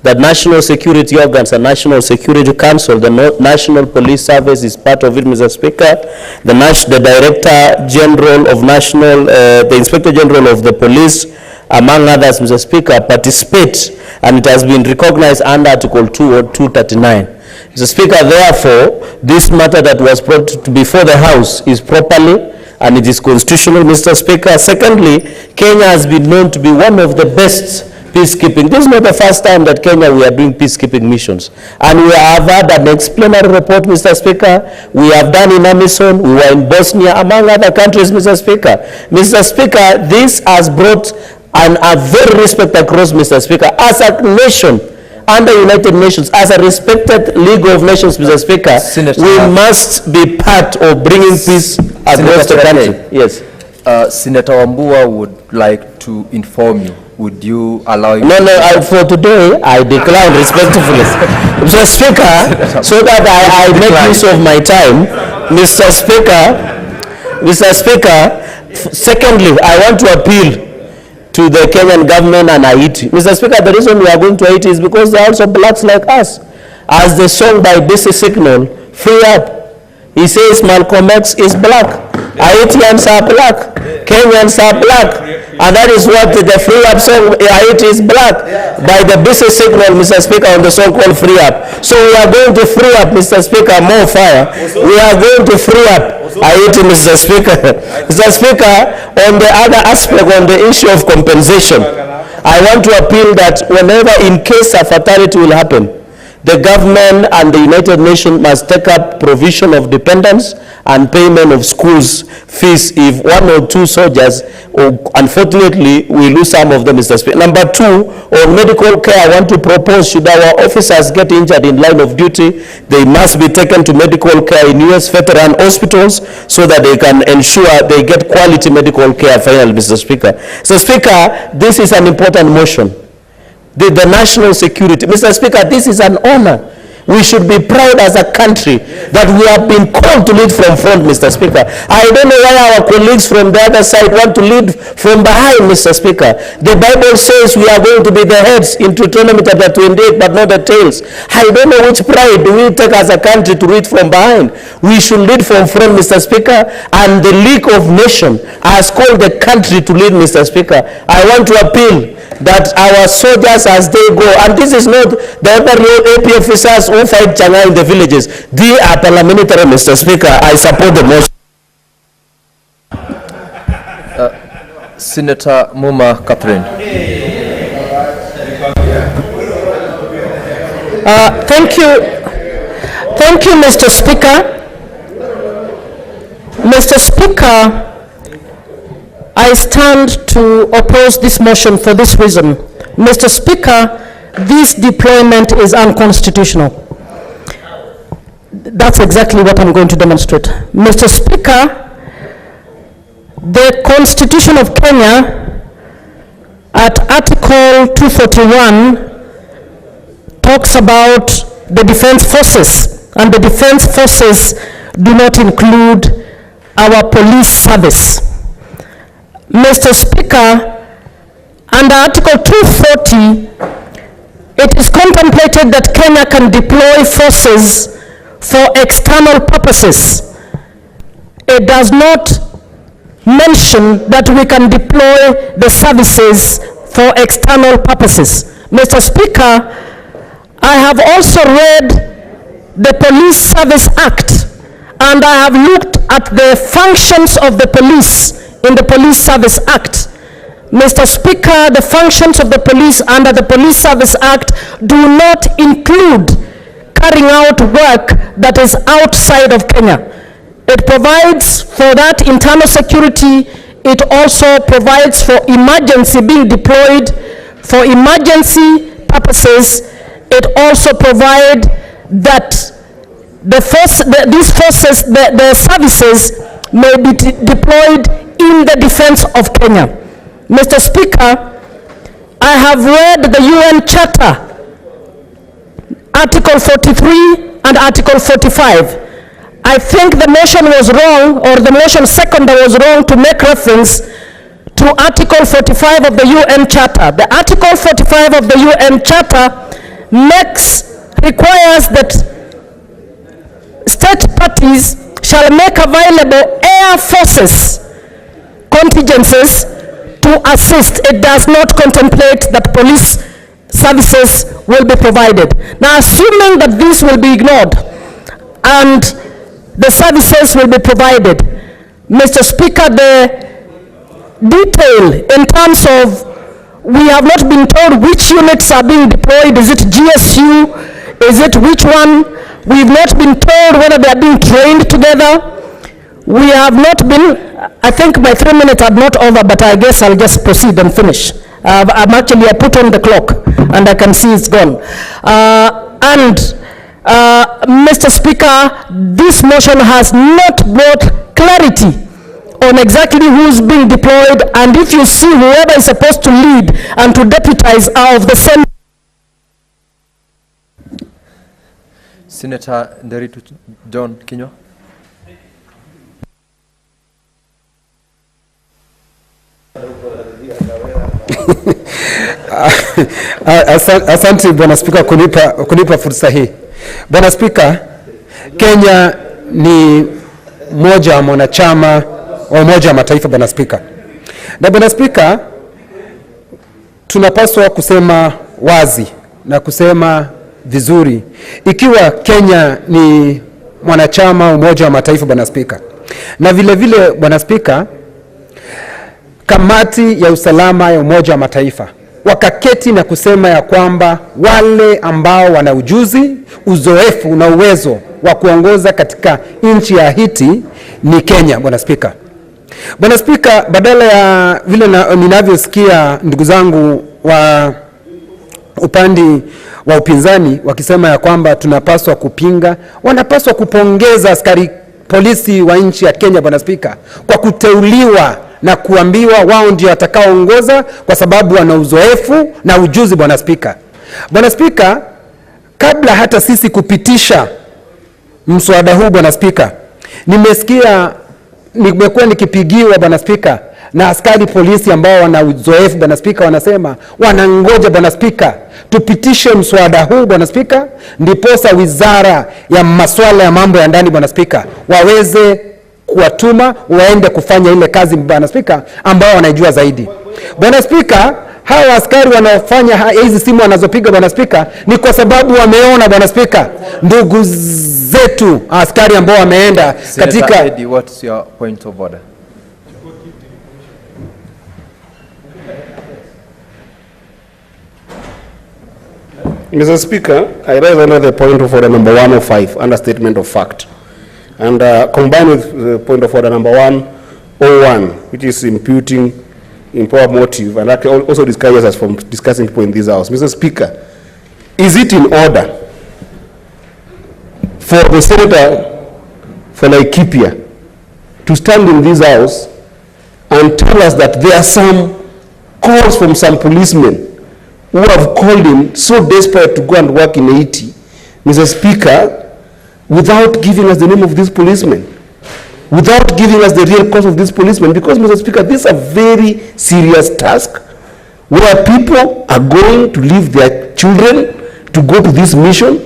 that national security organs and National Security Council, the National Police Service is part of it, Mr. Speaker. The Director General of the Inspector General of the Police, among others, Mr. Speaker, participate, and it has been recognized under Article 2 or 239. Mr. Speaker, therefore, this matter that was brought before the House is properly and it is constitutional, Mr. Speaker. Secondly, Kenya has been known to be one of the best peacekeeping. This is not the first time that Kenya we are doing peacekeeping missions. And we have had an explanatory report, Mr. Speaker. We have done in Amazon, we were in Bosnia, among other countries, Mr. Speaker. Mr. Speaker, this has brought a very respect across, Mr. Speaker, as a nation, under United Nations, as a respected League of Nations, Mr. Speaker, Senator, we must be part of bringing peace across the country. Yes. Senator Wambua would like to inform you. Would you allow him? No, for today, I decline respectfully. Mr. Speaker, so that I make use of my time, Mr. Speaker, secondly, I want to appeal to the Kenyan government and Haiti. Mr. Speaker, the reason we are going to Haiti is because they are also blacks like us. As the song by BC Signal, Free Up, he says Malcolm X is black. Haitians are black. Kenyans are black. And that is what the Free Up song, Haiti is black, by the BC Signal, Mr. Speaker, on the song called Free Up. So we are going to free up, Mr. Speaker, more fire. We are going to free up Haiti, Mr. Speaker. Mr. Speaker, on the other aspect, on the issue of compensation, I want to appeal that whenever, in case a fatality will happen, The government and the United Nations must take up provision of dependents and payment of schools fees if 1 or 2 soldiers, or unfortunately we lose some of them, Mr. Speaker. Number 2, on medical care, I want to propose, should our officers get injured in line of duty, they must be taken to medical care in US veteran hospitals so that they can ensure they get quality medical care. Finally, Mr. Speaker. Mr. Speaker, this is an important motion. The national security. Mr. Speaker, this is an honor. We should be proud as a country that we have been called to lead from front, Mr. Speaker. I don't know why our colleagues from the other side want to lead from behind, Mr. Speaker. The Bible says we are going to be the heads in Deuteronomy chapter 28, but not the tails. I don't know which pride do we take as a country to lead from behind. We should lead from front, Mr. Speaker, and the League of Nations has called the country to lead, Mr. Speaker. I want to appeal that our soldiers, as they go, and this is not the ordinary AP officers who fight Changa in the villages, they are paramilitary, Mr. Speaker. I support the motion. Senator Muma Catherine. Thank you, Mr. Speaker. Mr. Speaker, I stand to oppose this motion for this reason. Mr. Speaker, this deployment is unconstitutional. That's exactly what I'm going to demonstrate. Mr. Speaker, the Constitution of Kenya at Article 241 talks about the defense forces, and the defense forces do not include our police service. Mr. Speaker, under Article 240, it is contemplated that Kenya can deploy forces for external purposes. It does not mention that we can deploy the services for external purposes. Mr. Speaker, I have also read the Police Service Act, and I have looked at the functions of the police in the Police Service Act. Mr. Speaker, the functions of the police under the Police Service Act do not include carrying out work that is outside of Kenya. It provides for that internal security. It also provides for emergency being deployed for emergency purposes. It also provides that these forces, the services may be deployed in the defense of Kenya. Mr. Speaker, I have read the UN Charter, Article 43 and Article 45. I think the motion was wrong, or the motion seconder was wrong to make reference to Article 45 of the UN Charter. The Article 45 of the UN Charter requires that state parties shall make available air forces contingencies to assist. It does not contemplate that police services will be provided. Now, assuming that this will be ignored and the services will be provided, Mr. Speaker, the detail in terms of, we have not been told which units are being deployed. Is it GSU? Is it which one? We've not been told whether they are being trained together. We have not been, I think my 3 minutes are not over, but I guess I'll just proceed and finish. I put on the clock and I can see it's gone. Mr. Speaker, this motion has not brought clarity on exactly who's being deployed, and if you see whoever is supposed to lead and to deputize are of the same. Senator Nderitu John Kinywa. Asante Bwana Spika kunipa fursa hii. Bwana Spika, Kenya ni moja wa mwanachama wa Umoja wa Mataifa, Bwana Spika. Na Bwana Spika, tunapaswa kusema wazi na kusema vizuri ikiwa Kenya ni mwanachama wa Umoja wa Mataifa, Bwana Spika. Na vile vile Bwana Spika, kamati ya usalama ya Umoja wa Mataifa wakaketi na kusema ya kwamba wale ambao wana ujuzi, uzoefu na uwezo wa kuongoza katika nchi ya Haiti ni Kenya, Bwana Spika. Bwana Spika, badala ya vile ninavyosikia ndugu zangu wa upande wa upinzani wakisema ya kwamba tunapaswa kupinga, wanapaswa kupongeza askari polisi wa nchi ya Kenya, Bwana Spika, kwa kuteuliwa na kuambiwa wao ndio watakaoongoza kwa sababu wana uzoefu na ujuzi, Bwana Spika. Bwana Spika, kabla hata sisi kupitisha mswada huu, Bwana Spika, nimekuwa nikipigiwa, Bwana Spika, na askari polisi ambao wana uzoefu, Bwana Spika, wanasema wanangoja, Bwana Spika, tupitishe mswada huu, Bwana Spika, ndiposa wizara ya masuala ya mambo ya ndani, Bwana Spika, waweze kuwatuma waende kufanya ile kazi, Bwana Spika, ambao wanaijua zaidi. Bwana Spika, hawa askari wanaofanya hizi simu wanazopiga, Bwana Spika, ni kwa sababu wameona, Bwana Spika, ndugu zetu askari ambao wameenda katika... Senator Eddie, what's your point of order? Mr. Speaker, I raise another point of order number 105, understatement of fact. And combined with point of order number 101, which is imputing improper motive, and that also discourages us from discussing people in this house. Mr. Speaker, is it in order for the senator for Laikipia to stand in this house and tell us that there are some calls from some policemen who have called him so desperate to go and work in Haiti, Mr. Speaker, without giving us the name of these policemen, without giving us the real cause of these policemen? Because, Mr. Speaker, this is a very serious task where people are going to leave their children to go to this mission.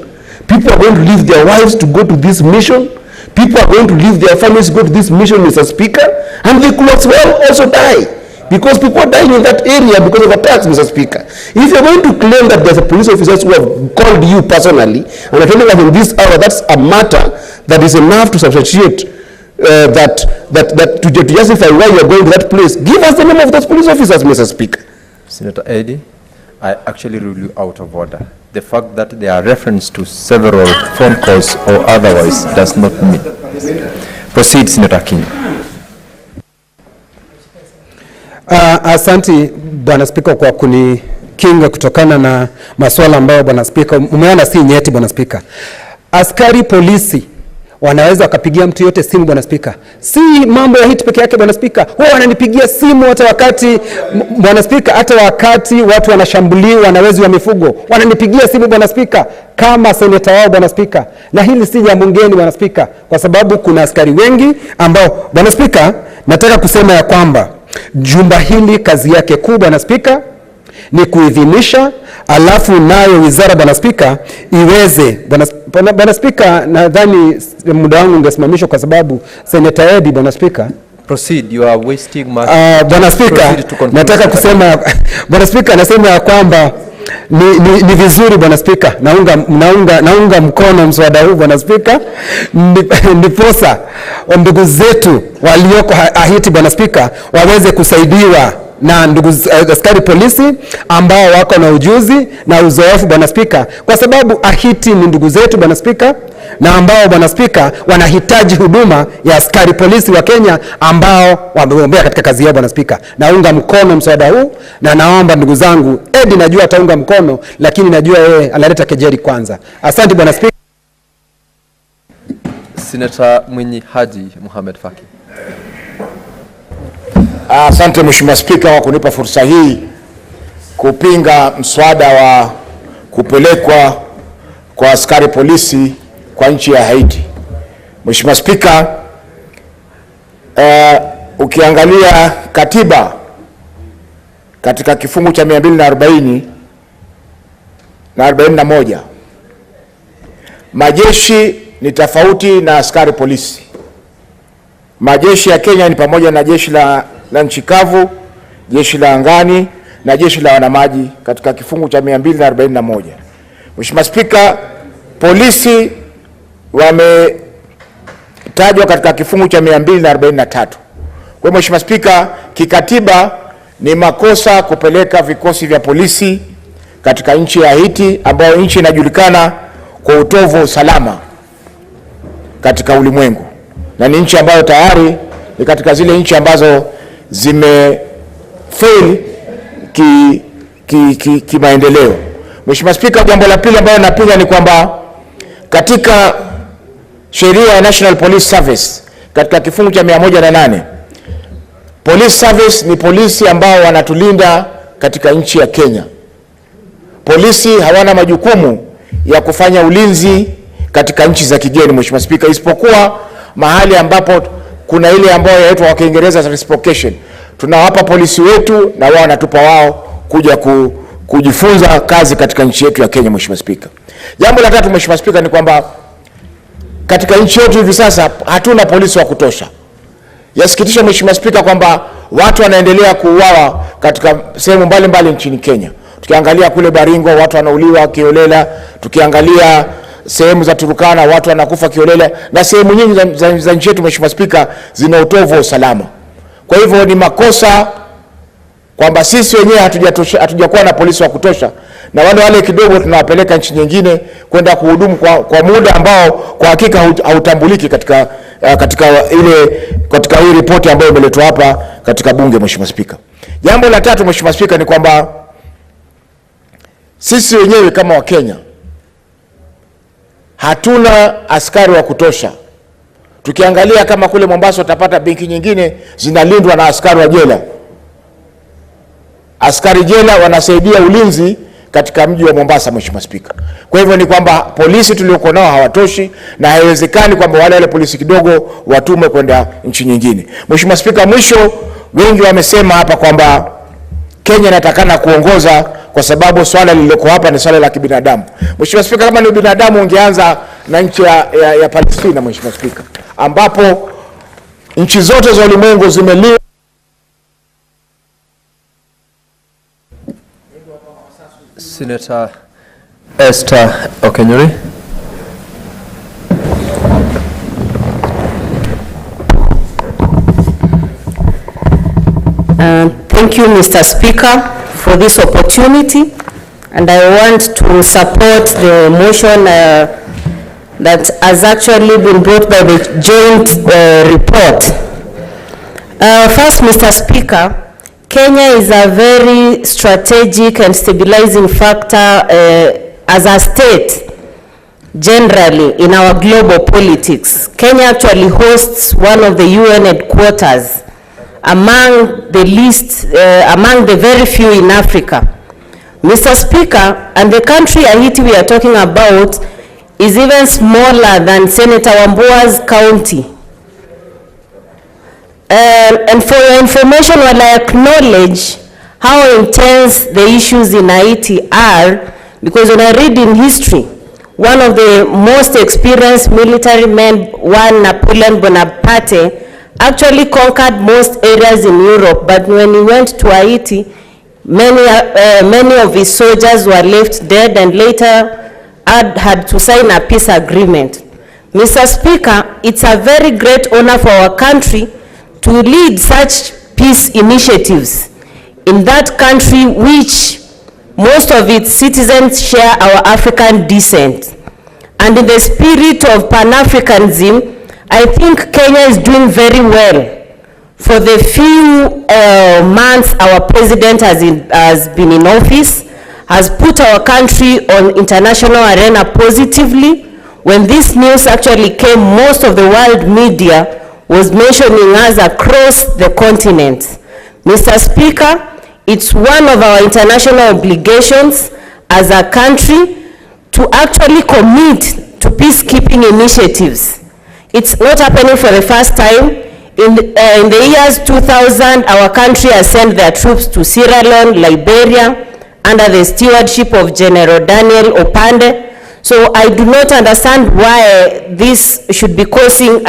People are going to leave their wives to go to this mission. People are going to leave their families to go to this mission, Mr. Speaker, and they could as well also die, because people are dying in that area because of attacks, Mr. Speaker. If you're going to claim that there's a police officers who have called you personally and are telling us in this hour that's a matter that is enough to substantiate to justify why you're going to that place, give us the name of those police officers, Mr. Speaker. Senator Eddie, I actually rule you out of order. The fact that there are reference to several phone calls or otherwise does not mean. Proceed, Senator King. Asante Bwana Spika kwa kunikinga kutokana na masuala ambayo Bwana Spika umeona si nyeti, Bwana Spika. Askari polisi wanaweza wakapigia mtu yote simu, Bwana Spika. Si mambo ya hiti peke yake, Bwana Spika. Huwa wananipigia simu hata wakati, Bwana Spika, hata wakati watu wanashambuliwa na wezi wa mifugo. Wananipigia simu, Bwana Spika, kama seneta wao, Bwana Spika. Na hili si jambo ngeni, Bwana Spika, kwa sababu kuna askari wengi ambao, Bwana Spika, nataka kusema ya kwamba jumba hili kazi yake kuu, Bwana Spika, ni kuidhinisha, alafu nayo wizara, Bwana Spika, iweze, Bwana Spika, nadhani muda wangu ungesimamishwa kwa sababu Senator Eddie, Bwana Spika. Proceed, you are wasting much. Bwana Spika, nataka kusema, Bwana Spika, nasema ya kwamba ni vizuri, Bwana Spika, naunga mkono mswada huu, Bwana Spika, ndiposa ndugu zetu walioko Haiti, Bwana Spika, waweze kusaidiwa na ndugu askari polisi ambao wako na ujuzi na uzoefu, Bwana Spika, kwa sababu Haiti ni ndugu zetu, Bwana Spika, na ambao, Bwana Spika, wanahitaji huduma ya askari polisi wa Kenya ambao wameombea katika kazi yao, Bwana Spika. Naunga mkono mswada huu na naomba ndugu zangu, Eddie najua ataunga mkono, lakini najua yeye analeta kejeli kwanza. Asante, Bwana Spika. Senator Mwenyi Haji Mohamed Faki. Asante Mheshimiwa Spika kwa kunipa fursa hii kupinga mswada wa kupelekwa kwa askari polisi kwa nchi ya Haiti. Mheshimiwa Spika, ukiangalia katiba katika kifungu cha 240 na 41, majeshi ni tofauti na askari polisi. Majeshi ya Kenya ni pamoja na jeshi la nchi kavu, jeshi la angani na jeshi la wanamaji katika kifungu cha 241. Mheshimiwa Spika, polisi wametajwa katika kifungu cha 243. Kwa hiyo Mheshimiwa Spika, kikatiba ni makosa kupeleka vikosi vya polisi katika nchi ya Haiti, ambayo nchi inajulikana kwa utovu wa usalama katika ulimwengu, na ni nchi ambayo tayari ni katika zile nchi ambazo zimefail kimaendeleo. Mheshimiwa Spika, jambo la pili ambalo napinga ni kwamba katika sheria ya National Police Service katika kifungu cha 108, Police Service ni polisi ambao wanatulinda katika nchi ya Kenya. Polisi hawana majukumu ya kufanya ulinzi katika nchi za kigeni, Mheshimiwa Spika, isipokuwa mahali ambapo kuna ile ambayo yaitwa kwa Kiingereza reciprocation. Tunawapa polisi wetu na wao wanatupa wao kuja kujifunza kazi katika nchi yetu ya Kenya, Mheshimiwa Spika. Jambo la tatu, Mheshimiwa Spika, ni kwamba katika nchi yetu hivi sasa hatuna polisi wa kutosha. Yasikitisha Mheshimiwa Spika kwamba watu wanaendelea kuuawa katika sehemu mbalimbali nchini Kenya. Tukiangalia kule Baringo watu wanauliwa kiolela, tukiangalia sehemu za Turukana watu wanakufa kiolela, na sehemu nyingi za nchi yetu, Mheshimiwa Spika, zina utovu wa usalama. Kwa hivyo ni makosa kwamba sisi wenyewe hatujakuwa na polisi wa kutosha, na wale kidogo tunawapeleka nchi nyingine kwenda kuhudumu kwa muda ambao kwa hakika hautambuliki katika hii ripoti ambayo imeletwa hapa katika bunge, Mheshimiwa Spika. Jambo la tatu, Mheshimiwa Spika, ni kwamba sisi wenyewe kama Wakenya hatuna askari wa kutosha. Tukiangalia kama kule Mombasa utapata benki nyingine zinalindwa na askari wa jela. Askari jela wanasaidia ulinzi katika mji wa Mombasa, Mheshimiwa Spika. Kwa hivyo ni kwamba polisi tulioko nao hawatoshi, na haiwezekani kwamba wale polisi kidogo watume kwenda nchi nyingine. Mheshimiwa Spika, mwisho, wengi wamesema hapa kwamba Kenya inatakana kuongoza kwa sababu swala lililoko hapa ni swala la kibinadamu. Mheshimiwa Spika, kama ni binadamu ungeanza na nchi ya Palestina, Mheshimiwa Spika, ambapo nchi zote za ulimwengu zimelia. Senator Esther Okenyuri. Thank you, Mr. Speaker, for this opportunity, and I want to support the motion that has actually been brought by the joint report. First, Mr. Speaker, Kenya is a very strategic and stabilizing factor as a state generally in our global politics. Kenya actually hosts one of the UN headquarters among the very few in Africa. Mr. Speaker, and the country Haiti we are talking about is even smaller than Senator Wambua's county. And for your information, while I acknowledge how intense the issues in Haiti are, because when I read in history, one of the most experienced military men, one Napoleon Bonaparte, actually conquered most areas in Europe, but when he went to Haiti, many of his soldiers were left dead and later had to sign a peace agreement. Mr. Speaker, it's a very great honor for our country to lead such peace initiatives in that country which most of its citizens share our African descent. And in the spirit of Pan-Africanism, I think Kenya is doing very well. For the few months our president has been in office, has put our country on international arena positively. When this news actually came, most of the world media was mentioning us across the continent. Mr. Speaker, it's one of our international obligations as a country to actually commit to peacekeeping initiatives. It's not happening for the first time. In the years 2000, our country has sent their troops to Sierra Leone, Liberia, under the stewardship of General Daniel Opande. So I do not understand why this should be causing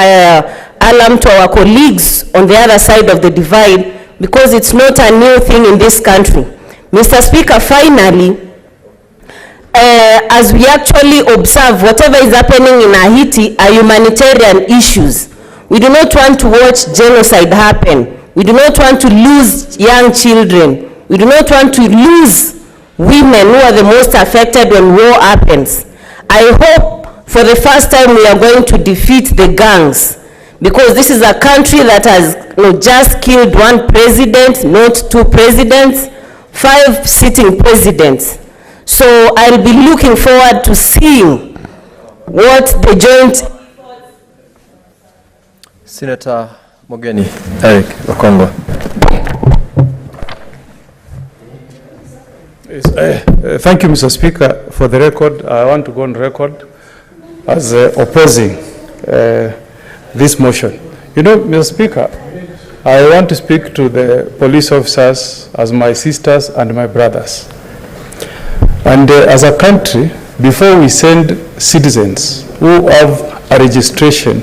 alarm to our colleagues on the other side of the divide, because it's not a new thing in this country. Mr. Speaker, finally, as we actually observe whatever is happening in Haiti are humanitarian issues. We do not want to watch genocide happen. We do not want to lose young children. We do not want to lose women who are the most affected when war happens. I hope for the first time we are going to defeat the gangs, because this is a country that has just killed one president, not two presidents, 5 sitting presidents. So I'll be looking forward to seeing what the joint... Senator Mogeni Eric Okongo. Thank you, Mr. Speaker. For the record, I want to go on record as opposing this motion. You know, Mr. Speaker, I want to speak to the police officers as my sisters and my brothers. And as a country, before we send citizens who have a registration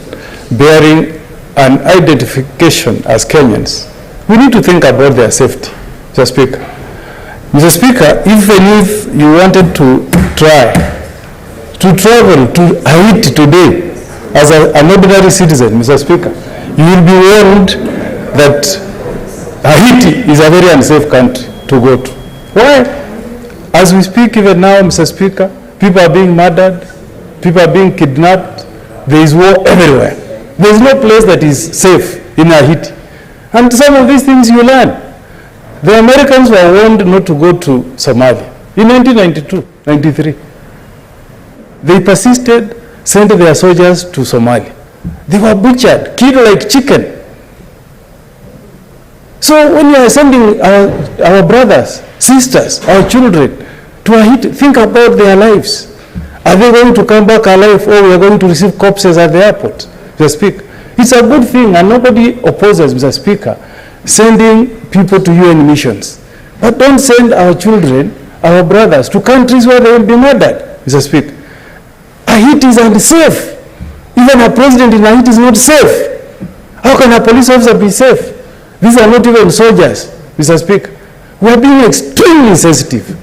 bearing an identification as Kenyans, we need to think about their safety, Mr. Speaker. Mr. Speaker, even if you wanted to try to travel to Haiti today as an ordinary citizen, Mr. Speaker, you will be warned that Haiti is a very unsafe country to go to. Why? As we speak even now, Mr. Speaker, people are being murdered, people are being kidnapped, there is war everywhere. There is no place that is safe in Haiti. And some of these things you learn. The Americans were warned not to go to Somalia in 1992, 93. They persisted, sent their soldiers to Somalia. They were butchered, killed like chicken. So when you are sending our brothers, sisters, our children to Haiti, think about their lives. Are they going to come back alive, or we are going to receive corpses at the airport? Mr. Speaker, it's a good thing, and nobody opposes, Mr. Speaker, sending people to UN missions. But don't send our children, our brothers, to countries where they will be murdered, Mr. Speaker. Haiti is unsafe. Even a president in Haiti is not safe. How can a police officer be safe? These are not even soldiers, Mr. Speaker. We are being extremely sensitive.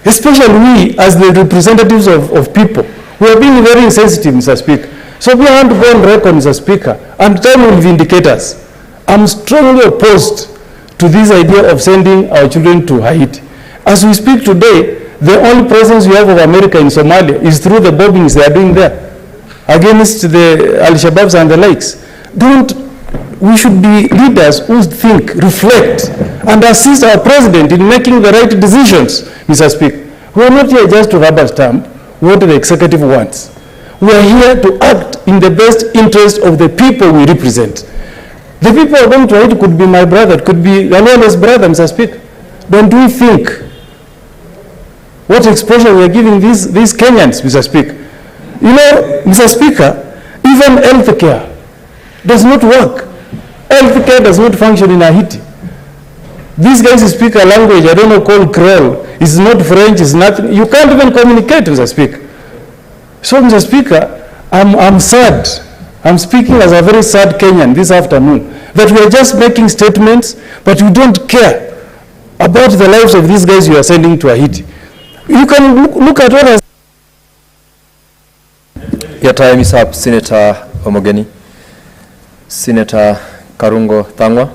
Especially we, as the representatives of people, we are being very sensitive, Mr. Speaker. So we want to go on record, Mr. Speaker, and time will vindicate us. I'm strongly opposed to this idea of sending our children to Haiti. As we speak today, the only presence we have of America in Somalia is through the bombings they are doing there against the Al-Shabaabs and the likes. We should be leaders who think, reflect, and assist our president in making the right decisions, Mr. Speaker. We are not here just to rubber stamp what the executive wants. We are here to act in the best interest of the people we represent. The people who are going to Haiti could be my brother, could be Raila's brother, Mr. Speaker. Don't we think what exposure we are giving these Kenyans, Mr. Speaker? You know, Mr. Speaker, even health care does not work. Health care does not function in Haiti. These guys speak a language, I don't know, called Creole. It's not French, it's nothing. You can't even communicate, Mr. Speaker. So, Mr. Speaker, I'm sad. I'm speaking as a very sad Kenyan this afternoon, that we are just making statements, but we don't care about the lives of these guys you are sending to Haiti. You can look at what has... Your time is up, Senator Omogeni. Senator Karungo Thangwa.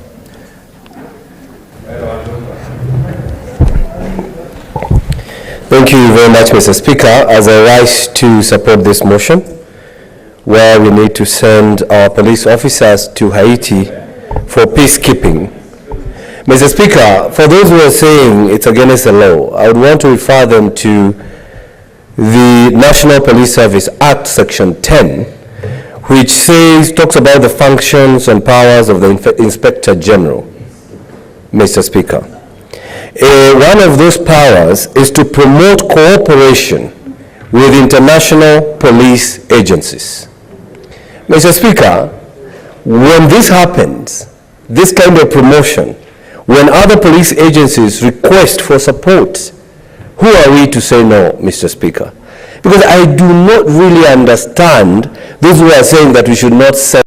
Thank you very much, Mr. Speaker. As I rise to support this motion, where we need to send our police officers to Haiti for peacekeeping. Mr. Speaker, for those who are saying it's against the law, I would want to refer them to the National Police Service Act, Section 10, which talks about the functions and powers of the Inspector General, Mr. Speaker. One of those powers is to promote cooperation with international police agencies. Mr. Speaker, when this happens, this kind of promotion, when other police agencies request for support, who are we to say no, Mr. Speaker? Because I do not really understand those who are saying that we should not send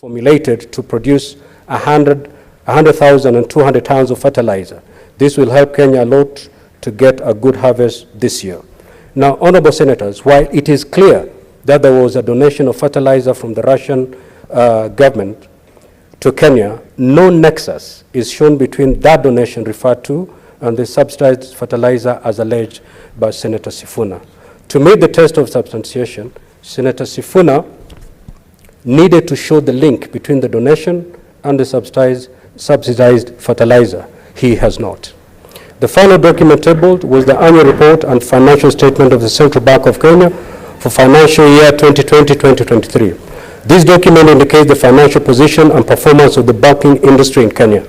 formulated to produce 100,000 and 200 tons of fertilizer. This will help Kenya a lot to get a good harvest this year. Now, honorable senators, while it is clear that there was a donation of fertilizer from the Russian government to Kenya, no nexus is shown between that donation referred to and the subsidized fertilizer as alleged by Senator Sifuna. To meet the test of substantiation, Senator Sifuna needed to show the link between the donation and the subsidized fertilizer. He has not. The final document tabled was the annual report and financial statement of the Central Bank of Kenya for financial year 2020-2023. This document indicates the financial position and performance of the banking industry in Kenya.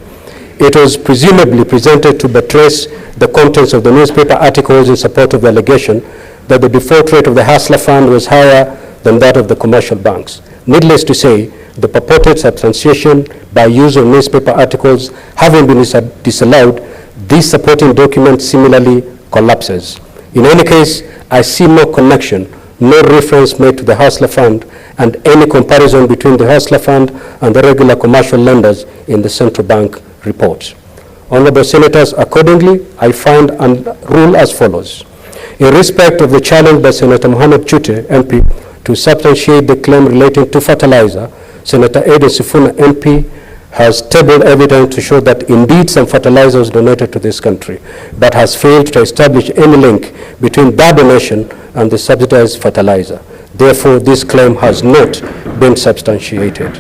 It was presumably presented to buttress the contents of the newspaper articles in support of the allegation that the default rate of the Hustler Fund was higher than that of the commercial banks. Needless to say, the purported substantiation by use of newspaper articles having been disallowed, this supporting document similarly collapses. In any case, I see no connection, no reference made to the Hustler Fund and any comparison between the Hustler Fund and the regular commercial lenders in the central bank report. Honorable Senators, accordingly, I find and rule as follows. In respect of the challenge by Senator Mohamed Chute, MP, to substantiate the claim relating to fertilizer, Senator Eden Sifuna, MP, has tabled evidence to show that indeed some fertilizer was donated to this country, but has failed to establish any link between that donation and the subsidized fertilizer. Therefore, this claim has not been substantiated.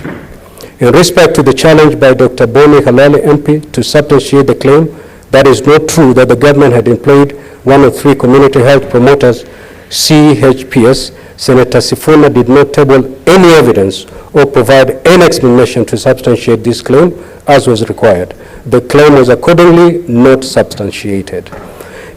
In respect to the challenge by Dr. Boni Halali, MP, to substantiate the claim that it is not true that the government had employed one of 3 community health promoters, CHPS, Senator Sifuna did not table any evidence or provide any explanation to substantiate this claim as was required. The claim was accordingly not substantiated.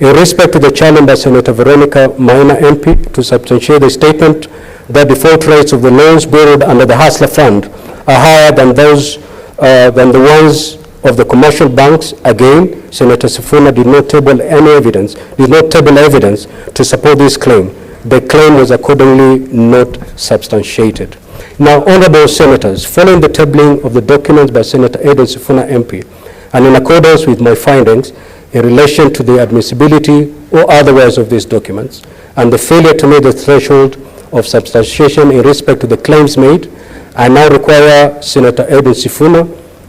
In respect to the challenge by Senator Veronica Maina, MP, to substantiate the statement that default rates of the loans borrowed under the Hustler Fund are higher than those than the ones of the commercial banks, again, Senator Sifuna did not table evidence to support this claim. The claim was accordingly not substantiated. Now, honorable senators, following the tabling of the documents by Senator Eden Sifuna, MP, and in accordance with my findings in relation to the admissibility or otherwise of these documents, and the failure to meet the threshold of substantiation in respect to the claims made, I now require Senator Eden Sifuna,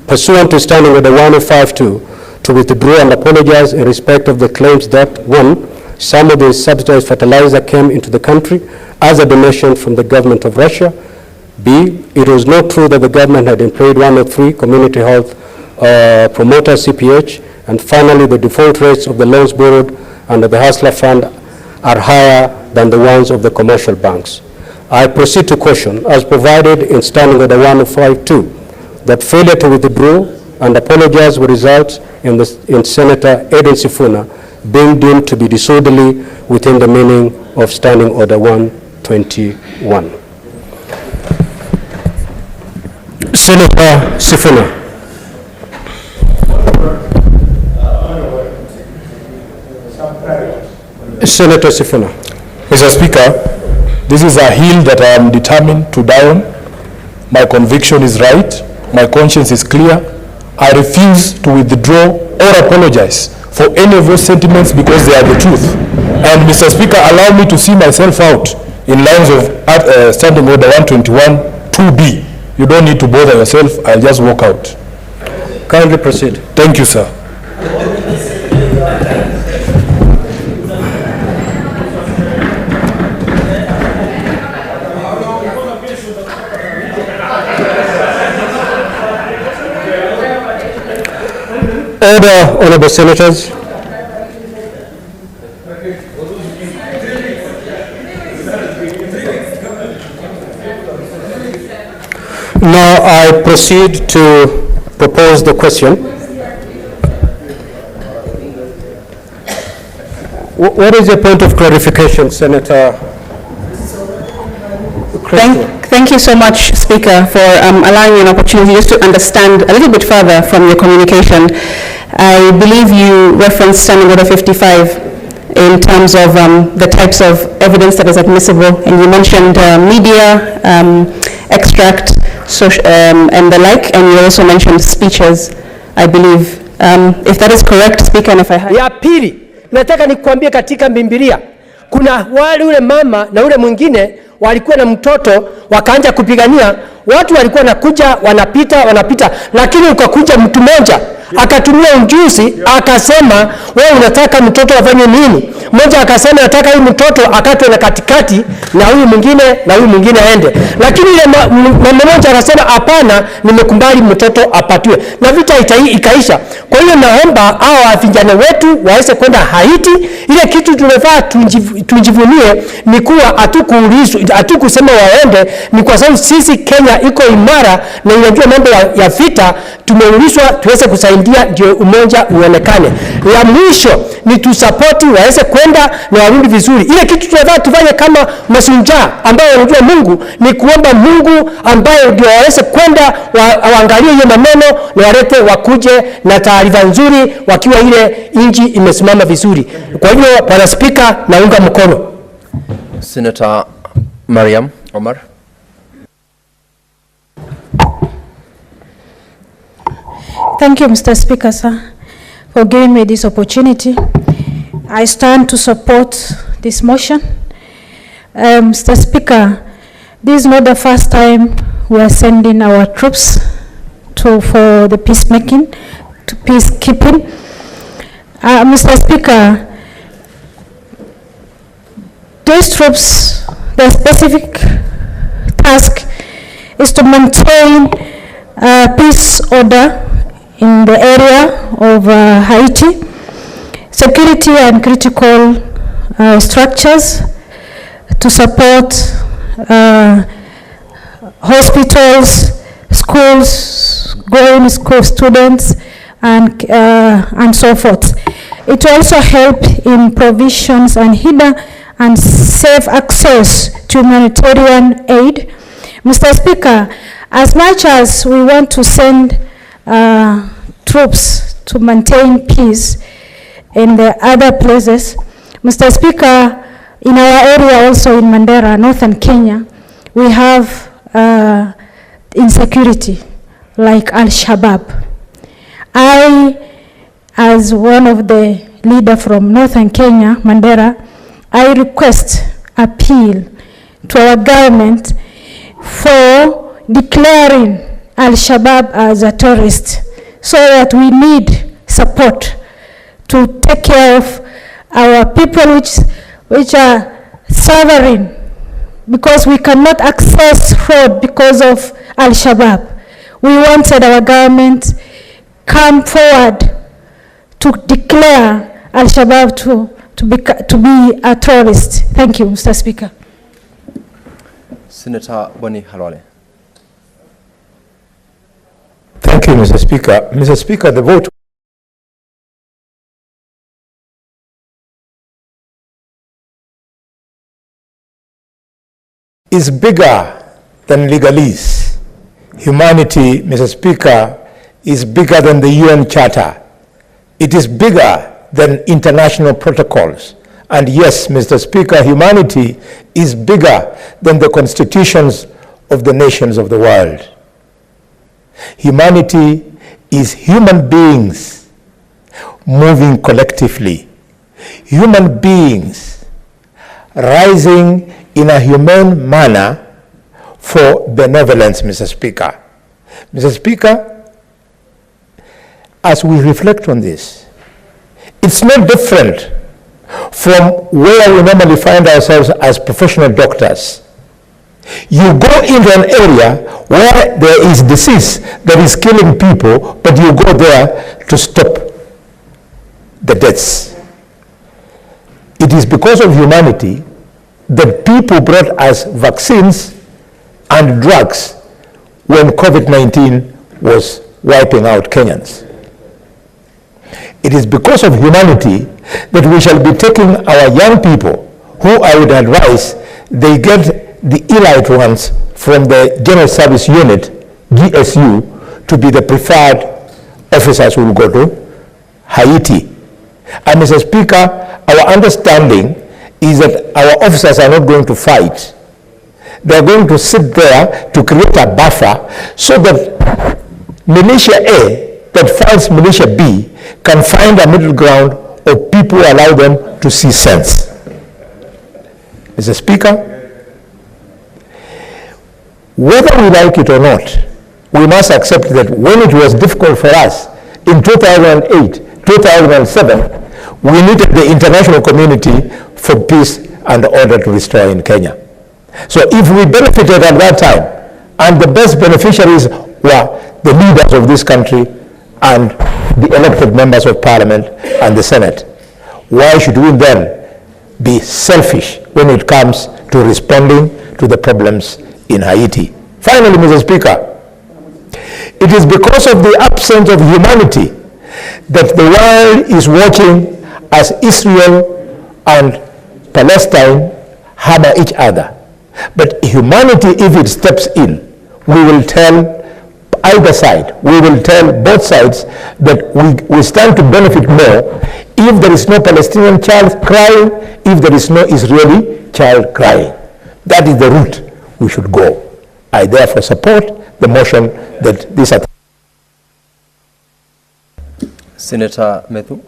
pursuant to Standing Order 1052, to withdraw and apologize in respect of the claims that, 1, some of the subsidized fertilizer came into the country as a donation from the government of Russia. B, it was not true that the government had employed 103 community health promoters, CPH. And finally, the default rates of the loans borrowed under the Hustler Fund are higher than the ones of the commercial banks. I proceed to caution, as provided in Standing Order 1052, that failure to withdraw and apologize will result in Senator Eden Sifuna being deemed to be disorderly within the meaning of Standing Order 121. Senator Sifuna. Senator Sifuna. Mr. Speaker, this is a hill that I am determined to die on. My conviction is right. My conscience is clear. I refuse to withdraw or apologize for any of those sentiments because they are the truth. And Mr. Speaker, allow me to see myself out in lines of Standing Order 121 2B. You don't need to bother yourself. I'll just walk out. Kindly proceed. Thank you, sir. Order, honorable senators. Now I proceed to propose the question. What is your point of clarification, Senator? Thank you so much, Speaker, for allowing me an opportunity just to understand a little bit further from your communication. I believe you referenced Standing Order 55 in terms of the types of evidence that is admissible, and you mentioned media extract and the like, and you also mentioned speeches, I believe. If that is correct, Speaker, and if I ya pili, nataka nikuambie katika Biblia kuna wale ule mama na ule mwingine walikuwa na mtoto wakaanza kupigania. Watu walikuwa nakuja wanapita, lakini ukakuja mtu mmoja akatumia ujuzi akasema wewe unataka mtoto afanye nini? Mmoja akasema nataka huyu mtoto akatwe na katikati na huyu mwingine aende. Lakini ile mama mmoja akasema hapana, nimekubali mtoto apatiwe. Na vita ikaisha. Kwa hiyo naomba hao vijana wetu waweze kwenda Haiti. Ile kitu tunafaa tujivunie ni kuwa hatukusema waende, ni kwa sababu sisi Kenya iko imara na inajua mambo ya vita, tumeulizwa tuweze kusaidia ndio umoja uonekane. Ya mwisho ni tusapoti waweze kwenda na warudi vizuri. Ile kitu tunafaa tufanye kama mashujaa ambao wanajua Mungu ni kuomba Mungu ambaye ndio waweze kwenda waangalie hiyo maneno na walete wakuje na taarifa nzuri wakiwa ile inji imesimama vizuri. Kwa hivyo Bwana Spika, naunga mkono. Senator Mariam Omar. Thank you, Mr. Speaker, sir, for giving me this opportunity. I stand to support this motion. Mr. Speaker, this is not the first time we are sending our troops for the peacemaking, to peacekeeping. Mr. Speaker, these troops, their specific task is to maintain peace order in the area of Haiti, security and critical structures, to support hospitals, schools, going school students, and so forth. It will also help in provisions and and safe access to humanitarian aid. Mr. Speaker, as much as we want to send troops to maintain peace in the other places, Mr. Speaker, in our area also in Mandera, northern Kenya, we have insecurity like Al-Shabaab. I, as one of the leader from northern Kenya, Mandera, I request, appeal to our government for declaring Al-Shabaab as a terrorist, so that we need support to take care of our people which are suffering, because we cannot access road because of Al-Shabaab. We wanted our government come forward to declare Al-Shabaab to be a terrorist. Thank you, Mr. Speaker. Senator Boni Halwale. Thank you, Mr. Speaker. Mr. Speaker, the vote is bigger than legalese. Humanity, Mr. Speaker, is bigger than the UN Charter. It is bigger than international protocols. And yes, Mr. Speaker, humanity is bigger than the constitutions of the nations of the world. Humanity is human beings moving collectively. Human beings rising in a humane manner for benevolence, Mr. Speaker. Mr. Speaker, as we reflect on this, it's not different from where we normally find ourselves as professional doctors. You go into an area where there is disease that is killing people, but you go there to stop the deaths. It is because of humanity that people brought us vaccines and drugs when COVID-19 was wiping out Kenyans. It is because of humanity that we shall be taking our young people, who I would advise they get the elite ones from the General Service Unit, GSU, to be the preferred officers who will go to Haiti. And Mr. Speaker, our understanding is that our officers are not going to fight. they are going to sit there to create a buffer so that militia A that fights militia B can find a middle ground of people who allow them to see sense. Mr. Speaker, whether we like it or not, we must accept that when it was difficult for us in 2008, 2007, we needed the international community for peace and order to restore in Kenya. So if we benefited at that time, and the best beneficiaries were the leaders of this country and the elected members of parliament and the Senate, why should we then be selfish when it comes to responding to the problems in Haiti? Finally, Mr. Speaker, it is because of the absence of humanity that the world is watching as Israel and Palestine hammer each other. But humanity, if it steps in, we will tell either side, we will tell both sides that we stand to benefit more if there is no Palestinian child crying, if there is no Israeli child crying. That is the route we should go. I therefore support the motion that this... Senator Methu.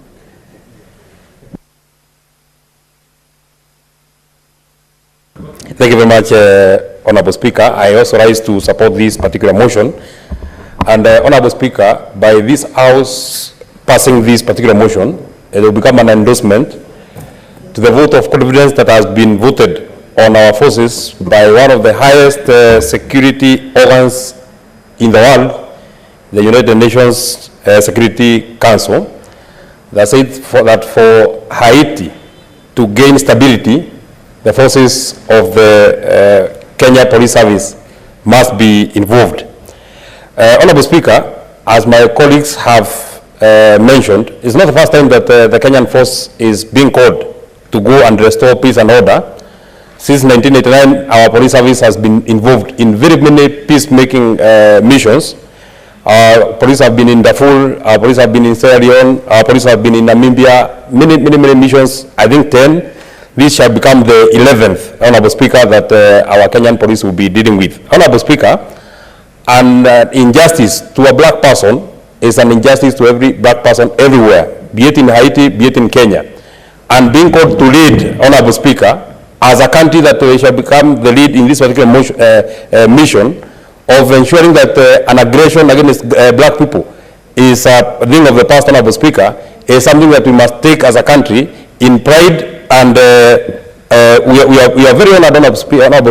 Thank you very much, Honorable Speaker. I also rise to support this particular motion. And Honorable Speaker, by this House passing this particular motion, it will become an endorsement to the vote of confidence that has been voted on our forces by one of the highest security organs in the world, the United Nations Security Council, that said that for Haiti to gain stability, the forces of the Kenya Police Service must be involved. Honorable Speaker, as my colleagues have mentioned, it's not the first time that the Kenyan force is being called to go and restore peace and order. Since 1989, our police service has been involved in very many peacemaking missions. Our police have been in Darfur, our police have been in Sierra Leone, our police have been in Namibia, many missions, I think 10. This shall become the 11th, Honorable Speaker, that our Kenyan police will be dealing with. Honorable Speaker, an injustice to a black person is an injustice to every black person everywhere, be it in Haiti, be it in Kenya. And being called to lead, Honorable Speaker, as a country that shall become the lead in this particular mission of ensuring that an aggression against black people is a thing of the past, Honorable Speaker, is something that we must take as a country in pride. And we are very honored, Honorable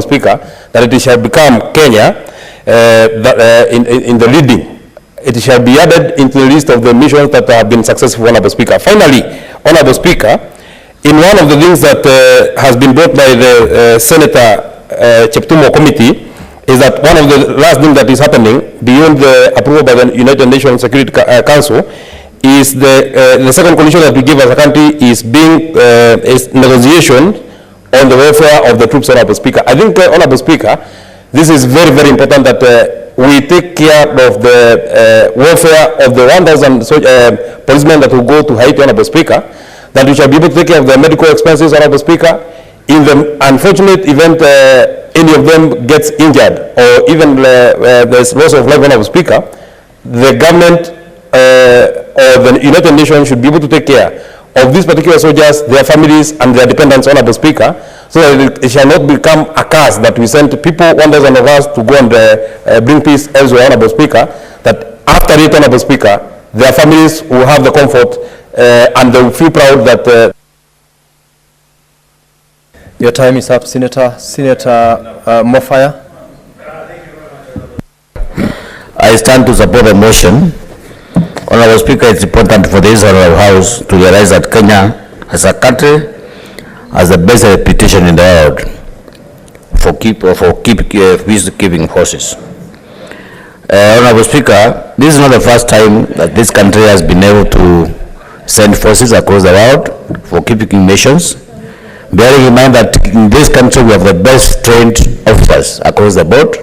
Speaker, that it shall become Kenya in the leading. It shall be added into the list of the missions that have been successful, Honorable Speaker. Finally, Honorable Speaker, in one of the things that has been brought by the Senator Cheptumo Committee is that one of the last things that is happening beyond the approval by the United Nations Security Council is the second condition that we give as a country is negotiation on the welfare of the troops, Honorable Speaker. I think, Honorable Speaker, this is very, very important that we take care of the welfare of the 1,000 policemen that will go to Haiti, Honorable Speaker, that we shall be able to take care of their medical expenses, Honorable Speaker. In the unfortunate event any of them gets injured or even there's loss of life, Honorable Speaker, the government or the United Nations should be able to take care of these particular soldiers, their families, and their dependents, Honorable Speaker, so that it shall not become a curse that we send people, 1,000 of us, to go and bring peace elsewhere, Honorable Speaker, that after it, Honorable Speaker, their families will have the comfort and they will feel proud that... Your time is up, Senator. Senator Mofaya. I stand to support the motion. Honorable Speaker, it's important for this Honorable House to realize that Kenya as a country has the best reputation in the world for peacekeeping forces. Honorable Speaker, this is not the first time that this country has been able to send forces across the world for keeping nations. Bearing in mind that in this country we have the best trained officers across the board,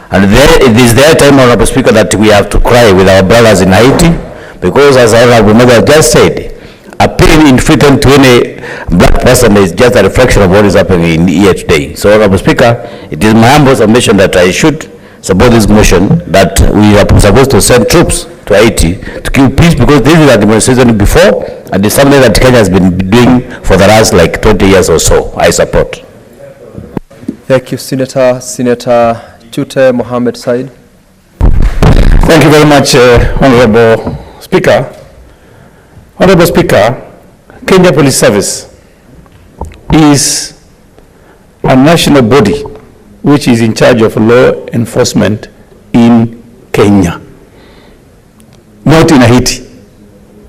and it is their time, Honorable Speaker, that we have to cry with our brothers in Haiti, because as Honorable Member just said, a peace being inflicted to any black person is just a reflection of what is happening in here today. So, Honorable Speaker, it is my humble submission that I should support this motion that we are supposed to send troops to Haiti to keep peace, because this is a demonstration before, and it's something that Kenya has been doing for the last like 20 years or so. I support. Thank you, Senator. Senator Chute Mohammed Said. Thank you very much, Honorable Speaker. Honorable Speaker, Kenya Police Service is a national body which is in charge of law enforcement in Kenya, not in Haiti.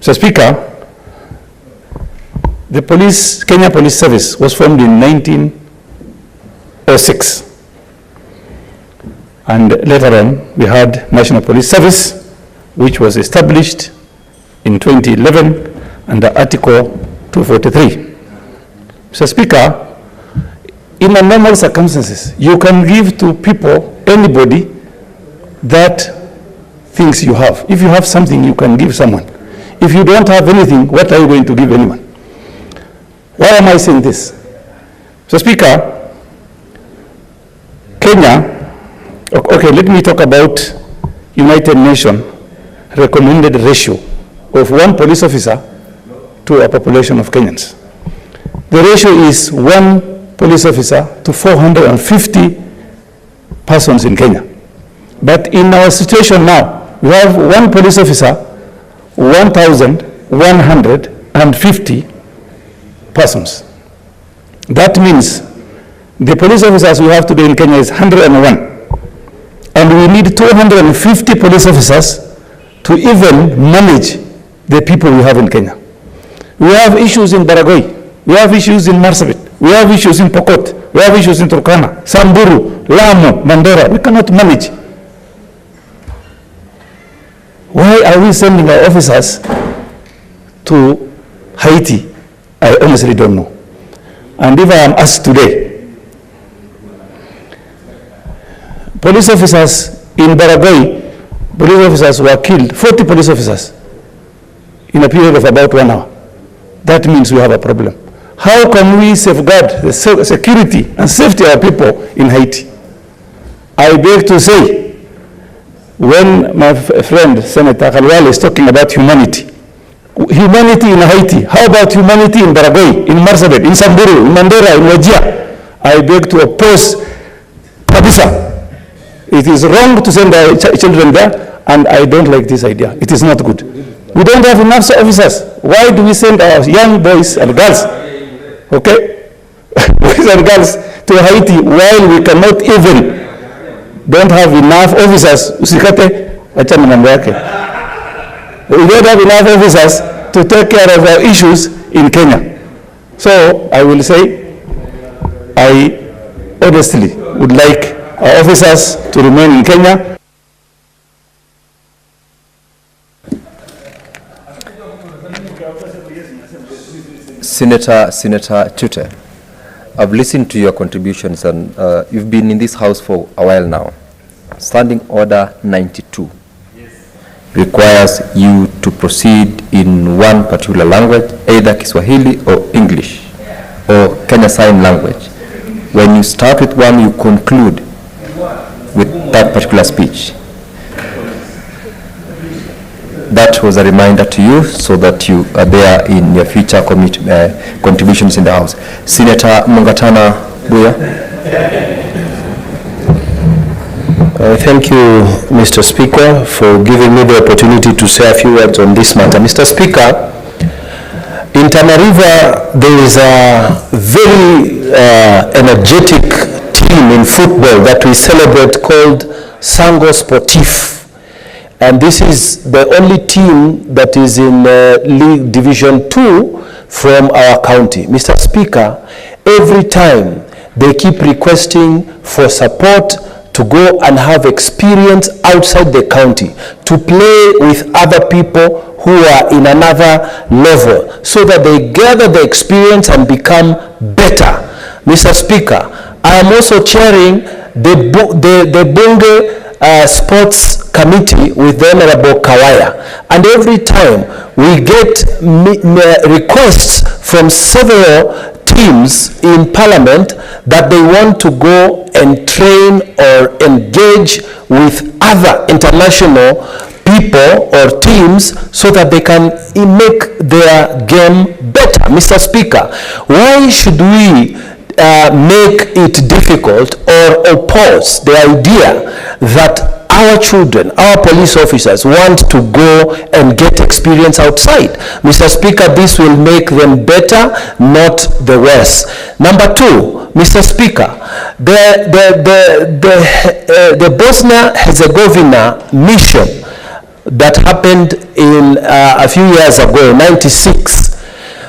So, Speaker, the Kenya Police Service was formed in 1906. And later on, we had National Police Service, which was established in 2011 under Article 243. Mr. Speaker, in a normal circumstances, you can give to people, anybody, that things you have. If you have something, you can give someone. If you don't have anything, what are you going to give anyone? Why am I saying this? Mr. Speaker, Kenya, okay, let me talk about United Nations recommended ratio of 1 police officer to a population of Kenyans. The ratio is 1 police officer to 450 persons in Kenya. But in our situation now, we have 1 police officer, 1,150 persons. That means the police officers we have today in Kenya is 101. And we need 250 police officers to even manage the people we have in Kenya. We have issues in Baragoi, we have issues in Marsabit, we have issues in Pokot, we have issues in Turkana, Samburu, Lamu, Mandera. We cannot manage. Why are we sending our officers to Haiti? I honestly don't know. And if I am asked today, police officers in Baragoi, police officers were killed, 40 police officers, in a period of about 1 hour. That means we have a problem. How can we safeguard the security and safety of our people in Haiti? I beg to say, when my friend Senator Khalwale is talking about humanity in Haiti, how about humanity in Baragoi, in Marsabit, in Samburu, in Mandera, in Wajir? I beg to oppose Kabisa. It is wrong to send our children there, and I don't like this idea. It is not good. We don't have enough officers. Why do we send our young boys and girls, okay, boys and girls to Haiti while we cannot even, don't have enough officers? Usikate, acha mambo yake. We don't have enough officers to take care of our issues in Kenya. So I will say, I honestly would like our officers to remain in Kenya. Senator Chute, I've listened to your contributions, and you've been in this house for a while now. Standing Order 92 requires you to proceed in one particular language, either Kiswahili or English or Kenya Sign Language. When you start with one, you conclude with that particular speech. That was a reminder to you so that you are there in your future contributions in the House. Senator Mungatana Buya. Thank you, Mr. Speaker, for giving me the opportunity to say a few words on this matter. Mr. Speaker, in Tana River, there is a very energetic team in football that we celebrate called Sango Sportif. And this is the only team that is in League Division 2 from our county. Mr. Speaker, every time they keep requesting for support to go and have experience outside the county, to play with other people who are in another level, so that they gather the experience and become better. Mr. Speaker, I am also chairing the Bunge Sports committee with the Honorable Kawaya, and every time we get requests from several teams in Parliament that they want to go and train or engage with other international people or teams so that they can make their game better. Mr. Speaker, why should we make it difficult or oppose the idea that our children, our police officers want to go and get experience outside? Mr. Speaker, this will make them better, not the worse. Number two, Mr. Speaker, the Bosnia-Herzegovina mission that happened in a few years ago, 96.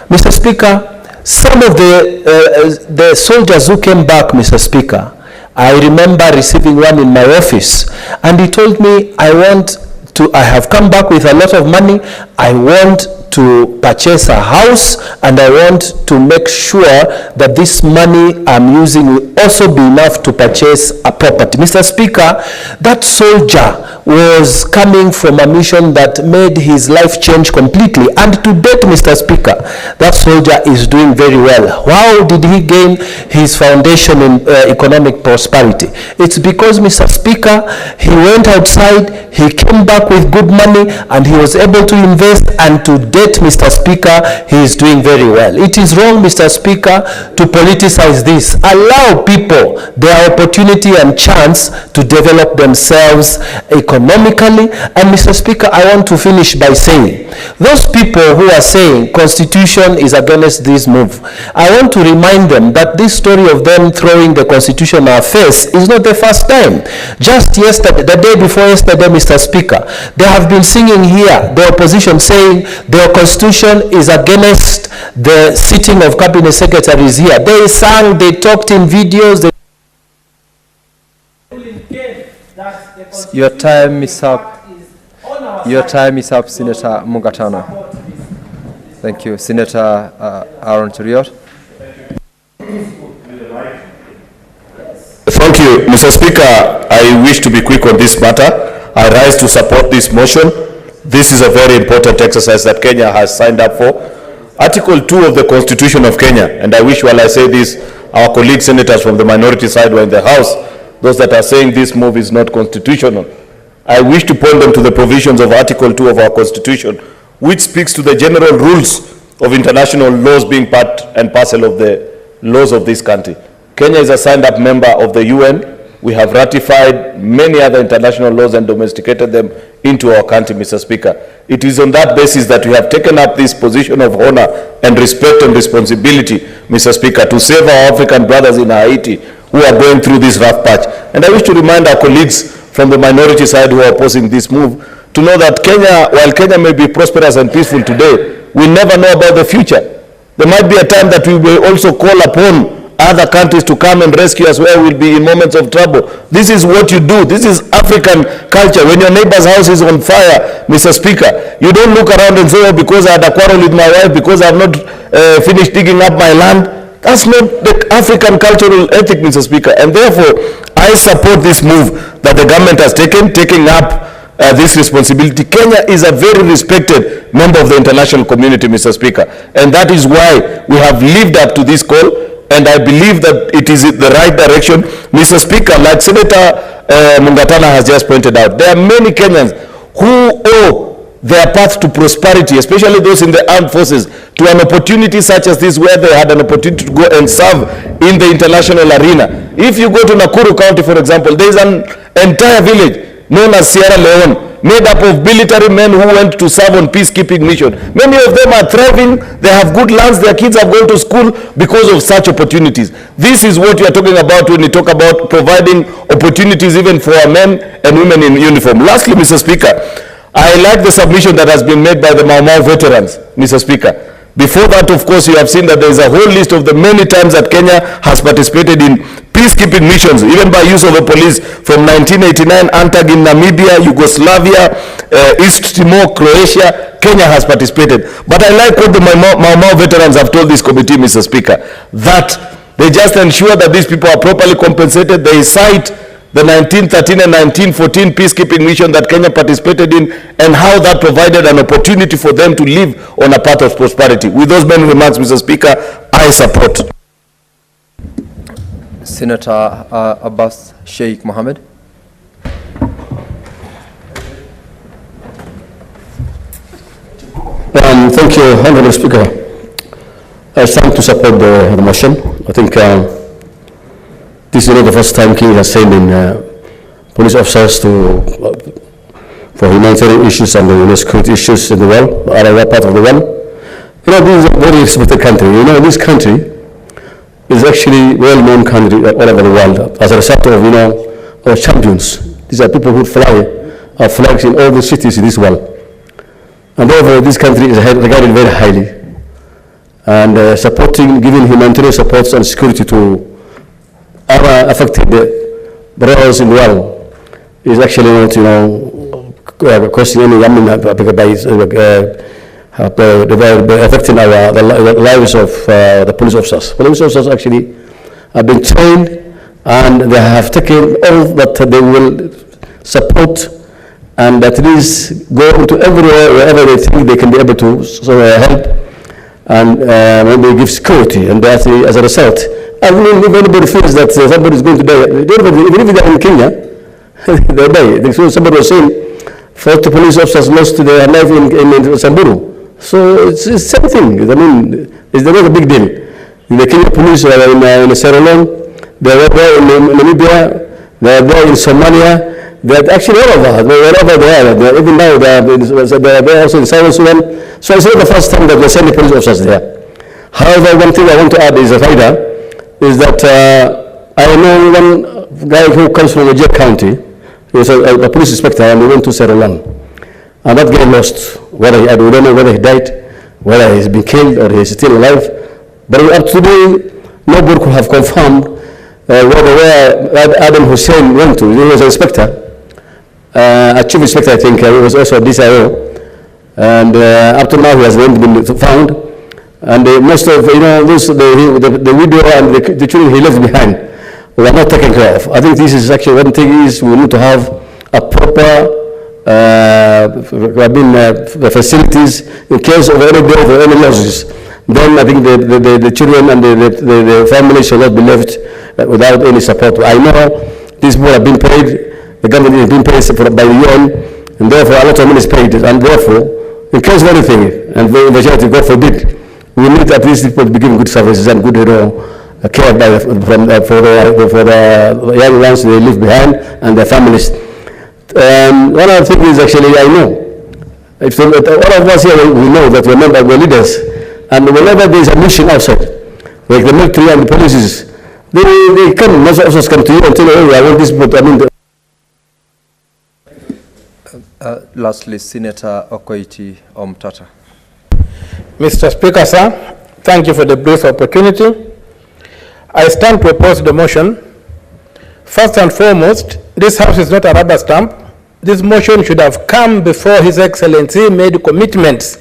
Mr. Speaker, some of the soldiers who came back, Mr. Speaker, I remember receiving one in my office, and he told me, I have come back with a lot of money, I want to purchase a house, and I want to make sure that this money I'm using will also be enough to purchase a property. Mr. Speaker, that soldier was coming from a mission that made his life change completely, and to date, Mr. Speaker, that soldier is doing very well. How did he gain his foundation in economic prosperity? It's because, Mr. Speaker, he went outside, he came back with good money, and he was able to invest, and to date, Mr. Speaker, he is doing very well. It is wrong, Mr. Speaker, to politicize this. Allow people their opportunity and chance to develop themselves economically. And Mr. Speaker, I want to finish by saying, those people who are saying Constitution is against this move, I want to remind them that this story of them throwing the Constitution in our face is not the first time. Just yesterday, the day before yesterday, Mr. Speaker, they have been singing here, the opposition saying the Constitution is against the sitting of cabinet secretaries here. They sang, they talked in videos. Your time is up. Your time is up, Senator Mungatana. Thank you. Senator Aaron Cheriot. Thank you, Mr. Speaker. I wish to be quick on this matter. I rise to support this motion. This is a very important exercise that Kenya has signed up for. Article 2 of the Constitution of Kenya, and I wish while I say this, our colleague senators from the minority side were in the House, those that are saying this move is not constitutional. I wish to point them to the provisions of Article 2 of our Constitution, which speaks to the general rules of international laws being part and parcel of the laws of this country. Kenya is a signed-up member of the UN. We have ratified many other international laws and domesticated them into our country, Mr. Speaker. It is on that basis that we have taken up this position of honor and respect and responsibility, Mr. Speaker, to save our African brothers in Haiti who are going through this rough patch. And I wish to remind our colleagues from the minority side who are opposing this move to know that Kenya, while Kenya may be prosperous and peaceful today, we never know about the future. There might be a time that we will also call upon other countries to come and rescue us where we'll be in moments of trouble. This is what you do. This is African culture. When your neighbor's house is on fire, Mr. Speaker, you don't look around and say, oh, because I had a quarrel with my wife, because I've not finished digging up my land. That's not the African cultural ethic, Mr. Speaker. And therefore, I support this move that the government has taking up this responsibility. Kenya is a very respected member of the international community, Mr. Speaker. And that is why we have lived up to this call. And I believe that it is the right direction. Mr. Speaker, like Senator Mungatana has just pointed out, there are many Kenyans who owe their path to prosperity, especially those in the armed forces, to an opportunity such as this where they had an opportunity to go and serve in the international arena. If you go to Nakuru County, for example, there is an entire village known as Sierra Leone, made up of military men who went to serve on peacekeeping mission. Many of them are thriving, they have good lands, their kids have gone to school because of such opportunities. This is what we are talking about when we talk about providing opportunities even for our men and women in uniform. Lastly, Mr. Speaker, I like the submission that has been made by the Mau Mau veterans, Mr. Speaker. Before that, of course, you have seen that there is a whole list of the many times that Kenya has participated in peacekeeping missions, even by use of the police, from 1989, ANTAG in Namibia, Yugoslavia, East Timor, Croatia. Kenya has participated. But I like what the Mau Mau veterans have told this committee, Mr. Speaker, that they just ensure that these people are properly compensated. They cite the 1913 and 1914 peacekeeping mission that Kenya participated in, and how that provided an opportunity for them to live on a path of prosperity. With those many remarks, Mr. Speaker, I support. Senator Abbas Sheikh Mohammed. Thank you, Honorable Speaker. I stand to support the motion. I think this is not the first time Kenya has sent in police officers for humanitarian issues and security issues in the world, other part of the world. You know, this is a very respected country. You know, this country is actually well-known country all over the world as a result of, you know, our champions. These are people who fly our flags in all the cities in this world. And therefore, this country is regarded very highly. And supporting, giving humanitarian support and security to other affected brothers in the world is actually not, you know, costing any, affecting the lives of the police officers. Police officers actually have been trained, and they have taken all that they will support, and at least go into everywhere wherever they think they can be able to help and maybe give security. And that, as a result, I mean, if anybody feels that somebody is going to die, even if they are in Kenya, they die. So somebody was saying 40 police officers lost their life in Samburu. So it's the same thing. I mean, it's not a big deal. The Kenya police are in Sierra Leone, they are there in Namibia, they are there in Somalia. They're actually all over, wherever they are. Even now, they are also in South Sudan. So it's not the first time that we're sending police officers there. However, one thing I want to add is that I know one guy who comes from Wajir County. He was a police inspector, and he went to Sierra Leone. And that guy lost. We don't know whether he died, whether he's been killed, or he's still alive. But up to today, nobody could have confirmed where Adam Hussein went to. He was an inspector. A chief inspector, I think, he was also a DCIO, and up to now he has not been found. And most of the widow and the children he left behind were not taken care of. I think this is actually one thing is we need to have a proper the facilities in case of any death or any losses. Then I think the children and the family shall not be left without any support. I know these people have been paid. The government is being paid by the UN, and therefore a lot of money is paid. And therefore, in case of anything, and God forbid, we need at least people to be given good services and good care for the young ones they leave behind and their families. One other thing is actually, I know, all of us here, we know that we're leaders, and whenever there is a mission outside, like the military and the police, they come, most officers come to you and tell you, oh, I want this, but I mean, lastly, Senator Okoiti Omtata. Mr. Speaker, sir, thank you for the brief opportunity. I stand to oppose the motion. First and foremost, this House is not a rubber stamp. This motion should have come before His Excellency made commitments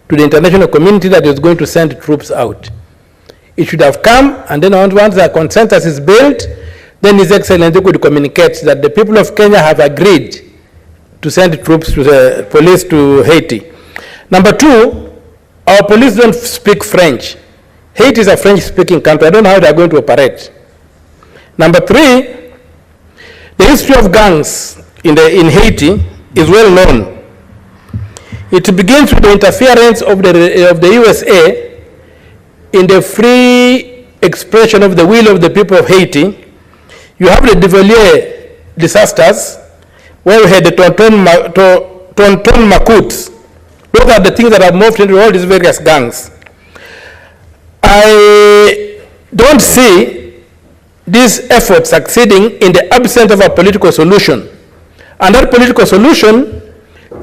to the international community that he was going to send troops out. It should have come, and then once the consensus is built, then His Excellency could communicate that the people of Kenya have agreed to send troops to the police to Haiti. Number two, our police don't speak French. Haiti is a French-speaking country. I don't know how they're going to operate. Number three, the history of gangs in Haiti is well known. It begins with the interference of the USA in the free expression of the will of the people of Haiti. You have the Duvalier disasters, where we had the Tonton Macoutes. Those are the things that have moved into all these various gangs. I don't see this effort succeeding in the absence of a political solution. And that political solution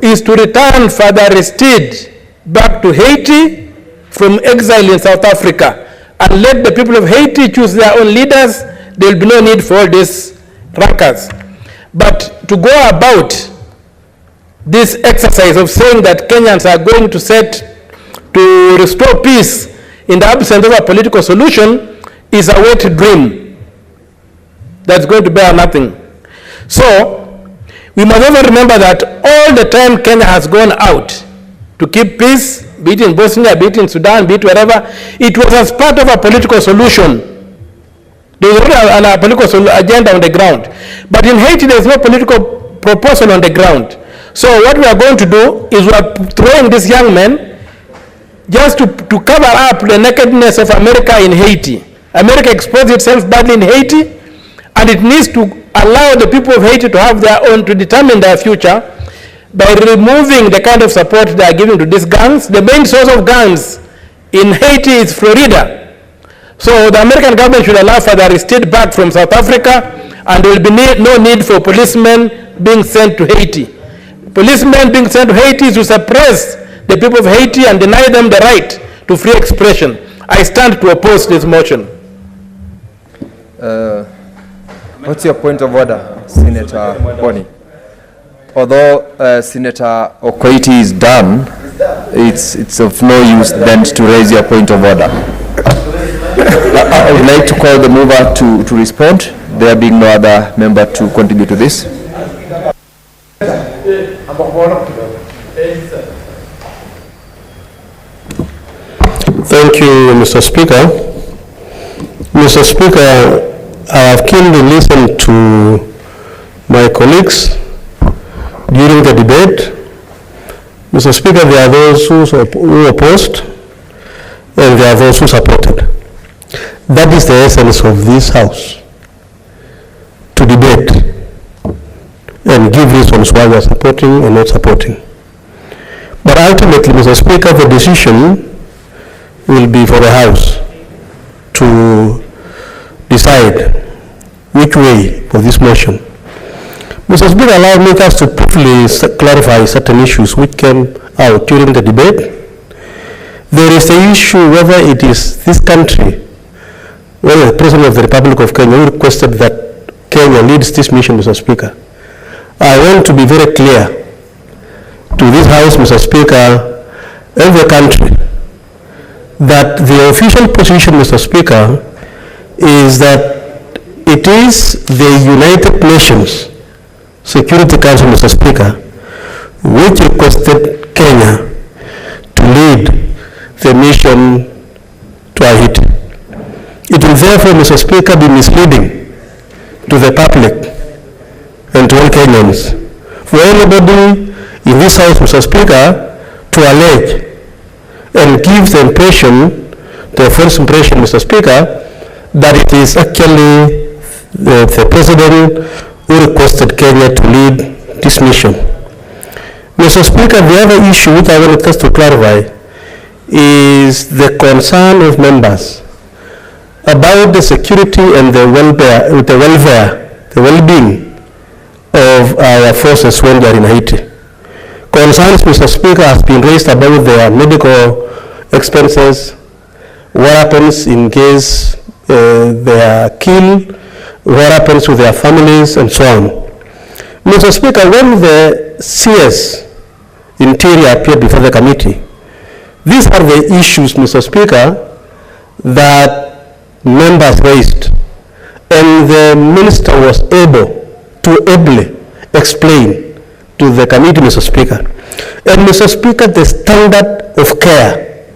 is to return Father Aristide back to Haiti from exile in South Africa and let the people of Haiti choose their own leaders. There will be no need for all these rankers. But to go about this exercise of saying that Kenyans are going to restore peace in the absence of a political solution is a wet dream that's going to bear nothing. So, we must also remember that all the time Kenya has gone out to keep peace, be it in Bosnia, be it in Sudan, be it wherever, it was as part of a political solution. There was a political agenda on the ground. But in Haiti, there is no political proposal on the ground. So what we are going to do is we are throwing these young men just to cover up the nakedness of America in Haiti. America exposed itself badly in Haiti, and it needs to allow the people of Haiti to have their own, to determine their future by removing the kind of support they are giving to these gangs. The main source of gangs in Haiti is Florida. So the American government should allow for their estate back from South Africa, and there will be no need for policemen being sent to Haiti. Policemen being sent to Haiti is to suppress the people of Haiti and deny them the right to free expression. I stand to oppose this motion. What's your point of order, Senator Boni? Although Senator Okoiti is done, it's of no use then to raise your point of order. I would like to call the mover to respond, there being no other member to contribute to this. Thank you, Mr. Speaker. Mr. Speaker, I have keenly listened to my colleagues during the debate. Mr. Speaker, there are those who opposed and there are those who supported. That is the essence of this House, to debate and give reasons why we are supporting and not supporting. But ultimately, Mr. Speaker, the decision will be for the House to decide which way for this motion. Mr. Speaker, allow me just to briefly clarify certain issues which came out during the debate. There is the issue whether it is this country, whether the President of the Republic of Kenya who requested that Kenya leads this mission, Mr. Speaker. I want to be very clear to this House, Mr. Speaker, and the country, that the official position, Mr. Speaker, is that it is the United Nations Security Council, Mr. Speaker, which requested Kenya to lead the mission to Haiti. It will therefore, Mr. Speaker, be misleading to the public and to all Kenyans for anybody in this House, Mr. Speaker, to allege and give the impression, the false impression, Mr. Speaker, that it is actually the President who requested Kenya to lead this mission. Mr. Speaker, the other issue which I wanted us to clarify is the concern of members about the security and the well-being of our forces when they are in Haiti. Concerns, Mr. Speaker, has been raised about their medical expenses, what happens in case they are killed, what happens with their families, and so on. Mr. Speaker, when the CS Interior appeared before the committee, these are the issues, Mr. Speaker, that members raised, and the minister was able to ably explain to the committee, Mr. Speaker. And Mr. Speaker, the standard of care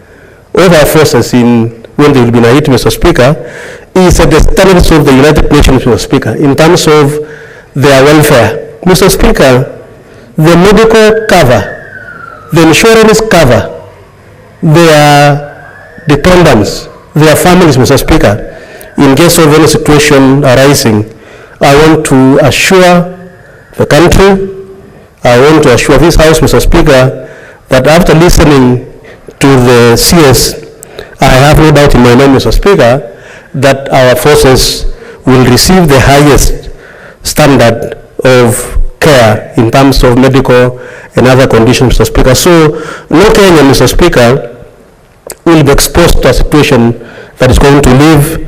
of our forces when they will be in Haiti, Mr. Speaker, is at the standards of the United Nations, Mr. Speaker, in terms of their welfare. Mr. Speaker, the medical cover, the insurance cover, their dependents, their families, Mr. Speaker, in case of any situation arising. I want to assure the country, I want to assure this House, Mr. Speaker, that after listening to the CS, I have no doubt in my mind, Mr. Speaker, that our forces will receive the highest standard of care in terms of medical and other conditions, Mr. Speaker. So no Kenyan, Mr. Speaker, will be exposed to a situation that is going to leave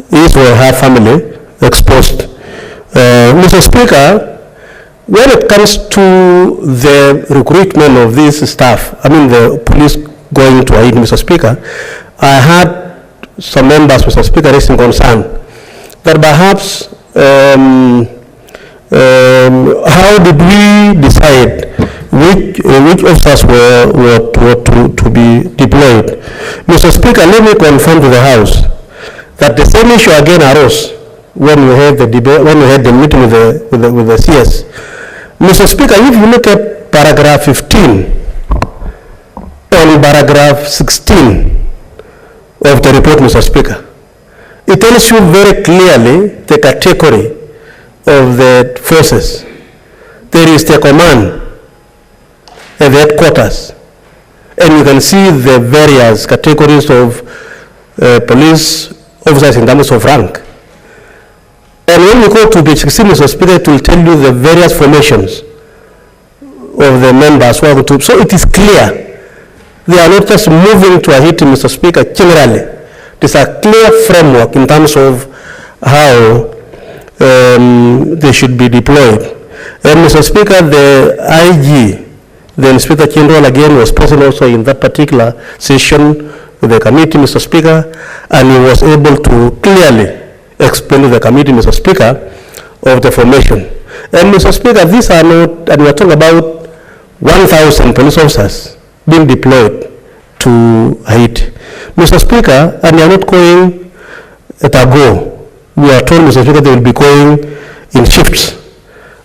his or her family exposed. Mr. Speaker, when it comes to the recruitment of this staff, I mean the police going to Haiti, Mr. Speaker, I had some members, Mr. Speaker, raising concern that perhaps How did we decide which officers were to be deployed? Mr. Speaker, let me confirm to the House that the same issue again arose when we had the debate, when we had the meeting with the CS. Mr. Speaker, if you look at paragraph 15 and paragraph 16 of the report, Mr. Speaker, it tells you very clearly the category of the forces. There is the command at the headquarters, and you can see the various categories of police officers in terms of rank. And when you go to page 16, Mr. Speaker, it will tell you the various formations of the members who are to. So it is clear. They are not just moving to Haiti, Mr. Speaker, generally. There's a clear framework in terms of how they should be deployed. And Mr. Speaker, the IG, the Inspector General again was present also in that particular session with the committee, Mr. Speaker, and he was able to clearly explain to the committee, Mr. Speaker, of the formation. And Mr. Speaker, these are not, and we're talking about 1,000 police officers being deployed to Haiti. Mr. Speaker, and they are not going at a go. We are told, Mr. Speaker, they will be going in shifts.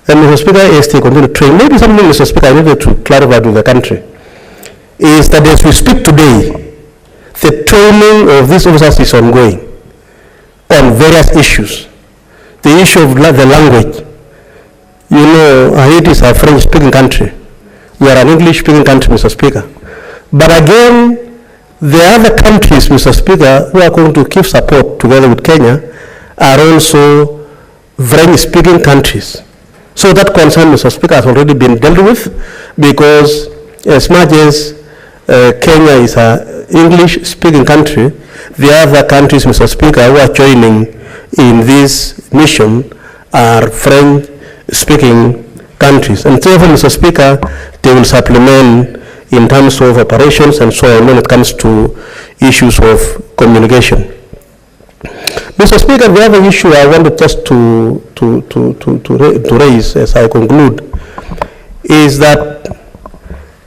And Mr. Speaker, as they continue to train, maybe something, Mr. Speaker, I needed to clarify to the country, is that as we speak today, the training of these officers is ongoing on various issues. The issue of the language. You know, Haiti is a French-speaking country. We are an English-speaking country, Mr. Speaker. But again, the other countries, Mr. Speaker, who are going to give support together with Kenya are also French-speaking countries. So that concern, Mr. Speaker, has already been dealt with, because as much as Kenya is an English-speaking country, the other countries, Mr. Speaker, who are joining in this mission are French-speaking countries. And therefore, Mr. Speaker, they will supplement in terms of operations and so on when it comes to issues of communication. Mr. Speaker, the other issue I wanted just to raise as I conclude is that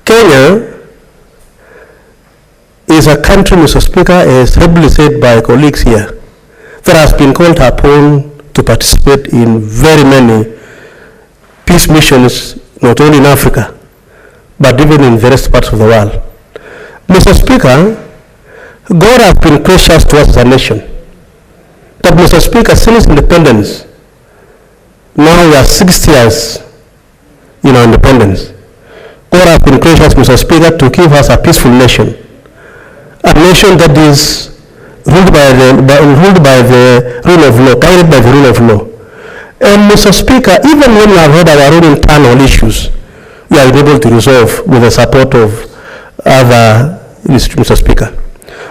Kenya is a country, Mr. Speaker, as heavily said by colleagues here, that has been called upon to participate in very many peace missions, not only in Africa, but even in various parts of the world. Mr. Speaker, God has been gracious to us as a nation. But Mr. Speaker, since independence, now we are 60 years in our independence. God has been gracious, Mr. Speaker, to give us a peaceful nation. A nation that is ruled by the rule of law, guided by the rule of law. And Mr. Speaker, even when we have had our own internal issues, we are able to resolve with the support of other Mr. Speaker.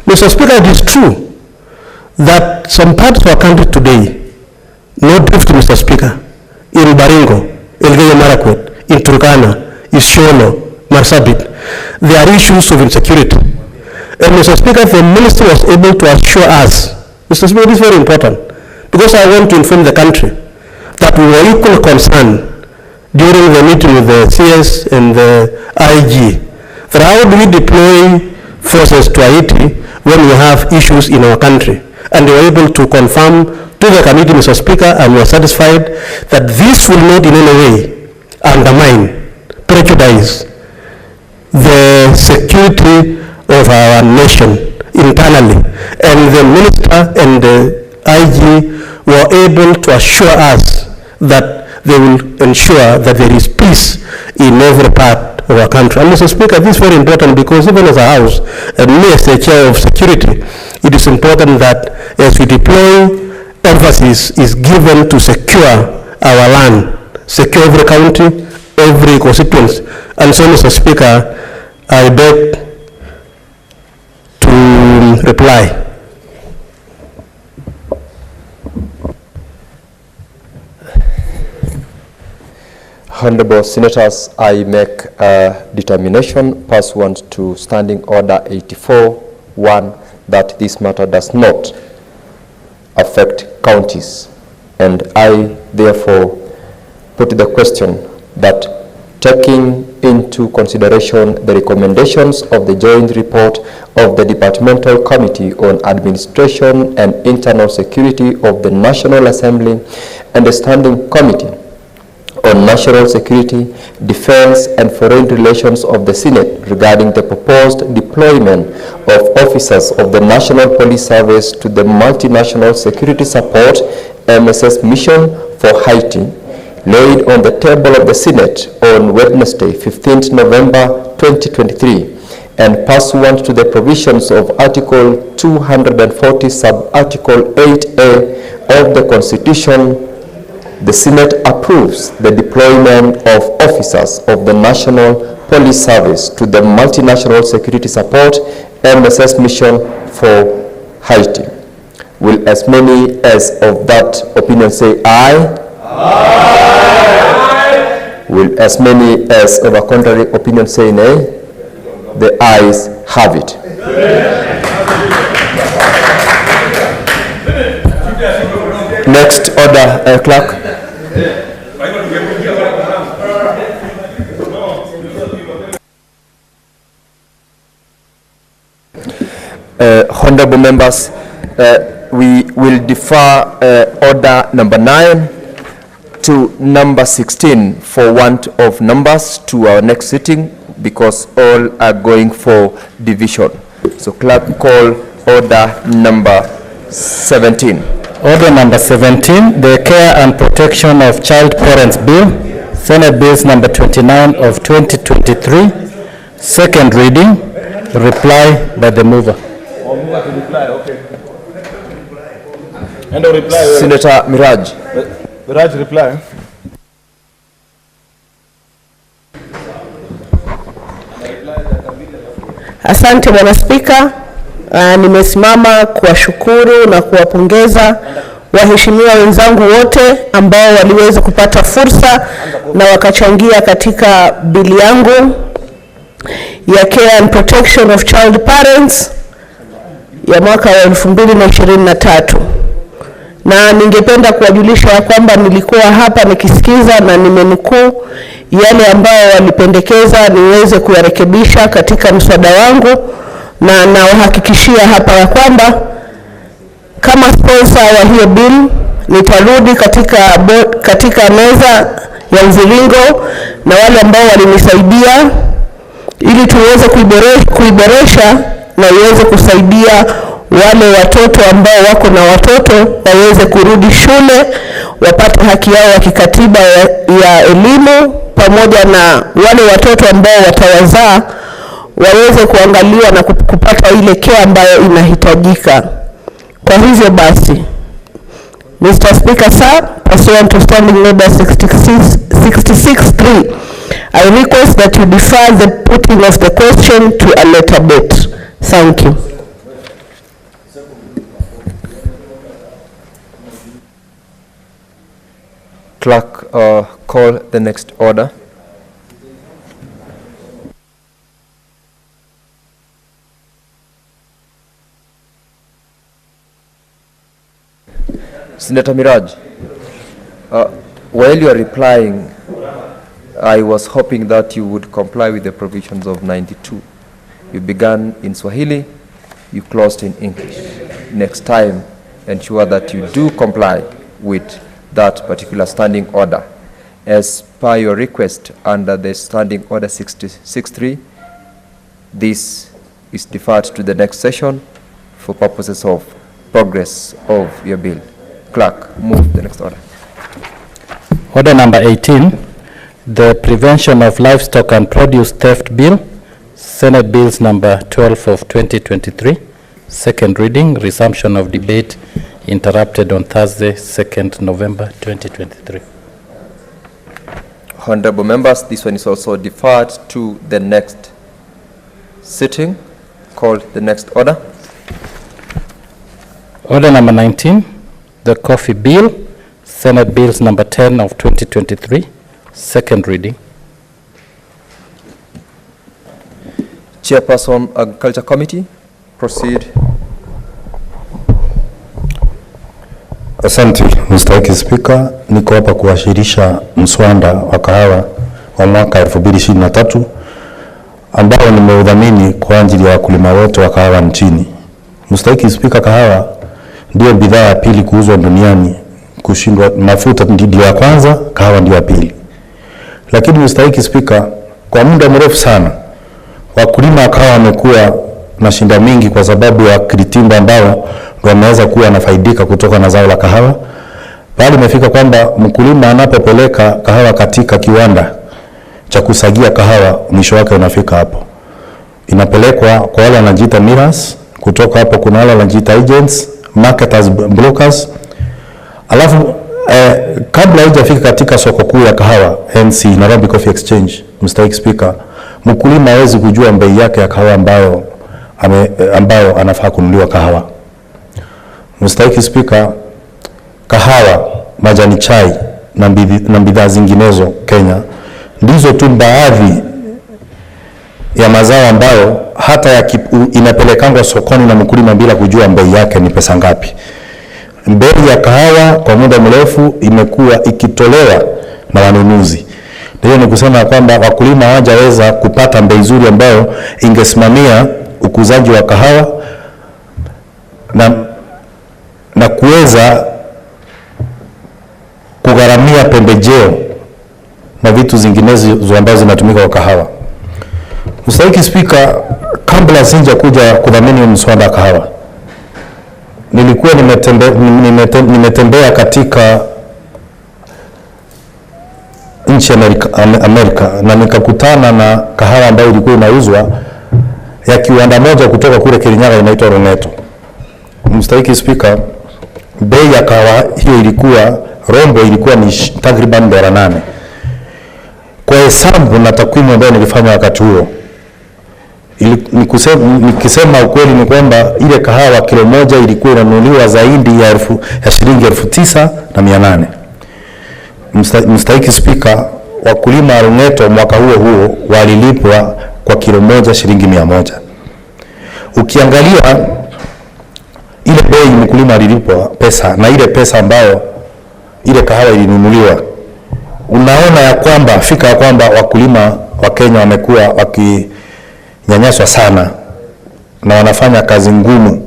Mr. Speaker, it is true that some parts of our country today, no drift, Mr. Speaker, in Baringo, Elgeyo Marakwet, in Turkana, Isiolo, Marsabit, there are issues of insecurity. And Mr. Speaker, the minister was able to assure us, Mr. Speaker, this is very important, because I want to inform the country that we were equally concerned during the meeting with the CS and the IG, that how do we deploy forces to Haiti when we have issues in our country? And they were able to confirm to the committee, Mr. Speaker, and we are satisfied that this will not in any way undermine, prejudice the security of our nation internally. And the minister and the IG were able to assure us that they will ensure that there is peace in every part of our country. And Mr. Speaker, this is very important, because even as a House, and me as the chair of security, it is important that as we deploy, emphasis is given to secure our land, secure every county, every constituency. And so, Mr. Speaker, I beg to reply. Honorable Senators, I make a determination pursuant to Standing Order 84-1 that this matter does not affect counties, and I therefore put the question that, taking into consideration the recommendations of the joint report of the Departmental Committee on Administration and Internal Security of the National Assembly and the Standing Committee on National Security, Defense and Foreign Relations of the Senate regarding the proposed deployment of officers of the National Police Service to the Multinational Security Support MSS mission for Haiti, laid on the table of the Senate on Wednesday, 15th November 2023, and pursuant to the provisions of Article 240, Sub-Article 8A of the Constitution, the Senate approves the deployment of officers of the National Police Service to the Multinational Security Support MSS mission for Haiti. Will as many as of that opinion say aye? Aye. Will as many as of a contrary opinion say nay? The ayes have it. Next order, clerk. Honorable members, we will defer order number 9 to number 16 for want of numbers to our next sitting, because all are going for division. So clerk, call order number 17. Order number 17, the Care and Protection of Child Parents Bill, Senate Bills number 29 of 2023, second reading, reply by the mover. And a reply. Senator Miraj. Miraj, reply. Asante Bwana Spika. Nimesimama kuwashukuru na kuwapongeza waheshimiwa wenzangu wote ambao waliweza kupata fursa na wakachangia katika bili yangu ya Care and Protection of Child Parents ya mwaka wa 2023. Na ningependa kuwajulisha ya kwamba nilikuwa hapa nikisikiza na nimenukuu yale ambao walipendekeza niweze kuyarekebisha katika mswada wangu, na nawahakikishia hapa ya kwamba kama sponsor wa hiyo bill nitarudi katika meza ya mviringo na wale ambao walinisaidia ili tuweze kuiboresha na iweze kusaidia wale watoto ambao wako na watoto waweze kurudi shule, wapate haki yao ya kikatiba ya elimu, pamoja na wale watoto ambao watawazaa waweze kuangaliwa na kupata ile care ambayo inahitajika. Kwa hivyo basi, Mr. Speaker, sir, pursuant to Standing Order 66.3, I request that you defer the putting of the question to a later date. Thank you. Clerk, call the next order. Senator Miraj, while you are replying, I was hoping that you would comply with the provisions of 92. You began in Swahili, you closed in English. Next time, ensure that you do comply with that particular standing order. As per your request under the Standing Order 66.3, this is deferred to the next session for purposes of progress of your bill. Clerk, move the next order. Order number 18, the Prevention of Livestock and Produce Theft Bill, Senate Bills number 12 of 2023, second reading, resumption of debate interrupted on Thursday, 2nd November 2023. Honorable members, this one is also deferred to the next sitting. Call the next order. Order number 19, the Coffee Bill, Senate Bills number 10 of 2023, second reading. Chairperson, Agriculture Committee, proceed. Asante, Mstahiki Spika, niko hapa kuwasilisha mswada wa kahawa wa mwaka 2023 ambao nimeudhamini kwa ajili ya wakulima wote wa kahawa nchini. Mstahiki Spika, kahawa ndio bidhaa ya pili kuuzwa duniani, kushindwa mafuta ndio ya kwanza, kahawa ndio ya pili. Lakini Mstahiki Spika, kwa muda mrefu sana wakulima wa kahawa wamekuwa na shinda mingi kwa sababu ya kiritimba ambao wameweza kuwa wanafaidika kutoka na zao la kahawa. Bali imefika kwamba mkulima anapopeleka kahawa katika kiwanda cha kusagia kahawa, mwisho wake unafika hapo. Inapelekwa kwa wale wanajiita millers, kutoka hapo kuna wale wanajiita agents, marketers, brokers. Alafu kabla haijafika katika soko kuu ya kahawa, NC, Nairobi Coffee Exchange, Mstahiki Spika, mkulima hawezi kujua bei yake ya kahawa ambayo anafaa kununuliwa kahawa. Mstahiki Spika, kahawa, majani chai na bidhaa zinginezo Kenya ndizo tu baadhi ya mazao ambayo hata inapelekangwa sokoni na mkulima bila kujua bei yake ni pesa ngapi. Bei ya kahawa kwa muda mrefu imekuwa ikitolewa na wanunuzi. Ndio ni kusema kwamba wakulima hawajaweza kupata bei nzuri ambayo ingesimamia ukuzaji wa kahawa na kuweza kugharamia pembejeo na vitu zinginezo ambazo zinatumika kwa kahawa. Mstahiki Spika, kabla sija kuja kudhamini mswada wa kahawa, nilikuwa nimetembea katika nchi Amerika na nikakutana na kahawa ambayo ilikuwa inauzwa ya kiwanda moja kutoka kule Kirinyaga inaitwa Ruto. Mstahiki Spika, bei ya kahawa hiyo ilikuwa rombo ilikuwa ni takriban $8. Kwa hesabu na takwimu ambayo nilifanya wakati huo, nikisema ukweli ni kwamba ile kahawa kilo moja ilikuwa inanunuliwa zaidi ya shilingi 9,800. Mstahiki Spika, wakulima wa Ruto mwaka huo walilipwa kwa kilo moja shilingi 100. Ukiangalia ile bei mkulima alilipwa pesa na ile pesa ambayo ile kahawa ilinunuliwa, unaona ya kwamba wakulima wa Kenya wamekuwa wakinyanyaswa sana na wanafanya kazi ngumu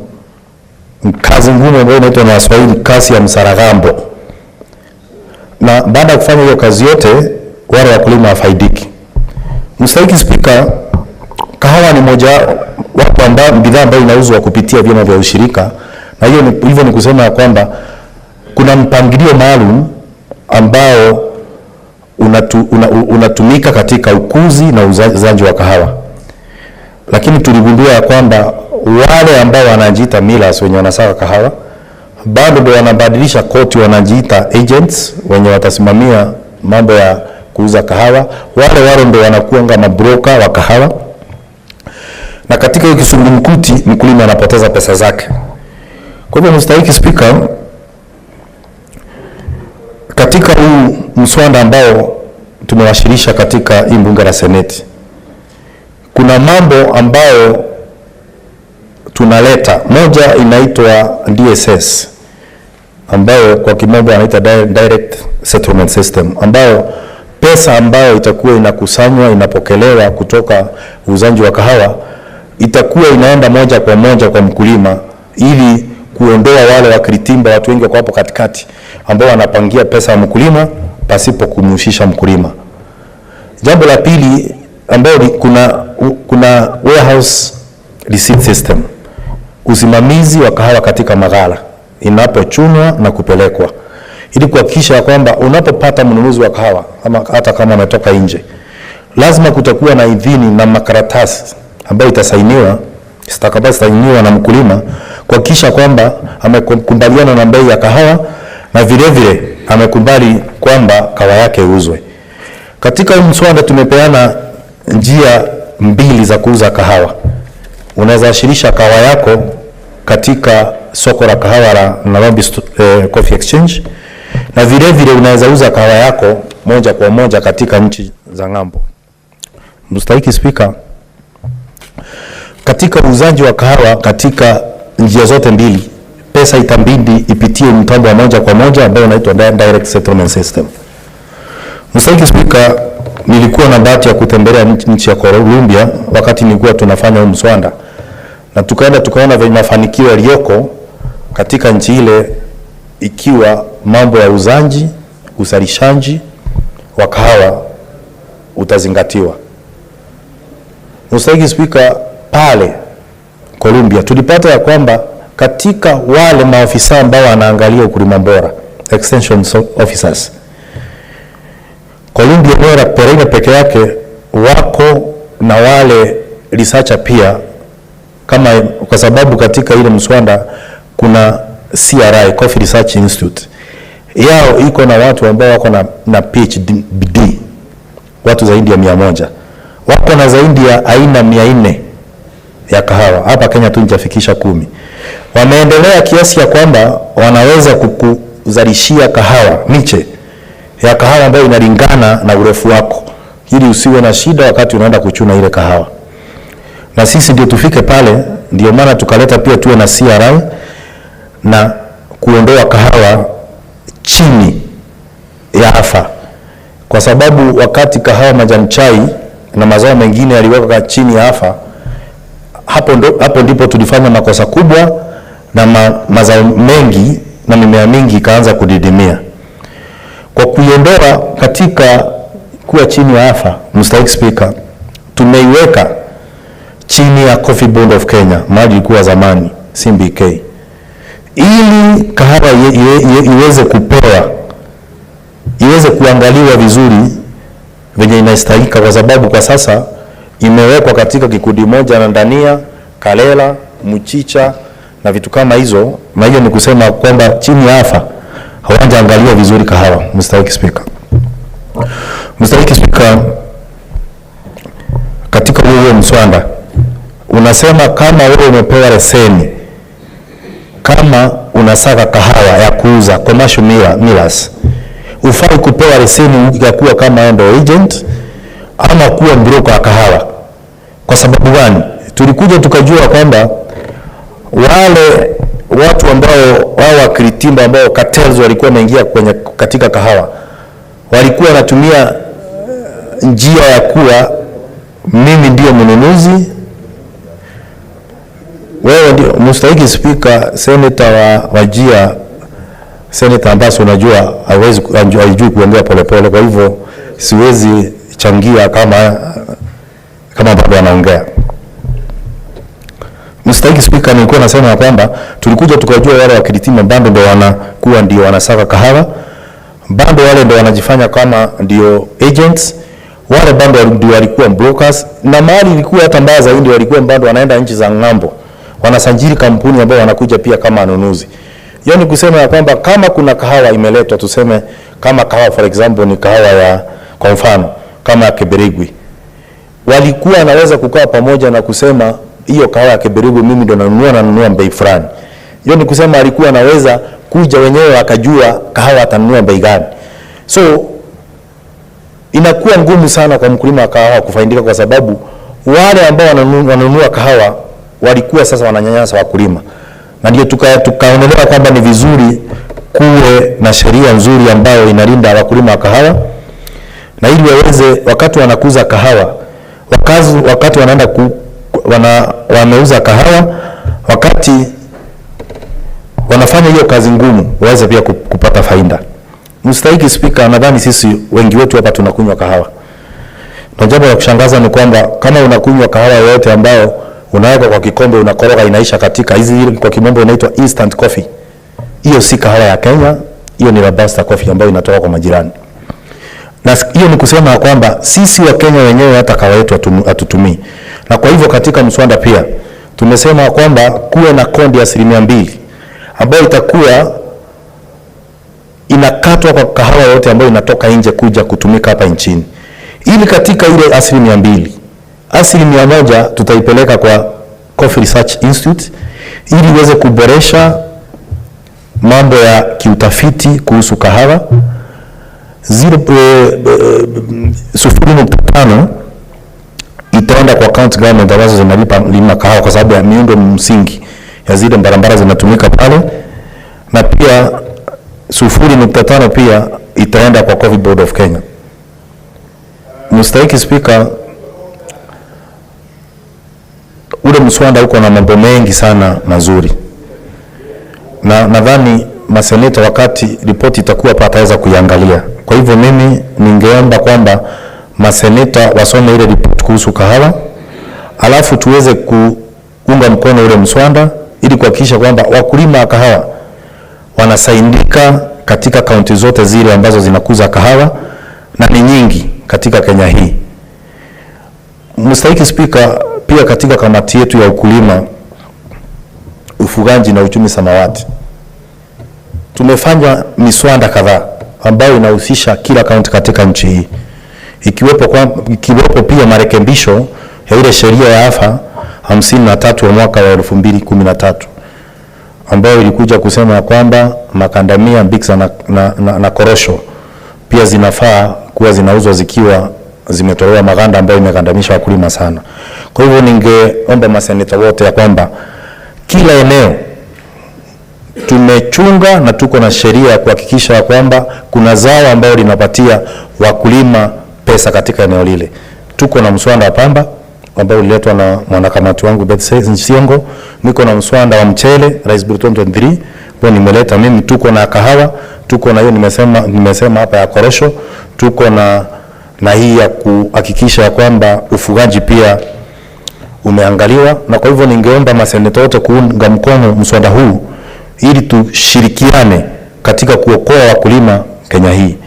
ambayo inaitwa na Waswahili kazi ya msaragambo. Na baada ya kufanya hiyo kazi yote, wale wakulima wafaidiki. Mstahiki Spika, kahawa ni moja wapo bidhaa ambayo inauzwa kupitia vyama vya ushirika, na hivyo ni kusema kwamba kuna mpangilio maalum ambao unatumika katika ukuzi na uzaji wa kahawa. Lakini tuligundua ya kwamba wale ambao wanajiita millers wenye wanasaka kahawa bado ndio wanabadilisha koti, wanajiita agents wenye watasimamia mambo ya kuuza kahawa. Wale ndio wanakuanga mabroka wa kahawa, na katika hiyo kisungumkuti mkulima anapoteza pesa zake. Kwa hivyo Mstahiki Spika, katika huu mswada ambao tumewasilisha katika hii bunge la Seneti, kuna mambo ambayo tunaleta. Moja inaitwa DSS, ambayo kwa kimombo anaita direct settlement system, ambayo pesa ambayo itakuwa inakusanywa, inapokelewa kutoka uuzaji wa kahawa itakuwa inaenda moja kwa moja kwa mkulima, ili kuondoa wale wakiritimba, watu wengi wako hapo katikati ambao wanapangia pesa ya mkulima pasipo kumhusisha mkulima. Jambo la pili ambao kuna warehouse receipt system, usimamizi wa kahawa katika maghala inapochunwa na kupelekwa, ili kuhakikisha kwamba unapopata mnunuzi wa kahawa hata kama ametoka nje, lazima kutakuwa na idhini na makaratasi ambayo itasainiwa na mkulima kuhakikisha kwamba amekubaliana na bei ya kahawa na vile amekubali kwamba kahawa yake iuzwe. Katika mswada tumepeana njia mbili za kuuza kahawa. Unaweza washirisha kahawa yako katika soko la kahawa la Nairobi Coffee Exchange, na vile unaweza uza kahawa yako moja kwa moja katika nchi za ng'ambo. Mstahiki Spika, katika uuzaji wa kahawa katika njia zote mbili, pesa itabidi ipitie mtambo wa moja kwa moja ambao unaitwa direct settlement system. Mr. Speaker, nilikuwa na bahati ya kutembelea nchi ya Colombia wakati nilikuwa tunafanya mswada, na tukaona venye mafanikio yaliyoko katika nchi ile, ikiwa mambo ya uzanji, uzalishaji wa kahawa utazingatiwa. Mr. Speaker, pale Colombia tulipata ya kwamba katika wale maafisa ambao wanaangalia ukulima bora, extension officers, Colombia bora Pereira peke yake wako na wale researcher pia, kama kwa sababu katika ile mswada kuna CRI, Coffee Research Institute, yao iko na watu ambao wako na PhD, watu zaidi ya 100, wako na zaidi ya aina 400 ya kahawa. Hapa Kenya tu nitafikisha 10. Wameendelea kiasi ya kwamba wanaweza kukuzalishia kahawa, miche ya kahawa ambayo inalingana na urefu wako, ili usiwe na shida wakati unaenda kuchuna ile kahawa. Na sisi ndio tufike pale, ndio maana tukaleta pia tuwe na CRI na kuondoa kahawa chini ya afa, kwa sababu wakati kahawa, majani chai na mazao mengine yaliweka chini ya afa, hapo ndipo tulifanya makosa kubwa na mazao mengi na mimea mingi ikaanza kudidimia. Kwa kuiondoa katika kuwa chini ya afa, Mr. Speaker, tumeiweka chini ya Coffee Board of Kenya, mahali ilikuwa zamani CBK, ili kahawa iweze kupewa, iweze kuangaliwa vizuri venye inastahili, kwa sababu kwa sasa imewekwa katika kikundi moja na ndania, kalela, mchicha na vitu kama hizo, na hiyo ni kusema kwamba chini ya afa hawajaangaliwa vizuri kahawa. Mr. Speaker, katika huo mswada unasema kama wewe umepewa leseni, kama unasaka kahawa ya kuuza, commercial millers, ufai kupewa leseni ya kuwa kama endo agent ama kuwa broker wa kahawa. Kwa sababu gani? Tulikuja tukajua kwamba wale watu ambao wao wakiritimba, ambao cartels walikuwa wameingia katika kahawa, walikuwa wanatumia njia ya kuwa mimi ndio mnunuzi, wewe ndio Mr. Speaker. Senator wa Wajia, Senator ambaye unajua hajui kuongea polepole, kwa hivyo siwezi changia kama bado anaongea. Mr. Speaker, nilikuwa nasema kwamba tulikuja tukajua wale wakiritima bando ndio wanakuwa ndio wanasaka kahawa, bando wale ndio wanajifanya kama ndio agents, wale bando ndio walikuwa brokers, na mahali ilikuwa hata mbaya zaidi, walikuwa bando wanaenda nchi za ng'ambo, wanasajili kampuni ambao wanakuja pia kama wanunuzi. Hiyo ni kusema kwamba kama kuna kahawa imeletwa, tuseme kama kahawa for example ni kahawa ya, kwa mfano kama ya Keberigwi, walikuwa wanaweza kukaa pamoja na kusema hiyo kahawa ya Keberigwi mimi ndo nanunua bei fulani. Hiyo ni kusema alikuwa anaweza kuja wenyewe akajua kahawa atanunua bei gani. So inakuwa ngumu sana kwa mkulima wa kahawa kufaidika, kwa sababu wale ambao wananunua kahawa walikuwa sasa wananyanyasa wakulima. Na ndio tukaonelea kwamba ni vizuri kuwe na sheria nzuri ambayo inalinda wakulima wa kahawa, na ili waweze wakati wanakuza kahawa, wakati wanaenda wameuza kahawa, wakati wanafanya hiyo kazi ngumu, waweze pia kupata faida. Mr. Speaker, nadhani sisi wengi wetu hapa tunakunywa kahawa. Na jambo la kushangaza ni kwamba kama unakunywa kahawa yote ambayo unaweka kwa kikombe unakoroga inaisha katika hizi, kwa kimombo inaitwa instant coffee, hiyo si kahawa ya Kenya, hiyo ni robusta coffee ambayo inatoka kwa majirani. Na hiyo ni kusema kwamba sisi wa Kenya wenyewe hata kahawa yetu hatutumii. Na kwa hivyo katika mswada pia tumesema kwamba kuwe na kodi ya 2% ambayo itakuwa inakatwa kwa kahawa yote ambayo inatoka nje kuja kutumika hapa nchini. Ili katika ile 2%, 1% tutaipeleka kwa Coffee Research Institute ili iweze kuboresha mambo ya kiutafiti kuhusu kahawa. 0.5 itaenda kwa county government ambazo zinalima kahawa, kwa sababu ya miundo msingi ya zile barabara zinatumika pale, na pia 0.5 pia itaenda kwa Coffee Board of Kenya. Mstahiki Speaker, ule mswada uko na mambo mengi sana mazuri, na nadhani maseneta wakati ripoti itakuwa pataweza kuiangalia. Kwa hivyo mimi ningeomba kwamba maseneta wasome ile ripoti kuhusu kahawa, alafu tuweze kuunga mkono ule mswada ili kuhakikisha kwamba wakulima wa kahawa wanasaidika katika kaunti zote zile ambazo zinakuza kahawa, na ni nyingi katika Kenya hii. Mstahiki Speaker, pia katika kamati yetu ya ukulima, ufugaji na uchumi samawati tumefanya miswada kadhaa ambayo inahusisha kila kaunti katika nchi hii, ikiwepo pia marekebisho ya ile sheria ya AFA 53 wa mwaka wa 2013 ambayo ilikuja kusema kwamba makandamia, mbiksa na korosho pia zinafaa kuwa zinauzwa zikiwa zimetolewa maganda ambayo imegandamisha wakulima sana. Kwa hivyo ningeomba maseneta wote ya kwamba kila eneo tumechunga na tuko na sheria ya kuhakikisha kwamba kuna zao ambao linapatia wakulima pesa katika eneo lile. Tuko na mswada wa pamba ambao uliletwa na mwanakamati wangu Beth Nsiongo, niko na mswada wa mchele Rais Bill 2023 ambao nimeleta mimi, tuko na kahawa, tuko na hiyo nimesema hapa ya korosho, tuko na hii ya kuhakikisha kwamba ufugaji pia umeangaliwa. Na kwa hivyo ningeomba maseneta wote kuunga mkono mswada huu ili tushirikiane katika kuokoa wakulima Kenya hii.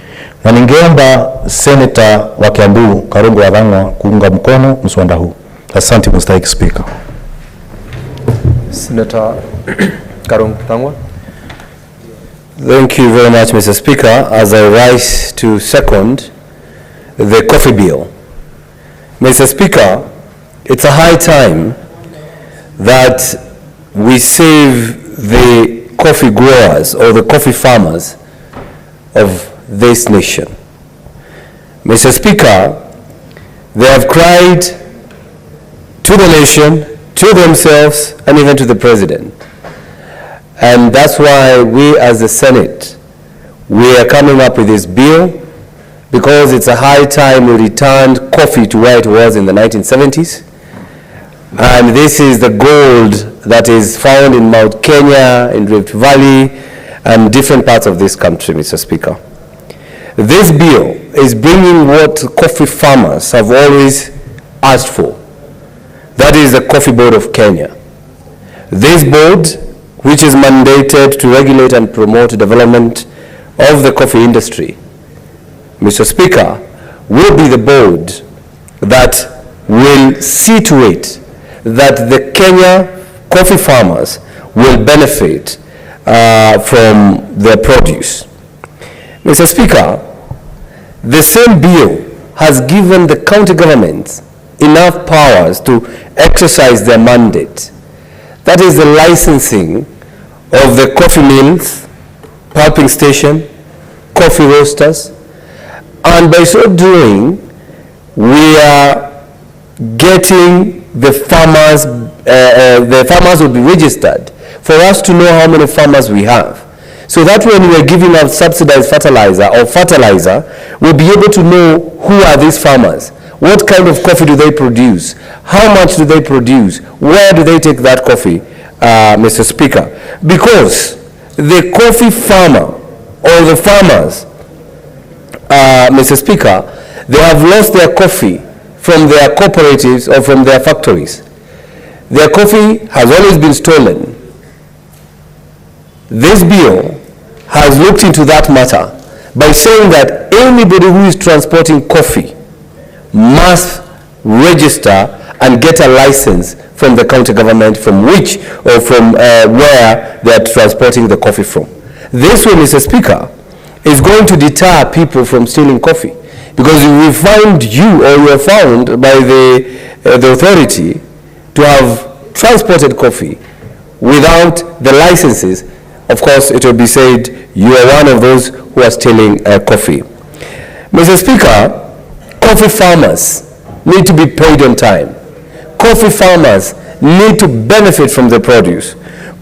Na ningeomba Senator wa Kiambu Karungu Wadhangwa kuunga mkono mswada huu. Asante Mr. Speaker. Senator Karungu Wadhangwa. Thank you very much, Mr. Speaker. As I rise to second the coffee bill, Mr. Speaker, it's a high time that we save the coffee growers or the coffee farmers of this nation. Mr. Speaker, they have cried to the nation, to themselves, and even to the president. And that's why we as the Senate, we are coming up with this bill, because it's a high time we returned coffee to where it was in the 1970s. And this is the gold that is found in Mount Kenya, in Rift Valley, and different parts of this country, Mr. Speaker. This bill is bringing what coffee farmers have always asked for. That is the Coffee Board of Kenya. This board, which is mandated to regulate and promote development of the coffee industry, Mr. Speaker, will be the board that will see to it that the Kenya coffee farmers will benefit from their produce. Mr. Speaker, the same bill has given the county governments enough powers to exercise their mandate. That is the licensing of the coffee mills, pulping station, coffee roasters, and by so doing, we are getting the farmers will be registered for us to know how many farmers we have. So that when we are giving out subsidized fertilizer, we'll be able to know who are these farmers, what kind of coffee do they produce, how much do they produce, where do they take that coffee, Mr. Speaker. Because the coffee farmer or the farmers, Mr. Speaker, they have lost their coffee from their cooperatives or from their factories. Their coffee has always been stolen. This bill has looked into that matter by saying that anybody who is transporting coffee must register and get a license from the county government from which or from where they are transporting the coffee from. This way, Mr. Speaker, is going to deter people from stealing coffee, because if we find you or you are found by the authority to have transported coffee without the licenses, of course it will be said you are one of those who are stealing coffee. Mr. Speaker, coffee farmers need to be paid on time. Coffee farmers need to benefit from the produce.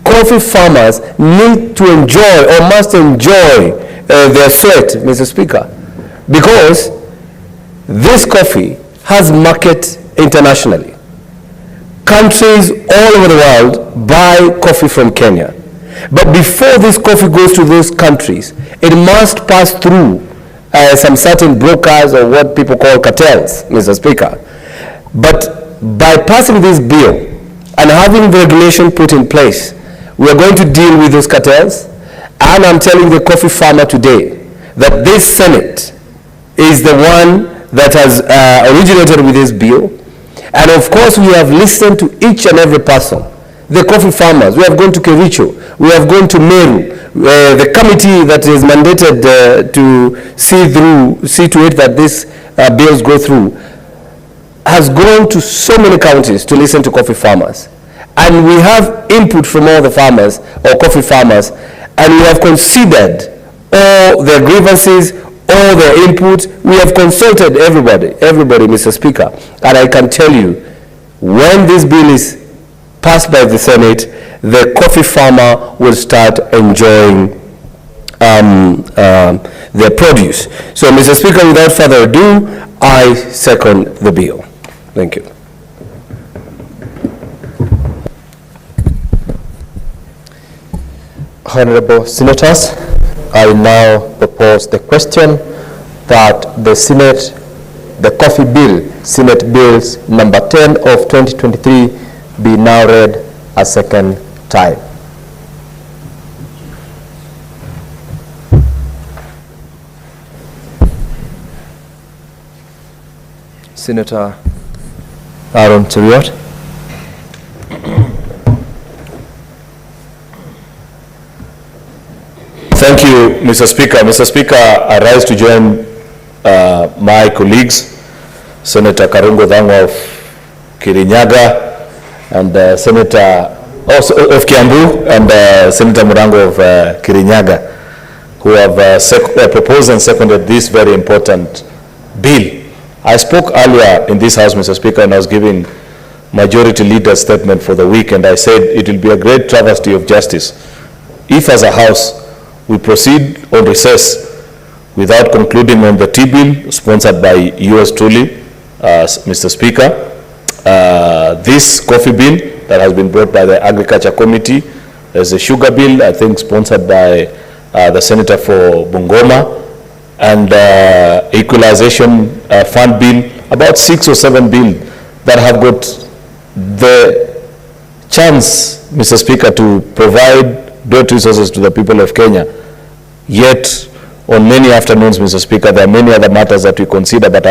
coffee farmers need to enjoy or must enjoy their sweat, Mr. Speaker, because this coffee has market internationally. Countries all over the world buy coffee from Kenya. But before this coffee goes to those countries, it must pass through some certain brokers or what people call cartels, Mr. Speaker. But by passing this bill and having the regulation put in place, we are going to deal with those cartels. And I'm telling the coffee farmer today that this Senate is the one that has originated with this bill. And of course, we have listened to each and every person. The coffee farmers, we have gone to Kericho, we have gone to Meru, the committee that is mandated to see to it that these bills go through, has gone to so many counties to listen to coffee farmers. And we have input from all the farmers or coffee farmers, and we have considered all their grievances, all their input. We have consulted everybody, Mr. Speaker. And I can tell you, when this bill is passed by the Senate, the coffee farmer will start enjoying their produce. So, Mr. Speaker, without further ado, I second the bill. Thank you. Honorable Senators, I now propose the question that the Senate, the coffee bill, Senate Bills number 10 of 2023 be now read a second time. Senator Aaron Cheriot. Thank you, Mr. Speaker. Mr. Speaker, I rise to join my colleagues, Senator Karungo Dhango of Kirinyaga, and Senator of Kiambu, and Senator Murango of Kirinyaga, who have proposed and seconded this very important bill. I spoke earlier in this House, Mr. Speaker, and I was giving majority leader's statement for the week, and I said it will be a great travesty of justice if, as a House, we proceed on recess without concluding on the T-bill sponsored by yours truly, Mr. Speaker. This coffee bill that has been brought by the Agriculture Committee. There's a sugar bill, I think, sponsored by the Senator for Bungoma, and equalization fund bill, about 6 or 7 bills that have got the chance, Mr. Speaker, to provide direct resources to the people of Kenya. Yet, on many afternoons, Mr. Speaker, there are many other matters that we consider, but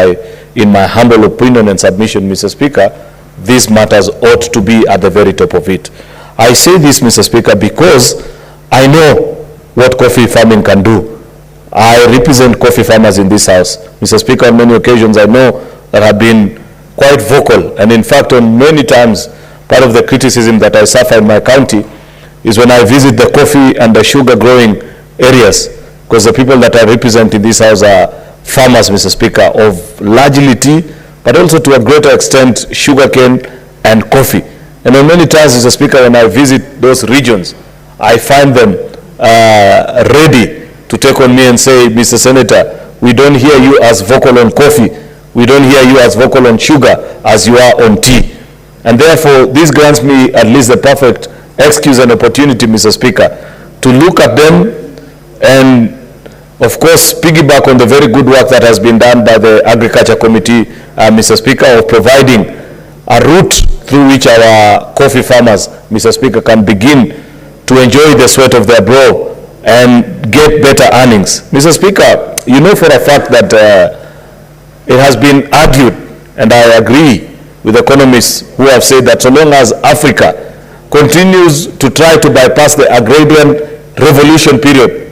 in my humble opinion and submission, Mr. Speaker, these matters ought to be at the very top of it. I say this, Mr. Speaker, because I know what coffee farming can do. I represent coffee farmers in this House. Mr. Speaker, on many occasions I know that have been quite vocal, and in fact, on many times, part of the criticism that I suffer in my county is when I visit the coffee and the sugar growing areas, because the people that I represent in this House are farmers, Mr. Speaker, of largely tea, but also to a greater extent sugarcane and coffee. And on many times, Mr. Speaker, when I visit those regions, I find them ready to take on me and say, Mr. Senator, we don't hear you as vocal on coffee, we don't hear you as vocal on sugar as you are on tea. And therefore, this grants me at least the perfect excuse and opportunity, Mr. Speaker, to look at them and, of course, piggyback on the very good work that has been done by the Agriculture Committee, Mr. Speaker, of providing a route through which our coffee farmers, Mr. Speaker, can begin to enjoy the sweat of their brow and get better earnings. Mr. Speaker, you know for a fact that it has been argued, and I agree with economists who have said that so long as Africa continues to try to bypass the agrarian revolution period,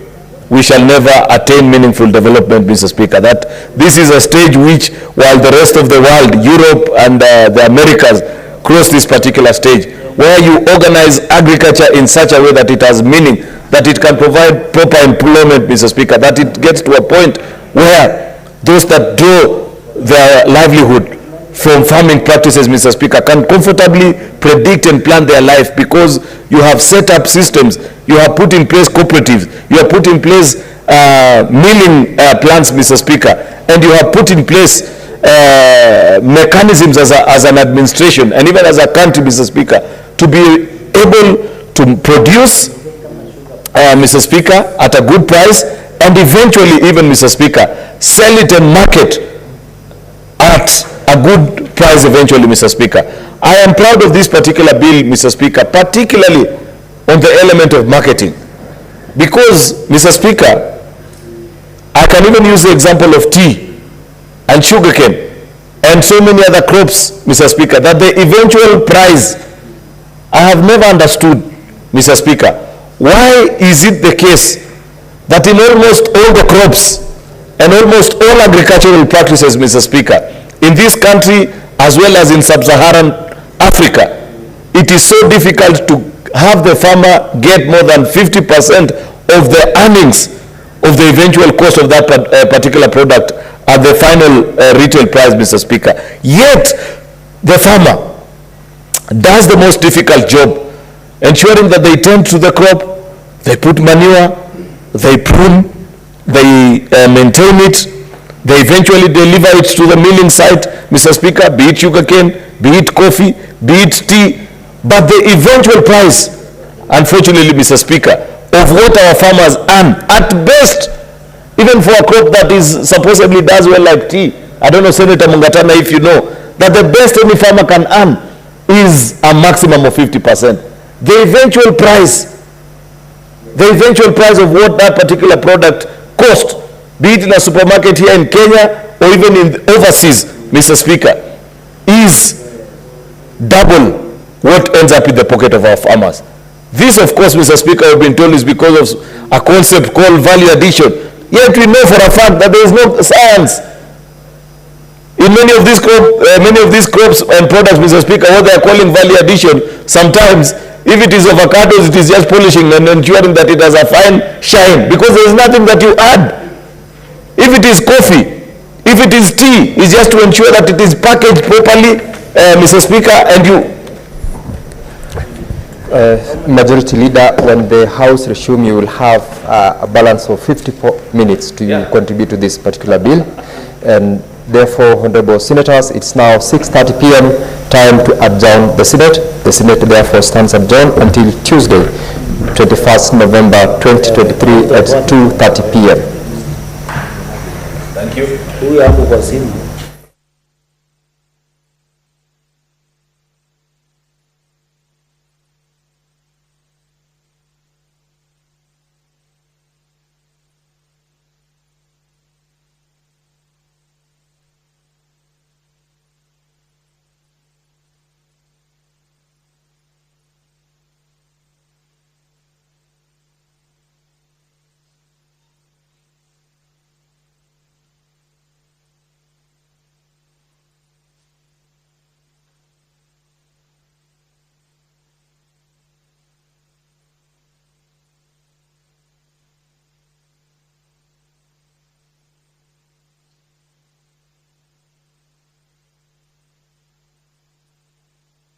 we shall never attain meaningful development, Mr. Speaker. That this is a stage which, while the rest of the world, Europe and the Americas, cross this particular stage, where you organize agriculture in such a way that it has meaning, that it can provide proper employment, Mr. Speaker, that it gets to a point where those that draw their livelihood from farming practices, Mr. Speaker, can comfortably predict and plan their life because you have set up systems, you have put in place cooperatives, you have put in place milling plants, Mr. Speaker, and you have put in place mechanisms as an administration and even as a country, Mr. Speaker, to be able to produce, Mr. Speaker, at a good price, and eventually even, Mr. Speaker, sell it and market at a good price eventually, Mr. Speaker. I am proud of this particular bill, Mr. Speaker, particularly on the element of marketing. Because, Mr. Speaker, I can even use the example of tea and sugarcane and so many other crops, Mr. Speaker, that the eventual price, I have never understood, Mr. Speaker, why is it the case that in almost all the crops and almost all agricultural practices, Mr. Speaker, in this country as well as in sub-Saharan Africa, it is so difficult to have the farmer get more than 50% of the earnings of the eventual cost of that particular product at the final retail price, Mr. Speaker. Yet, the farmer does the most difficult job, ensuring that they tend to the crop, they put manure, they prune, they maintain it, they eventually deliver it to the milling site, Mr. Speaker, be it sugarcane, be it coffee, be it tea, but the eventual price, unfortunately, Mr. Speaker, of what our farmers earn, at best, even for a crop that is supposedly does well like tea, I don't know, Senator Mungatana, if you know, that the best any farmer can earn is a maximum of 50%. The eventual price of what that particular product cost, be it in a supermarket here in Kenya or even in overseas, Mr. Speaker, is double what ends up in the pocket of our farmers. This, of course, Mr. Speaker, we've been told is because of a concept called value addition. Yet we know for a fact that there is no science in many of these crops and products, Mr. Speaker. What they are calling value addition, sometimes if it is avocados, it is just polishing and ensuring that it has a fine shine, because there is nothing that you add. If it is coffee, if it is tea, it's just to ensure that it is packaged properly, Mr. Speaker, and you... Majority Leader, when the House resume, you will have a balance of 54 minutes to contribute to this particular bill. And therefore, Honorable Senators, it's now 6:30 p.m. time to adjourn the Senate. The Senate therefore stands adjourned until Tuesday, 21st November 2023 at 2:30 p.m. Thank you.